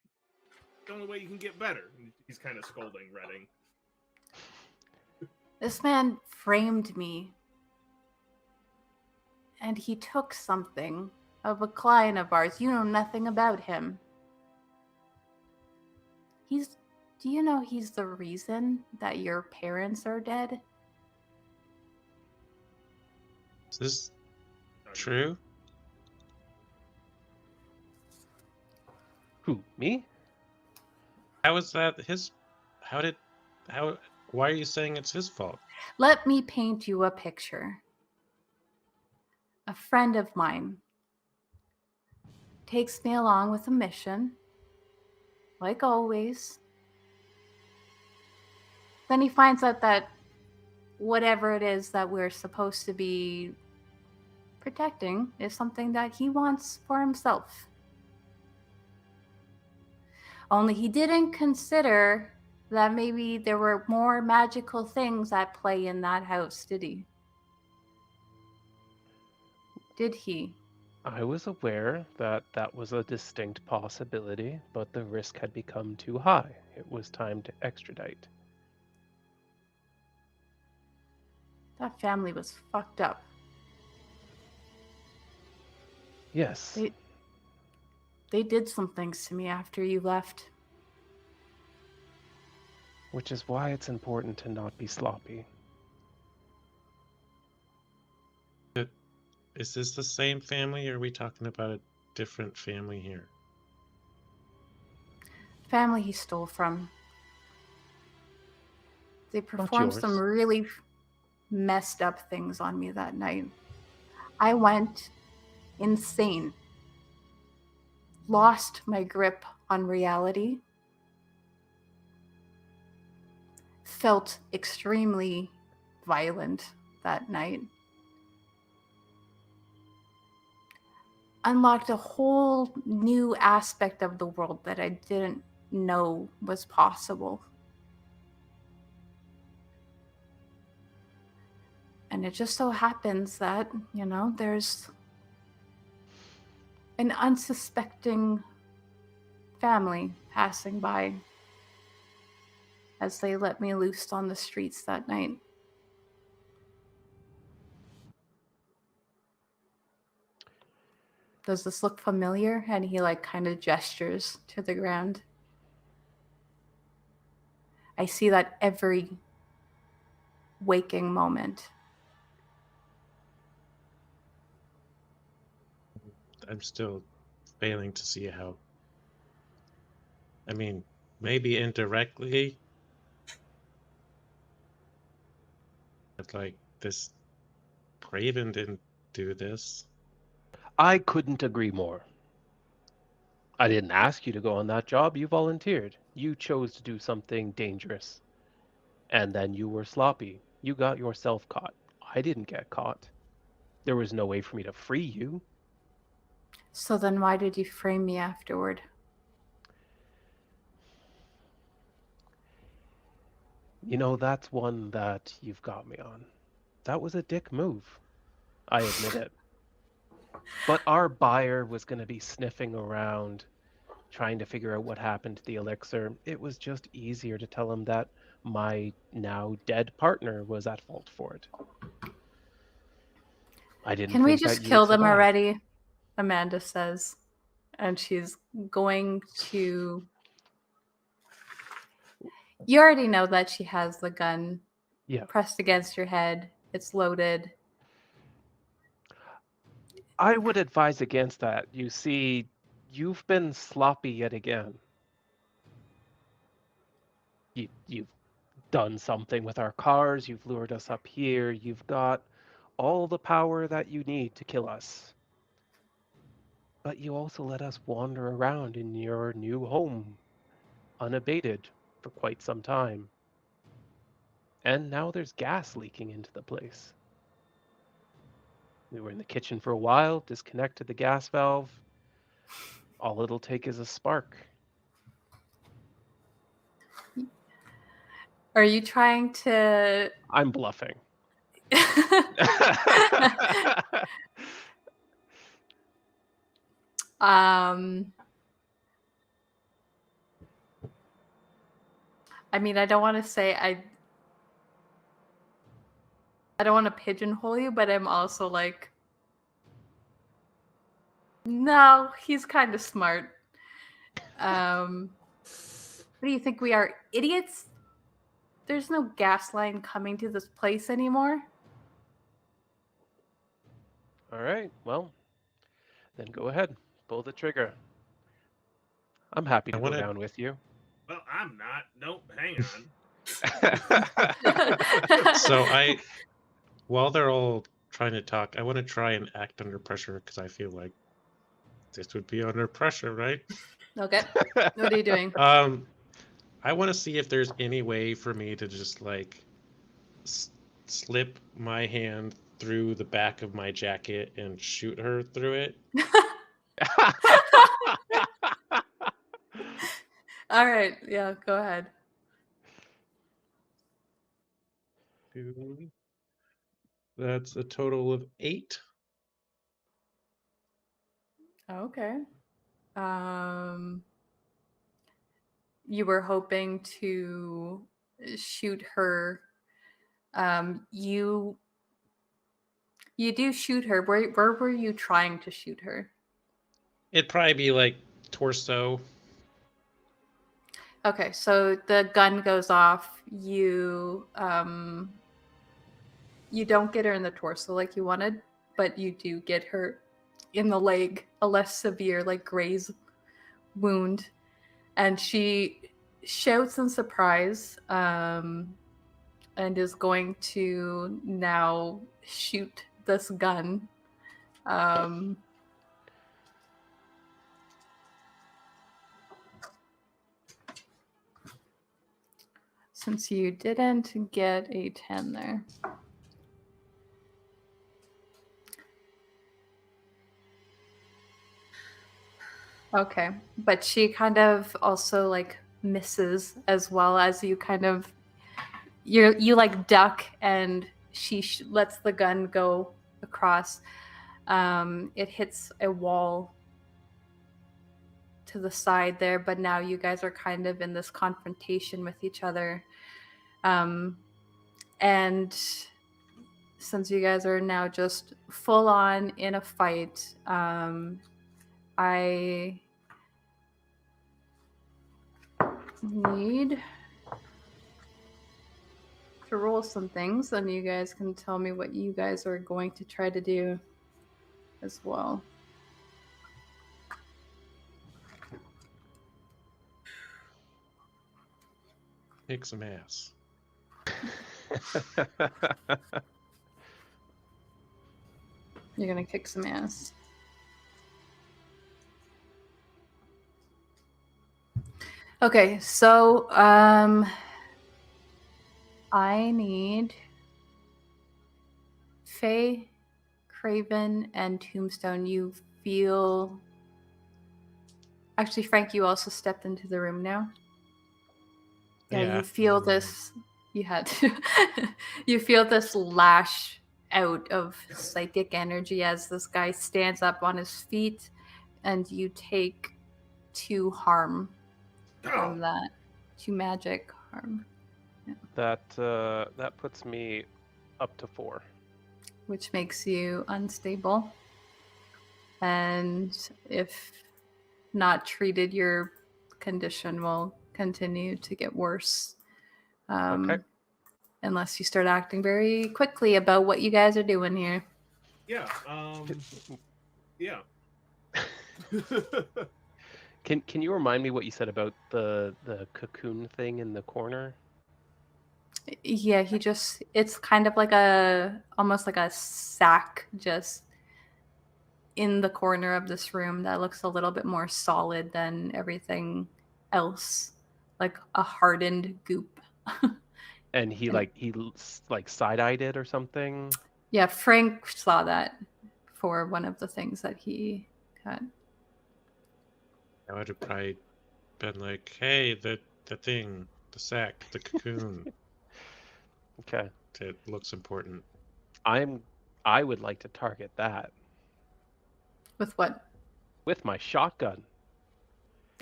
The only way you can get better. He's kind of scolding Redding. This man framed me. And he took something of a client of ours. You know nothing about him. Do you know he's the reason that your parents are dead? Is this true? Who, me? How is that his? Why are you saying it's his fault? Let me paint you a picture. A friend of mine takes me along with a mission, like always. Then he finds out that whatever it is that we're supposed to be protecting is something that he wants for himself. Only he didn't consider that maybe there were more magical things at play in that house, did he? Did he? I was aware that that was a distinct possibility, but the risk had become too high. It was time to extradite. That family was fucked up. Yes. They did some things to me after you left. Which is why it's important to not be sloppy. Is this the same family, or are we talking about a different family here? Family he stole from. They performed some yours. really messed up things on me that night. I went insane. Lost my grip on reality. Felt extremely violent that night. Unlocked a whole new aspect of the world that I didn't know was possible. And it just so happens that, there's an unsuspecting family passing by as they let me loose on the streets that night. Does this look familiar? And he kind of gestures to the ground. I see that every waking moment. I'm still failing to see how. I mean, maybe indirectly, but this Craven didn't do this. I couldn't agree more. I didn't ask you to go on that job. You volunteered. You chose to do something dangerous. And then you were sloppy. You got yourself caught. I didn't get caught. There was no way for me to free you. So then why did you frame me afterward? That's one that you've got me on. That was a dick move. I admit it. But our buyer was going to be sniffing around, trying to figure out what happened to the elixir. It was just easier to tell him that my now dead partner was at fault for it. I didn't Can we think just that you kill would them survive. already? Amanda says. And she's going to... You already know that she has the gun pressed against your head. It's loaded. I would advise against that. You see, you've been sloppy yet again. You've done something with our cars. You've lured us up here. You've got all the power that you need to kill us. But you also let us wander around in your new home, unabated, for quite some time. And now there's gas leaking into the place. We were in the kitchen for a while, disconnected the gas valve. All it'll take is a spark. Are you trying to... I'm bluffing. I mean, I don't want to say I don't want to pigeonhole you, but I'm also no, he's kind of smart. What do you think, we are idiots? There's no gas line coming to this place anymore. All right, well, then go ahead. Pull the trigger. I'm happy to go down with you. Well, I'm not. Don't hang on. So while they're all trying to talk, I want to try and act under pressure because I feel like this would be under pressure, right? Okay. What are you doing? I want to see if there's any way for me to just slip my hand through the back of my jacket and shoot her through it. All right. Yeah, go ahead. That's a total of 8. Okay. You were hoping to shoot her. You do shoot her. Where were you trying to shoot her? It'd probably be like torso. Okay, so the gun goes off. You don't get her in the torso like you wanted, but you do get her in the leg, a less severe, like graze wound, and she shouts in surprise, and is going to now shoot this gun. Since you didn't get a 10 there. Okay, but she kind of also like misses, as well as you kind of you like duck, and she lets the gun go across. It hits a wall to the side there, but now you guys are kind of in this confrontation with each other. And since you guys are now just full on in a fight, I need to roll some things, and you guys can tell me what you guys are going to try to do as well. Kick some ass. You're gonna kick some ass. Okay, so I need Faye, Craven, and Tombstone. You feel... Actually, Frank, you also stepped into the room now. Yeah, you feel this... You had to. You feel this lash out of psychic energy as this guy stands up on his feet, and you take 2 harm from that. 2 magic harm. Yeah. That puts me up to 4. Which makes you unstable. And if not treated, your condition will continue to get worse. Okay. Unless you start acting very quickly about what you guys are doing here. Yeah. Yeah. Can you remind me what you said about the cocoon thing in the corner? Yeah, it's kind of like almost like a sack just in the corner of this room that looks a little bit more solid than everything else, like a hardened goop. And he side-eyed it or something? Yeah, Frank saw that for one of the things that he got. I would have probably been like, hey, the thing, the sack, the cocoon. Okay. It looks important. I would like to target that. With what? With my shotgun.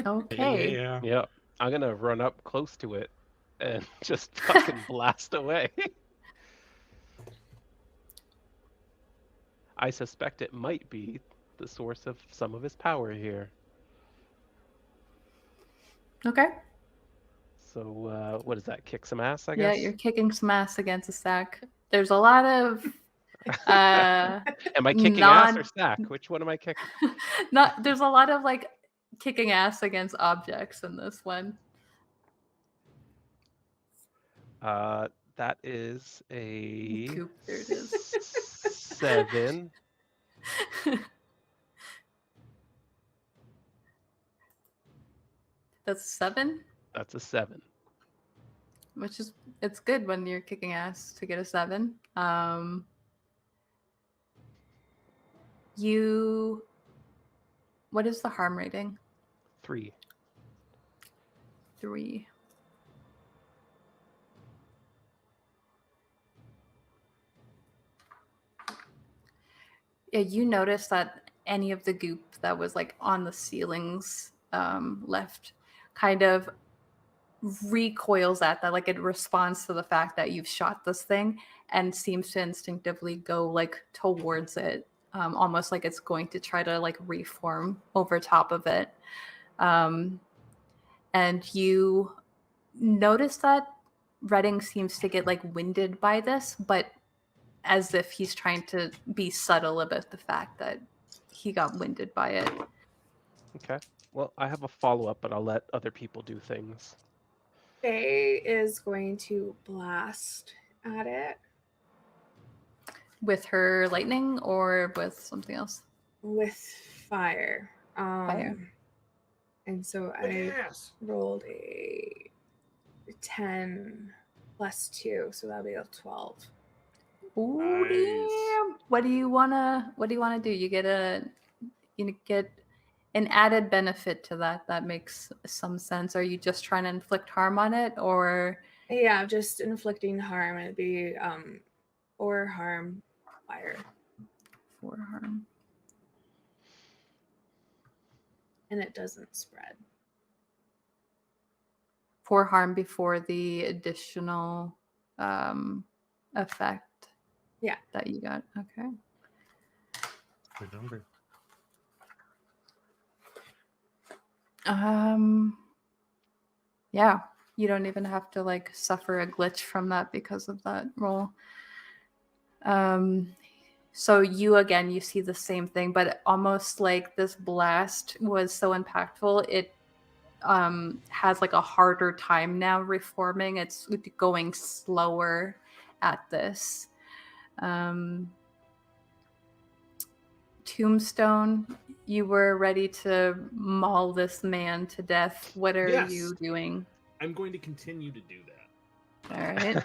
Okay. Yeah. Yeah. I'm gonna run up close to it and just fucking blast away. I suspect it might be the source of some of his power here. Okay. So what is that? Kick some ass, I Yeah, guess? you're kicking some ass against a sack. There's a lot of Am I kicking ass or sack? Which one am I kicking? There's a lot of like kicking ass against objects in this one. That is a Coop, there it is. 7. That's 7, That's a 7. which is it's good when you're kicking ass to get a 7. What is the harm rating? 3. 3. Yeah, you notice that any of the goop that was like on the ceilings left kind of recoils at that, like it responds to the fact that you've shot this thing and seems to instinctively go like towards it, almost like it's going to try to like reform over top of it. And you notice that Redding seems to get like winded by this, but as if he's trying to be subtle about the fact that he got winded by it. Okay. Well, I have a follow-up, but I'll let other people do things. Faye is going to blast at it With her lightning or with something else? with fire. Fire. And so I rolled a 10 plus 2, so that'll be a 12. Ooh, Nice. damn. What do you wanna do? You get an added benefit to that. That makes some sense. Are you just trying to inflict harm on it, or Yeah, just inflicting harm. It'd be or harm fire. for harm? And it doesn't spread. For harm before the additional effect. Yeah. That you got. Okay. Good number. Yeah, you don't even have to like suffer a glitch from that because of that roll. So you see the same thing, but almost like this blast was so impactful, it has like a harder time now reforming. It's going slower at this. Tombstone, you were ready to maul this man to death. What are Yes. you doing? I'm going to continue to do that. All right.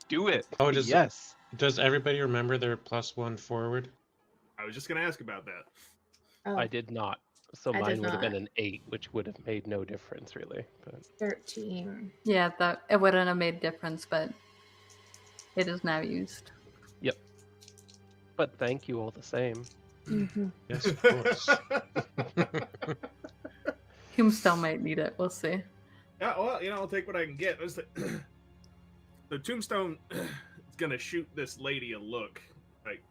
Do it. Oh, Yes. Does everybody remember their +1 forward? I was just going to ask about that. Oh, I did not. So I mine did would have been not. an 8, which would have made no difference really. But 13. Yeah, that it wouldn't have made a difference, but it is now used. yep. But thank you all the same. Mm-hmm. Yes, of course. Tombstone might need it. We'll see. Yeah, well, I'll take what I can get. The Tombstone is gonna shoot this lady a look. Like,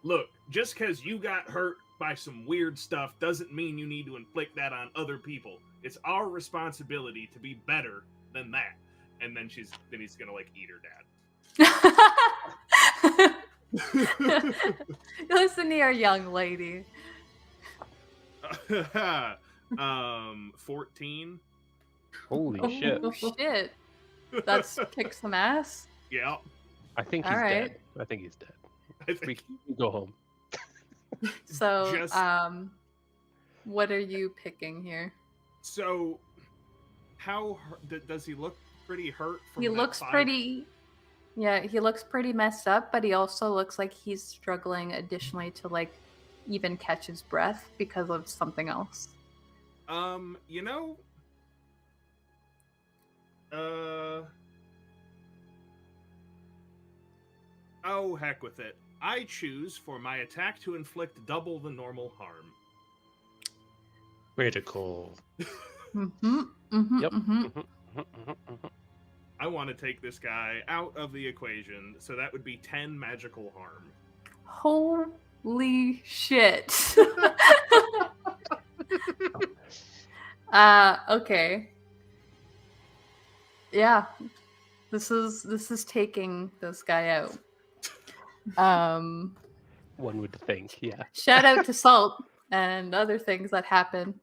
look, just because you got hurt by some weird stuff doesn't mean you need to inflict that on other people. It's our responsibility to be better than that. And then he's gonna like eat her dad. Listen here, young lady. 14. Holy shit. Oh, shit. That's kick some ass. Yeah. I think All he's right. dead. I think he's dead. I We think can go home. So, Just- what are you picking here? So, how does he look? Pretty hurt. From He that looks fight? pretty. Yeah, he looks pretty messed up, but he also looks like he's struggling additionally to like even catch his breath because of something else. Oh, heck with it. I choose for my attack to inflict double the normal harm. Critical. Mm-hmm. Mm-hmm. Yep. Mm-hmm. I want to take this guy out of the equation, so that would be 10 magical harm. Holy shit. Okay. Yeah. This is taking this guy out. One would think, yeah. Shout out to Salt and other things that happen.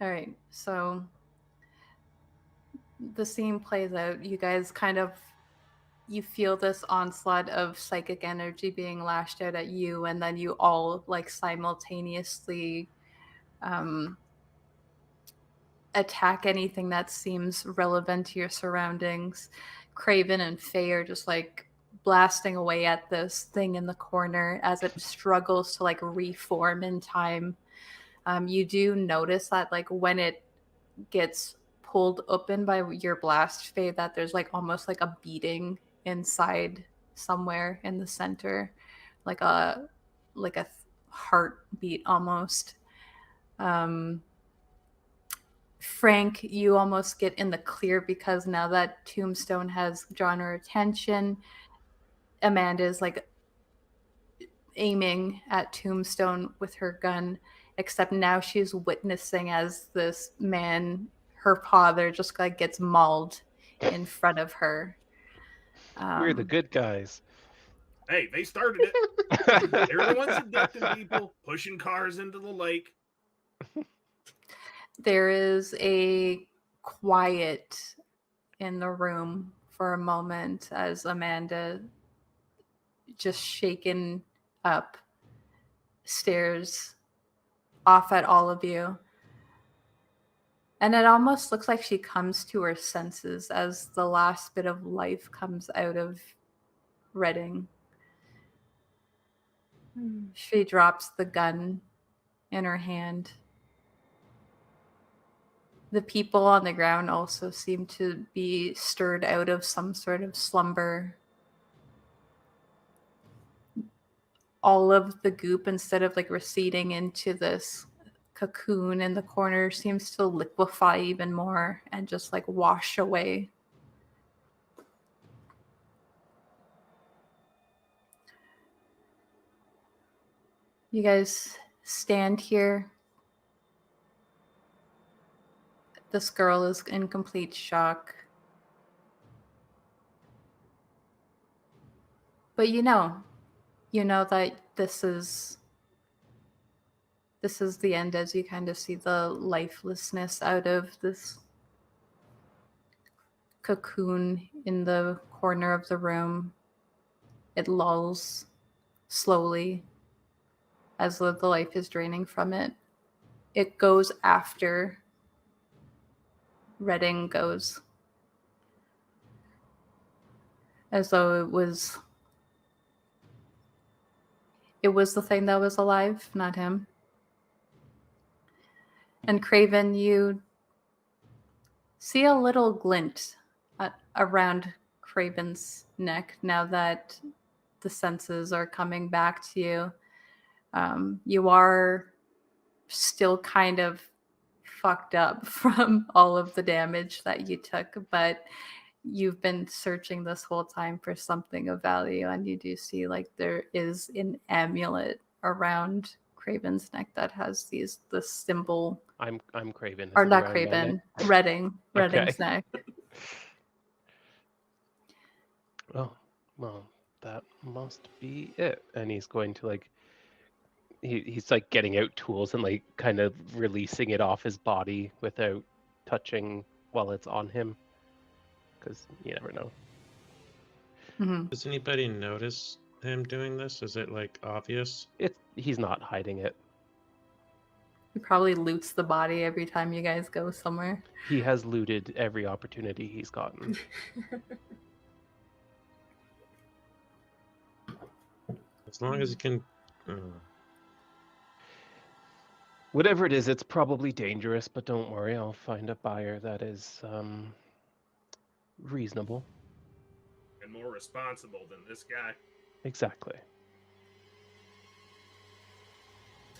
All right. So the scene plays out. You guys you feel this onslaught of psychic energy being lashed out at you, and then you all like simultaneously attack anything that seems relevant to your surroundings. Craven and Faye are just like blasting away at this thing in the corner as it struggles to like reform in time. You do notice that like when it gets pulled open by your blast, Faye, that there's like almost like a beating inside somewhere in the center, like a heartbeat almost. Frank, you almost get in the clear because now that Tombstone has drawn her attention, Amanda's like aiming at Tombstone with her gun, except now she's witnessing as this man, her father, just like gets mauled in front of her. We're the good guys. Hey, they started it. They're the ones abducting people, pushing cars into the lake. There is a quiet in the room for a moment as Amanda, just shaken up, stares off at all of you. And it almost looks like she comes to her senses as the last bit of life comes out of Redding. She drops the gun in her hand. The people on the ground also seem to be stirred out of some sort of slumber. All of the goop, instead of like receding into this cocoon in the corner, seems to liquefy even more and just like wash away. You guys stand here. This girl is in complete shock. But you know that this is the end as you kind of see the lifelessness out of this cocoon in the corner of the room. It lulls slowly as the life is draining from it. It goes after Redding goes, as though it was the thing that was alive, not him. And Craven, you see a little glint around Craven's neck now that the senses are coming back to you. You are still kind of fucked up from all of the damage that you took, but you've been searching this whole time for something of value, and you do see like there is an amulet around Craven's neck that has this symbol. I'm Craven. Or Is it not around my Craven, neck? Redding's neck. Oh, well, that must be it. And he's going to like, he's like getting out tools and like kind of releasing it off his body without touching while it's on him, because you never know. Mm-hmm. Does anybody notice him doing this? Is it like obvious? He's not hiding it. He probably loots the body every time you guys go somewhere. He has looted every opportunity he's gotten. As long as he can. Whatever it is, it's probably dangerous, but don't worry, I'll find a buyer that is reasonable. And more responsible than this guy. Exactly.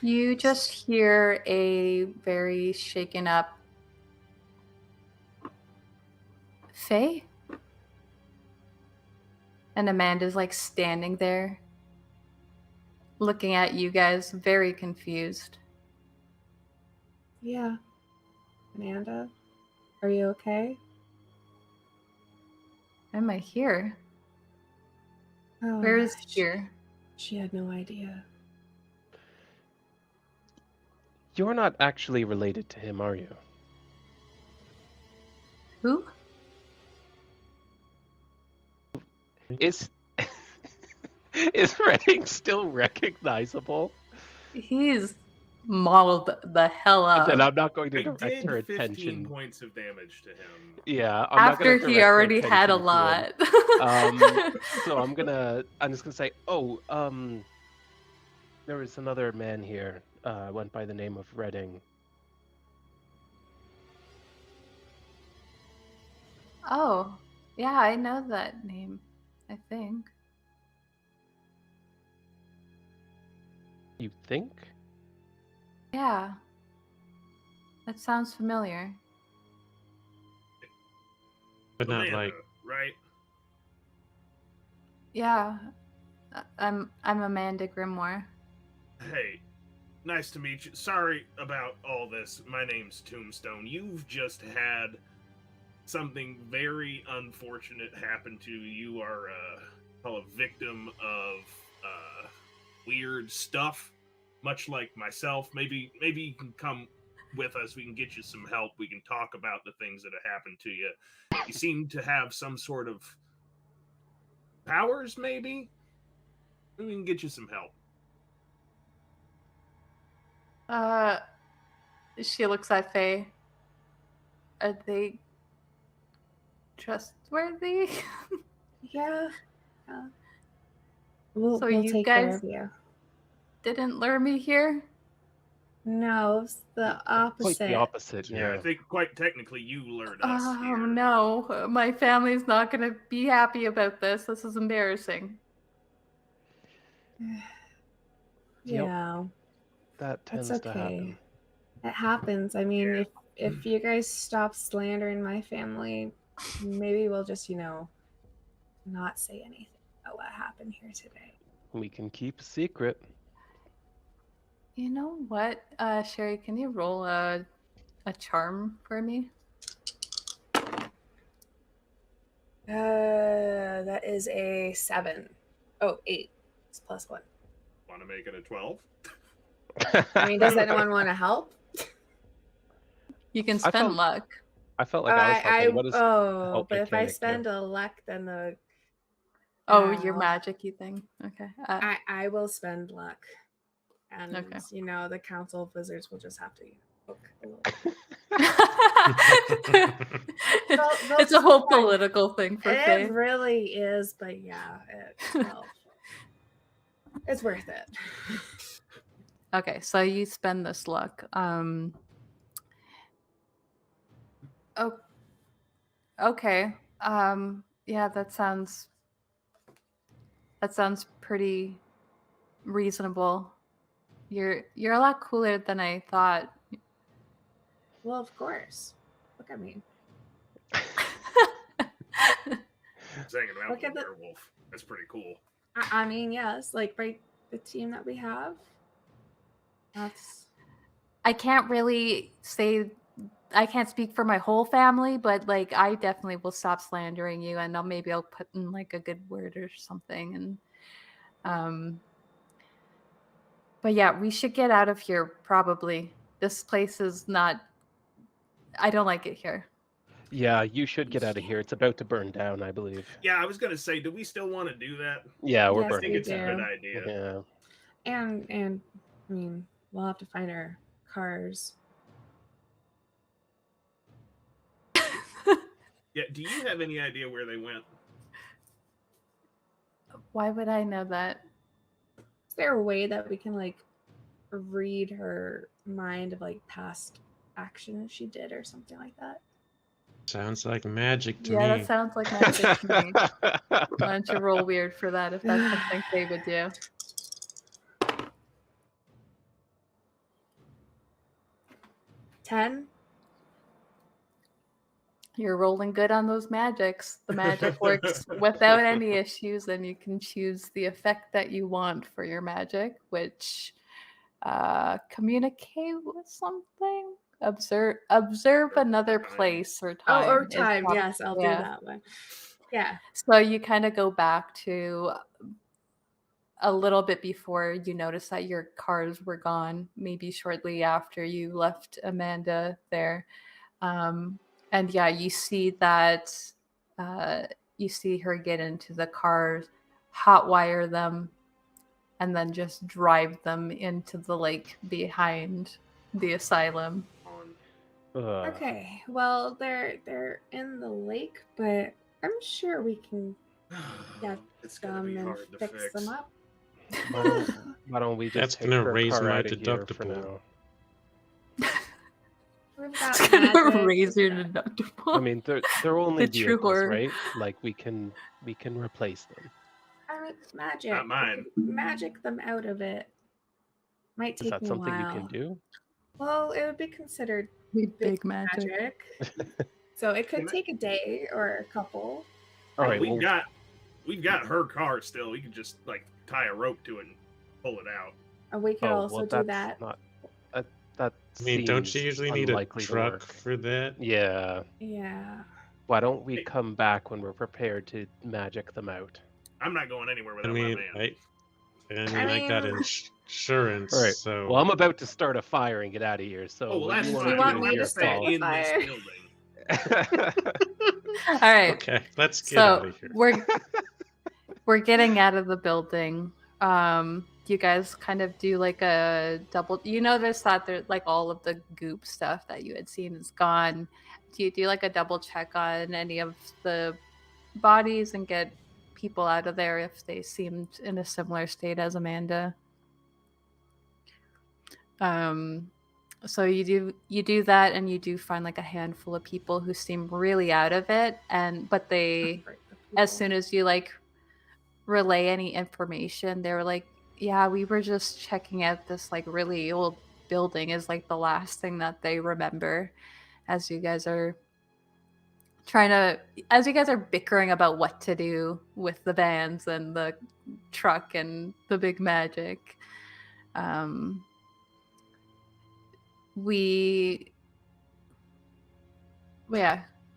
You just hear a very shaken up Faye? And Amanda's like standing there, looking at you guys, very confused. Yeah. Amanda, are you okay? Am I here? Oh, Where is here? She had no idea. You're not actually related to him, are you? Who? Is Redding still recognizable? He's mauled the hell And then up I'm not going to I direct did her 15 attention. points of damage to him. Yeah, I'm not after gonna he direct her already had a attention to him. lot. So I'm just gonna say, there was another man here, went by the name of Redding. Oh, yeah, I know that name, I think. You think? Yeah. That sounds familiar. But not Amanda, like right? Yeah. I'm Amanda Grimoire. Hey, nice to meet you. Sorry about all this. My name's Tombstone. You've just had something very unfortunate happen to you. You are a victim of weird stuff, much like myself. Maybe you can come with us. We can get you some help. We can talk about the things that have happened to you. You seem to have some sort of powers, maybe? We can get you some help. She looks at Faye. Are they trustworthy? Yeah. We'll So you take care guys of you. didn't lure me here? No, it's the opposite. Quite the opposite, Yeah, I yeah. think quite technically you lured us Oh here. no, my family's not gonna be happy about this. This is embarrassing. Yeah, That that's tends to okay. happen. It happens. I mean, Yeah. if you guys stop slandering my family, maybe we'll just, not say anything about what happened here today. We can keep a secret. You know what, Cherie, can you roll a charm for me? That is a 7. Oh, 8. It's +1. Want to make it a 12? I mean, does anyone want to help? You can I spend felt- luck. I felt like I was helping. What is the help but if I mechanic spend do? a luck, then the Oh, your Ow. magic-y thing. Okay. I will spend luck, and Okay. the Council of Wizards will just have to poke a little. They'll It's a just whole be fine. political thing for Faye. It really is, but yeah, it's worth it. Okay, so you spend this luck. Oh, okay. Yeah, that sounds pretty reasonable. You're a lot cooler than I thought. Well, of course. Look at me. Hanging around Look with a at the- werewolf. That's pretty cool. I mean, yes, like the team that we have. That's I can't really say I can't speak for my whole family, but like I definitely will stop slandering you, and maybe I'll put in like a good word or something. And but yeah, we should get out of here probably. This place is not. I don't like it here. Yeah, you should get out of here. It's about to burn down, I believe. Yeah, I was gonna say, do we still want to do that? Yeah, we're Yes, I burning think we it's it a good do. idea. Yeah. and I mean, we'll have to find our cars. Yeah, do you have any idea where they went? Why would I know that? Is there a way that we can like read her mind of like past actions she did or something like that? sounds like magic to Yeah, me. that sounds like magic to me. Why don't you roll weird for that if that's something they would do? 10. You're rolling good on those magics. The magic works without any issues, and you can choose the effect that you want for your magic, which communicate with something, observe another place or time. Oh, or is time. prob- Yes, I'll yeah. do that one. Yeah. So you kind of go back to a little bit before you notice that your cars were gone, maybe shortly after you left Amanda there. And yeah, you see that you see her get into the cars, hotwire them, and then just drive them into the lake behind the asylum. Ugh. Okay, well they're in the lake, but I'm sure we can get It's gonna them be and hard to fix them up. Why don't we That's just take gonna her raise car my out of here for deductible. now? We've got It's gonna magic. raise your deductible. I mean, they're only The true vehicles, horror. right? Like we can replace them. I mean, magic. Not mine. Magic them out of it. Might Is take that me a something you while. can do? Well, it would be considered Big magic. magic. So it could Can I- take a day or a couple. All right, we've well, got her car still. We can just like tie a rope to it and pull it out. And we could also do that's that. not. That I mean, don't seems you usually need a unlikely to truck work. for that? Yeah. Yeah. Why don't we Hey. come back when we're prepared to magic them out? I'm not going anywhere I without mean, my man. I got mean- insurance, All right. so Well, I'm about to start a fire and get out of here. So Oh well, what that's you Do want you to want do me is to your start call. the in this fire? building. All right. okay, let's get out So of here. we're getting out of the building. You guys kind of do like a double. You notice that there, like all of the goop stuff that you had seen is gone. Do you do like a double check on any of the bodies and get people out of there if they seemed in a similar state as Amanda? So you do that, and you do find like a handful of people who seem really out of it, but they, as soon as you like relay any information, they were like, yeah, we were just checking out this like really old building, is like the last thing that they remember as you guys are bickering about what to do with the vans and the truck and the big magic.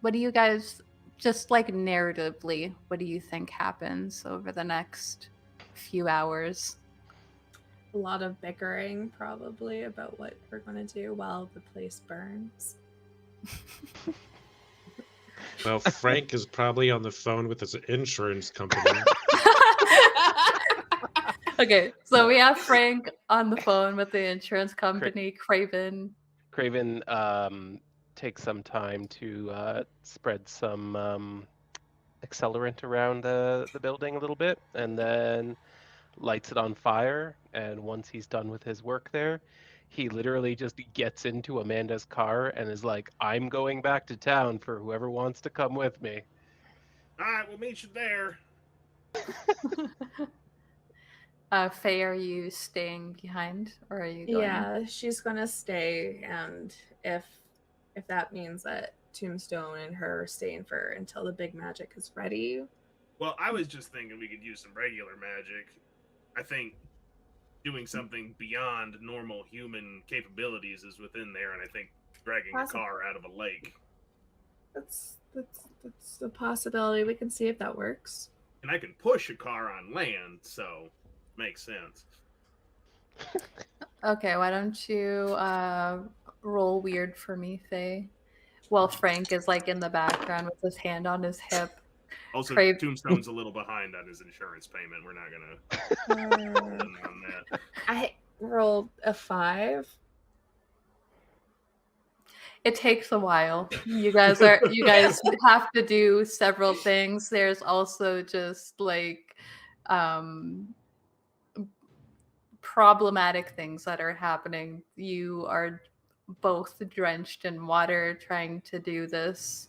What do you guys, just like narratively, what do you think happens over the next few hours? A lot of bickering, probably, about what we're going to do while the place burns. Well, Frank is probably on the phone with his insurance company. Okay, so we have Frank on the phone with the insurance company, Craven. Craven takes some time to spread some accelerant around the building a little bit, and then lights it on fire. And once he's done with his work there, he literally just gets into Amanda's car and is like, I'm going back to town for whoever wants to come with me. All right, we'll meet you there. Faye, are you staying behind, or are you going? Yeah, she's going to stay, and if that means that Tombstone and her are staying for until the big magic is ready. Well, I was just thinking we could use some regular magic. I think doing something beyond normal human capabilities is within there, and I think dragging a Possible. car out of a lake. That's a possibility. We can see if that works. And I can push a car on land, so makes sense. Okay, why don't you roll weird for me, Faye? While Frank is like in the background with his hand on his hip. Also, Crave- Tombstone's a little behind on his insurance payment. We're not gonna hold him on that. I rolled a 5. It takes a while. You guys have to do several things. There's also just like problematic things that are happening. You are both drenched in water trying to do this.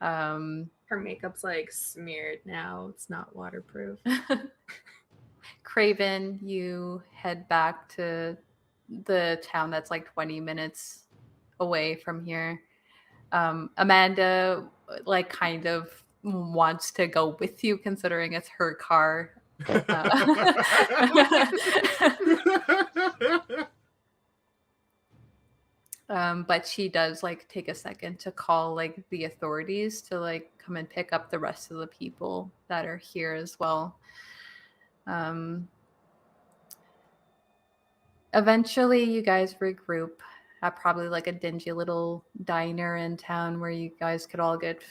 Her makeup's like smeared now. It's not waterproof. Craven, you head back to the town that's like 20 minutes away from here. Amanda like kind of wants to go with you, considering it's her car. But she does like take a second to call like the authorities to like come and pick up the rest of the people that are here as well. Eventually you guys regroup at probably like a dingy little diner in town where you guys could all get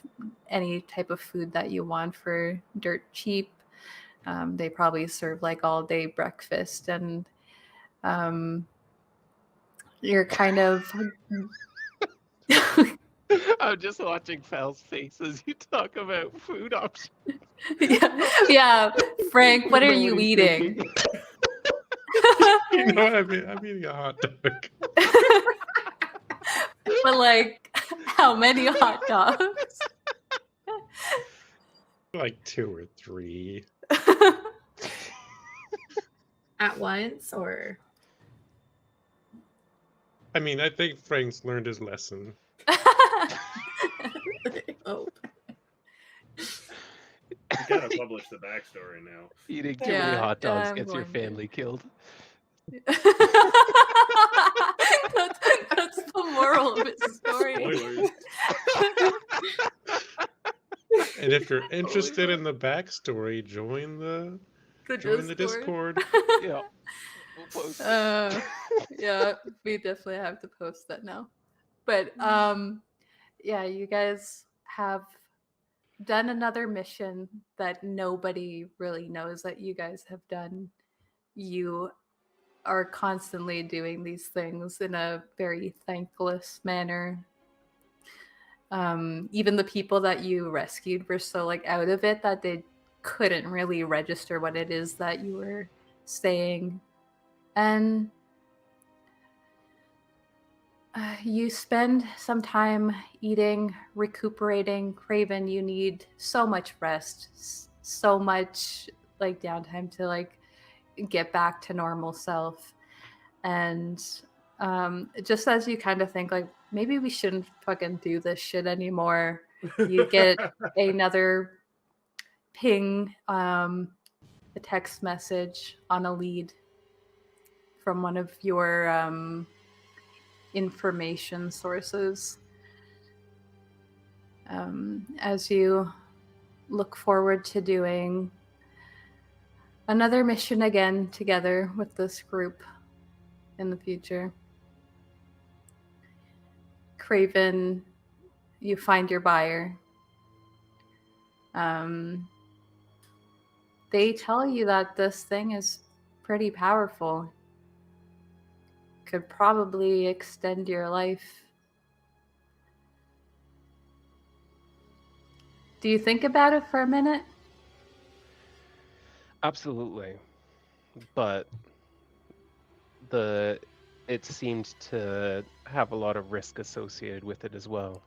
any type of food that you want for dirt cheap. They probably serve like all day breakfast, and you're kind of I'm just watching Fal's face as you talk about food options. yeah. Frank, what I are know you he's eating? thinking. You know what I mean? I'm eating a hot dog. But like, how many hot dogs? Like 2 or 3. At once, or I mean, I think Frank's learned his lesson. oh, You gotta publish the backstory now. Eating too many hot dogs I'm gets your going to. family killed. that's the moral of its story. Spoilers. And if you're interested in the backstory, join the Discord. Yeah. We'll post it. Yeah, we definitely have to post that now. But yeah, you guys have done another mission that nobody really knows that you guys have done. You are constantly doing these things in a very thankless manner. Even the people that you rescued were so like out of it that they couldn't really register what it is that you were saying. And you spend some time eating, recuperating. Craven, you need so much rest, so much like downtime to like get back to normal self. And just as you kind of think like maybe we shouldn't fucking do this shit anymore, you get another ping, a text message on a lead from one of your information sources. As you look forward to doing another mission again together with this group in the future. Craven, you find your buyer. They tell you that this thing is pretty powerful. Could probably extend your life. Do you think about it for a minute? Absolutely. But it seemed to have a lot of risk associated with it as well.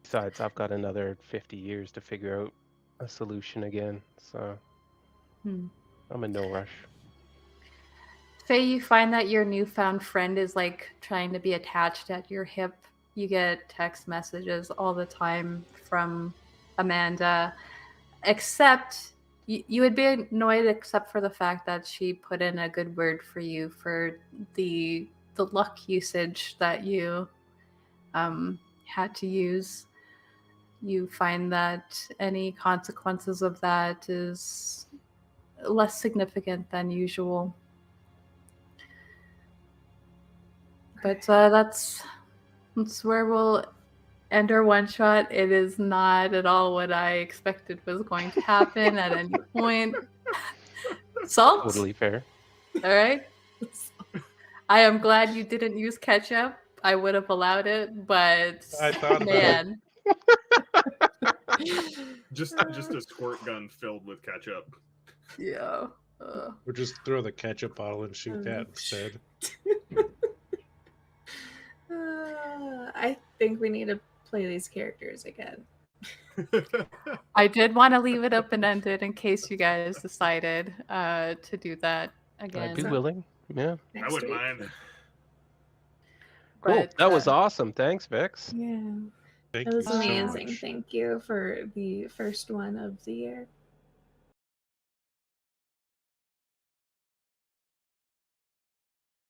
Besides, I've got another 50 years to figure out a solution again, so I'm in no rush. Faye, you find that your newfound friend is like trying to be attached at your hip. You get text messages all the time from Amanda, except you would be annoyed except for the fact that she put in a good word for you for the luck usage that you had to use. You find that any consequences of that is less significant than usual. But that's where we'll end our one shot. It is not at all what I expected was going to happen at any point. Salt? Totally fair. All right. I am glad you didn't use ketchup. I would have allowed it, but I thought about man. Just a squirt gun filled with ketchup. Yeah. Or just throw the ketchup bottle and shoot that instead. I think we need to play these characters again. I did want to leave it open-ended in case you guys decided to do that again. I'd be willing. Yeah. I wouldn't mind. Cool. But, That was awesome. Thanks, Vixx. Yeah, Thank it was you so amazing. much. Thank you for the first one of the year.